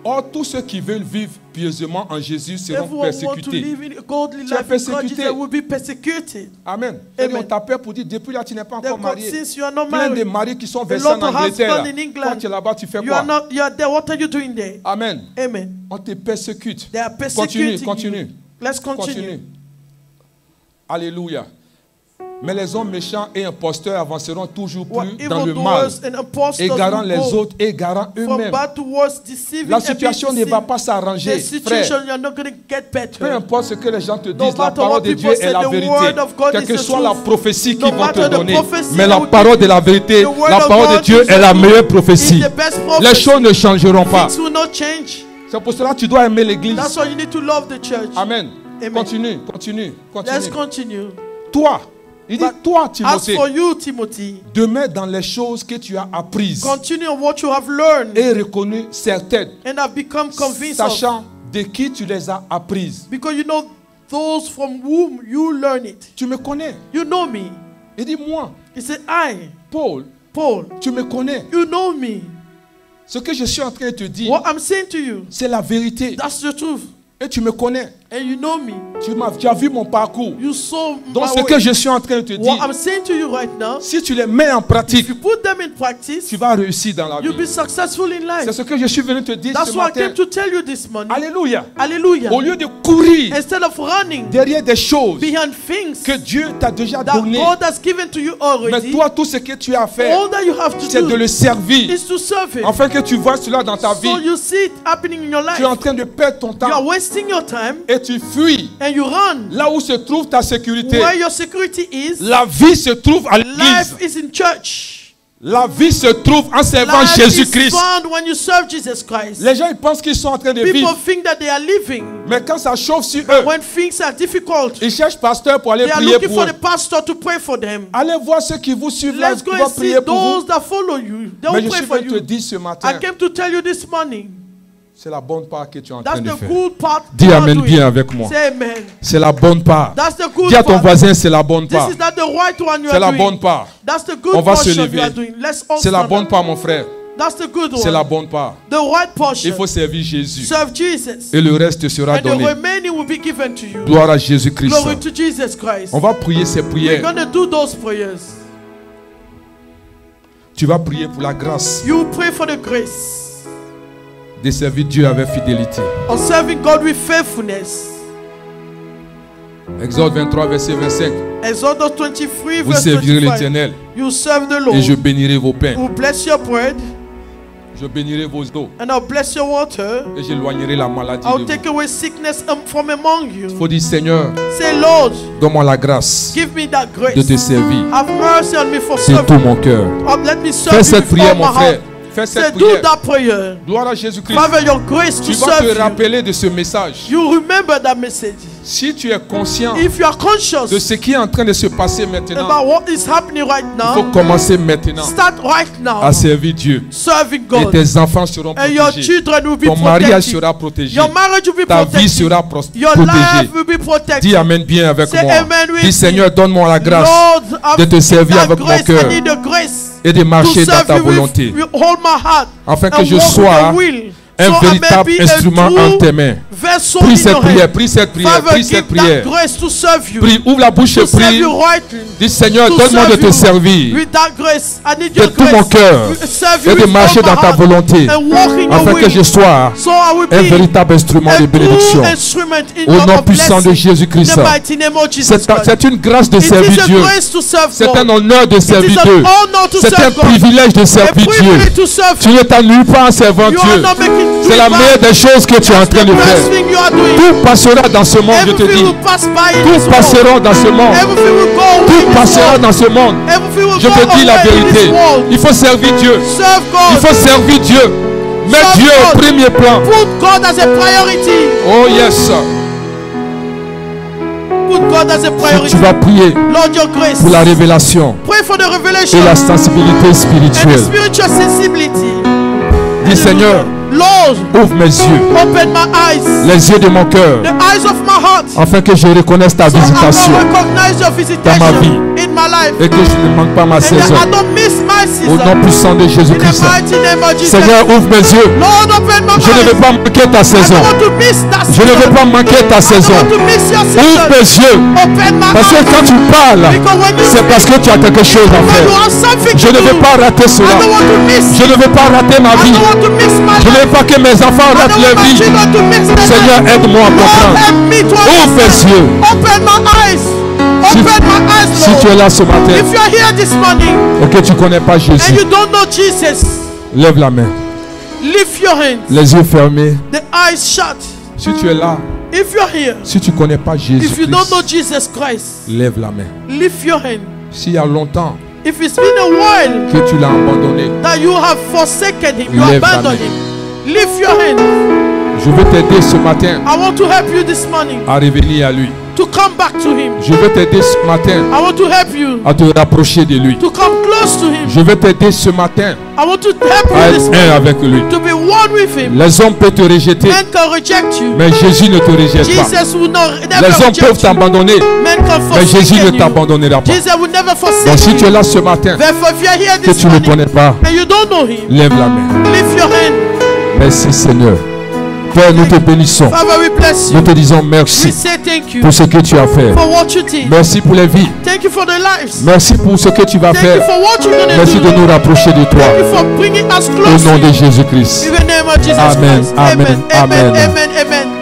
A: Or, tous ceux qui veulent vivre pieusement en Jésus seront
B: Everyone want to
A: persécutés.
B: live in a godly
A: Tu es
B: life in God,
A: persécuté.
B: Jesus will be persecuted.
A: Amen.
B: Amen.
A: Et on t'appelle pour dire, depuis là, tu n'es pas encore
B: Therefore,
A: marié.
B: since you are not
A: Plein de
B: married,
A: maris qui sont
B: a
A: versés
B: lot
A: en
B: of
A: Angleterre.
B: husbands
A: là.
B: in England,
A: Quand tu es là-bas, tu fais
B: you
A: quoi?
B: are there. What are you doing there?
A: Amen.
B: Amen.
A: On te persécute.
B: They are
A: Continue,
B: persecuting
A: continue.
B: you. Let's continue.
A: Continue. Alléluia. Mais les hommes méchants et imposteurs avanceront toujours
B: What
A: plus dans le mal,
B: evildoers and impostors
A: égarant
B: will
A: les
B: go
A: autres, égarant
B: from
A: eux-mêmes.
B: bad to worse, deceiving
A: La
B: and being
A: situation ne va
B: deceived.
A: pas s'arranger,
B: The situation
A: frère.
B: you're not going to get
A: Peu
B: better.
A: importe ce que les gens te
B: No
A: disent, la
B: matter
A: parole
B: what
A: de
B: people
A: Dieu
B: say,
A: est la
B: the
A: vérité.
B: word of God
A: Quelle
B: is
A: que
B: the
A: soit la
B: truth.
A: prophétie
B: No
A: qu'ils vont
B: matter
A: te
B: the
A: donner,
B: prophecy
A: mais
B: they
A: la
B: will
A: parole
B: give
A: de la vérité,
B: The word
A: la
B: of
A: parole de
B: God
A: Dieu
B: is
A: est la
B: the
A: meilleure
B: truth.
A: prophétie.
B: It's the best
A: Les
B: prophecy.
A: choses ne changeront pas.
B: Things will not change.
A: C'est pour cela que tu dois aimer l'église.
B: That's why you need to love the church.
A: Amen.
B: Amen.
A: Continue, continue,
B: Let's
A: continue.
B: continue.
A: Toi, Il dit,
B: But
A: toi,
B: as
A: Timothée,
B: for you, Timothy,
A: demeure dans les choses que tu as apprises
B: continue on what you have learned
A: et reconnues certaines,
B: and have become convinced of.
A: sachant de qui tu les as apprises.
B: Because you know those from whom you learn it.
A: Tu me connais.
B: You know me.
A: Il dit, moi,
B: He said, I,
A: Paul,
B: Paul,
A: tu me connais.
B: you know me.
A: Ce que je suis en train de te dire,
B: What I'm saying to you,
A: c'est la vérité.
B: that's the truth.
A: Et tu me connais.
B: And you know me.
A: Tu as vu mon parcours.
B: You saw
A: Donc
B: my
A: ce que
B: way.
A: je suis en train de te
B: What
A: dire,
B: I'm saying to you right now,
A: si tu les mets en pratique,
B: if you put them in practice,
A: tu vas réussir dans la
B: you'll be
A: vie.
B: successful in
A: C'est
B: life.
A: ce que je suis venu te dire
B: That's
A: ce
B: what I
A: matin.
B: came to tell you this morning.
A: Alléluia.
B: Hallelujah.
A: Au lieu de courir
B: Instead of running
A: derrière des choses
B: behind things
A: que Dieu t'a déjà
B: that
A: données,
B: God has given to you
A: mais
B: already,
A: toi, tout ce que tu as à faire,
B: all that you have to
A: c'est de
B: do
A: le servir.
B: is to serve Him.
A: Afin que tu vois cela dans ta
B: So
A: vie.
B: you see it happening in your life.
A: Tu es en train de perdre ton
B: You are
A: temps
B: wasting your time
A: et tu fuis
B: and you run.
A: là où se trouve ta sécurité.
B: Where your security is,
A: La vie se trouve à l'église.
B: life is in church.
A: La vie se trouve en servant
B: Life is
A: Jésus-Christ.
B: found when you serve Jesus Christ.
A: Les gens ils pensent qu'ils sont en train de
B: People
A: vivre.
B: think that they are living.
A: Mais quand ça chauffe sur eux,
B: When things are difficult,
A: ils cherchent pasteur pour aller
B: they are
A: prier
B: looking
A: pour
B: for
A: eux.
B: the pastor to pray for them.
A: Allez voir ceux qui vous suivent là,
B: Let's go
A: qui vont
B: and see
A: prier pour vous.
B: those that follow you. They
A: Mais
B: will
A: je
B: pray
A: suis
B: for
A: venu te
B: you.
A: dire ce
B: I
A: matin,
B: came to tell you this morning.
A: c'est la bonne part que tu es en
B: That's
A: train de
B: the
A: faire.
B: good part.
A: Dis
B: you are
A: amen
B: doing.
A: bien avec moi.
B: Say amen.
A: C'est la bonne part.
B: That's the good
A: Dis à ton
B: part.
A: voisin, c'est la bonne
B: This
A: part.
B: is not the right one you
A: C'est
B: are
A: la
B: doing.
A: bonne part.
B: That's the good
A: On va se
B: portion
A: lever.
B: you are doing. Let's all
A: C'est la
B: stand
A: bonne
B: up.
A: part, mon frère.
B: That's the good
A: C'est la
B: one.
A: bonne part.
B: The right portion.
A: Il faut servir Jésus.
B: Serve Jesus.
A: Et le reste sera
B: And the
A: donné.
B: remaining will be given to you.
A: Gloire à Jésus-Christ.
B: Glory to Jesus Christ.
A: On va prier ces
B: We're
A: prières.
B: going to do those prayers.
A: Tu vas prier pour la grâce
B: You pray for the grace
A: de servir Dieu avec fidélité.
B: of serving God with faithfulness.
A: Exode 23, verset 25.
B: Exodus 23,
A: Vous
B: verse
A: servirez
B: 25.
A: l'Éternel
B: You serve the
A: et
B: Lord.
A: je bénirai vos pains.
B: Will bless your bread,
A: Je bénirai vos eaux
B: and I'll bless your water.
A: et j'éloignerai la maladie
B: I'll
A: de
B: take
A: vous.
B: away sickness from among
A: Il
B: you.
A: faut dire, Seigneur,
B: Say, Lord,
A: donne-moi la grâce
B: give me that
A: de te
B: grace.
A: servir
B: Have mercy on me for
A: de
B: serving.
A: tout mon cœur.
B: Let me serve
A: Fais
B: you
A: cette
B: with
A: prière,
B: all my
A: mon frère.
B: heart.
A: Fais
B: Say,
A: cette
B: do
A: prière.
B: that prayer.
A: Gloire à Jésus-Christ.
B: Father, your grace
A: Tu
B: to
A: vas
B: serve
A: te
B: you.
A: rappeler de ce message.
B: You remember that message.
A: Si tu es conscient
B: If you are
A: de
B: conscious
A: ce qui est en train de se passer maintenant,
B: about what is happening right
A: il faut
B: now,
A: commencer maintenant
B: start right now
A: à servir Dieu.
B: serving
A: Et
B: God.
A: tes enfants seront
B: And your
A: protégés.
B: children will be
A: Ton mariage
B: protected.
A: sera protégé.
B: Your marriage will be
A: Ta vie
B: protected.
A: sera
B: Your
A: protégée.
B: life will be protected.
A: Dis Amen bien avec
B: Say
A: moi.
B: amen with
A: Dis
B: me.
A: Seigneur, donne-moi la grâce
B: Lord, I've
A: de te servir
B: that
A: avec mon
B: grace.
A: cœur
B: I need the grace
A: et de
B: to
A: marcher dans
B: serve
A: ta
B: you
A: volonté,
B: with hold my heart
A: afin que
B: and
A: je
B: walk with
A: sois
B: your will.
A: un
B: So I may
A: véritable
B: be a
A: instrument
B: true
A: en tes mains.
B: vessel
A: Prie
B: in
A: cette
B: your
A: prière,
B: hand.
A: prie cette prière,
B: Father,
A: prie cette
B: give
A: prière.
B: that grace to serve you.
A: Prie, ouvre la bouche et
B: To serve
A: prie.
B: you rightly.
A: Dis Seigneur,
B: To
A: donne-moi de
B: serve
A: te
B: you
A: servir
B: with that grace. I need
A: de
B: your
A: tout mon
B: grace.
A: cœur
B: Serve you
A: et de
B: with
A: marcher
B: all my
A: dans ta
B: heart
A: volonté,
B: and walk in your
A: afin que
B: will.
A: je sois
B: So I will
A: un
B: be
A: véritable instrument
B: a
A: de
B: true
A: bénédiction.
B: instrument in
A: Au
B: your
A: nom puissant de
B: blessing. In
A: Jésus-Christ.
B: the mighty name of Jesus Christ.
A: C'est une grâce de
B: It
A: servir
B: is a
A: Dieu.
B: grace to serve
A: C'est
B: God.
A: un honneur de
B: It
A: servir
B: is an
A: Dieu.
B: honor to
A: C'est un
B: serve God.
A: privilège de
B: A
A: servir Dieu.
B: privilege to serve
A: Tu ne t'ennuies pas en servant
B: You are
A: Dieu.
B: not making
A: C'est la meilleure des choses que tu es en
B: That's
A: train
B: the
A: de
B: best
A: faire.
B: thing you are doing.
A: Tout passera dans ce monde, je te
B: Everything
A: dis.
B: will pass by in
A: Tout
B: this world.
A: passera dans ce monde.
B: Everything will go away
A: Tout
B: in this
A: passera
B: world.
A: dans ce monde.
B: Everything will
A: Je
B: go
A: te dis la
B: away in
A: vérité.
B: this world.
A: Il faut servir Dieu.
B: Serve
A: Il
B: God.
A: faut servir Dieu. Mets
B: Serve
A: Dieu au
B: God.
A: premier plan.
B: Put God as a priority.
A: Oh yes.
B: Put God as a
A: Si
B: priority.
A: tu vas prier
B: Lord, your grace.
A: pour la révélation
B: Pray for the revelation
A: et la sensibilité
B: and the
A: spirituelle,
B: spiritual sensibility.
A: dis Seigneur,
B: Lord,
A: ouvre mes yeux,
B: open my eyes,
A: les yeux de mon cœur,
B: the eyes of my heart,
A: afin que je reconnaisse ta
B: so I
A: visitation
B: will recognize your
A: vie.
B: visitation in my life,
A: et que je ne manque pas ma
B: and that
A: saison.
B: I don't miss my
A: Au nom
B: season.
A: puissant de
B: In the
A: Jésus-Christ.
B: mighty name of Jesus.
A: Seigneur, ouvre mes yeux.
B: Lord, open my
A: Je ne
B: eyes.
A: veux pas manquer ta
B: I
A: saison.
B: don't want to miss that
A: Je ne veux
B: season.
A: pas manquer ta
B: I don't
A: saison.
B: want to miss your
A: Ouvre
B: season.
A: mes yeux.
B: Open my
A: Parce que
B: eyes.
A: quand tu parles,
B: Because when you
A: c'est parce que tu as quelque chose à
B: when you
A: faire.
B: have something
A: Je
B: to
A: ne
B: do,
A: veux pas rater
B: I
A: cela.
B: don't want to miss.
A: Je ne veux pas rater ma
B: I
A: vie.
B: don't want to miss my
A: Je ne
B: life.
A: veux pas que mes enfants
B: I
A: ratent
B: don't
A: leur
B: want my
A: vie.
B: children to miss their
A: Seigneur,
B: life.
A: aide-moi à
B: Lord,
A: comprendre.
B: help me to
A: Ouvre mes
B: understand.
A: yeux.
B: Open my eyes.
A: Si-
B: Open my eyes,
A: Si tu es
B: Lord.
A: là ce matin
B: If you are here this morning
A: et que tu ne connais pas
B: and
A: Jésus,
B: you don't know Jesus,
A: lève la main.
B: lift your hands.
A: Les yeux fermés.
B: The eyes shut.
A: Si tu es là,
B: If you're here,
A: si tu ne connais pas
B: if you don't know
A: Jésus-Christ,
B: Jesus Christ,
A: lève la main.
B: lift your hand.
A: S'il y a longtemps
B: If it's been a while
A: que tu l'as abandonné,
B: that you have forsaken him, you
A: Lève ta
B: abandoned
A: main.
B: him, lift your hand.
A: je veux t'aider ce matin
B: I want to help you this morning
A: à revenir à lui.
B: to come back to Him.
A: Je veux t'aider ce matin
B: I want to help you
A: à te rapprocher de lui.
B: to come close to Him.
A: Je veux t'aider ce matin
B: I want to help
A: à
B: you this
A: être un
B: morning
A: avec lui.
B: to be one with Him.
A: Les hommes peuvent te rejeter,
B: Men can reject you.
A: mais Jésus ne te rejette pas.
B: Jesus will not never
A: Les hommes peuvent
B: reject you.
A: t'abandonner,
B: Men can
A: mais Jésus ne
B: forsake you.
A: t'abandonnera pas.
B: Jesus will never
A: Donc
B: forsake
A: si tu es
B: you.
A: là ce matin,
B: Therefore, if you are here
A: que
B: this
A: tu ne le
B: morning
A: connais pas,
B: and you don't know Him,
A: lève la main.
B: lift your hand.
A: Merci Seigneur. Père, nous te bénissons.
B: Father, we bless
A: Nous
B: you.
A: te disons
B: We
A: merci
B: say thank you
A: pour ce que tu as fait.
B: for what you did.
A: Merci pour les vies.
B: Thank you for the lives.
A: Merci pour ce que tu vas
B: Thank you
A: faire.
B: for what you're going to
A: Merci
B: do.
A: de nous rapprocher de toi.
B: Thank you for bringing us
A: Au
B: close
A: nom
B: to
A: de
B: you.
A: Jésus-Christ.
B: In the name of Jesus
A: Amen,
B: Christ.
A: amen,
B: Amen.
A: amen.
B: Amen. Amen.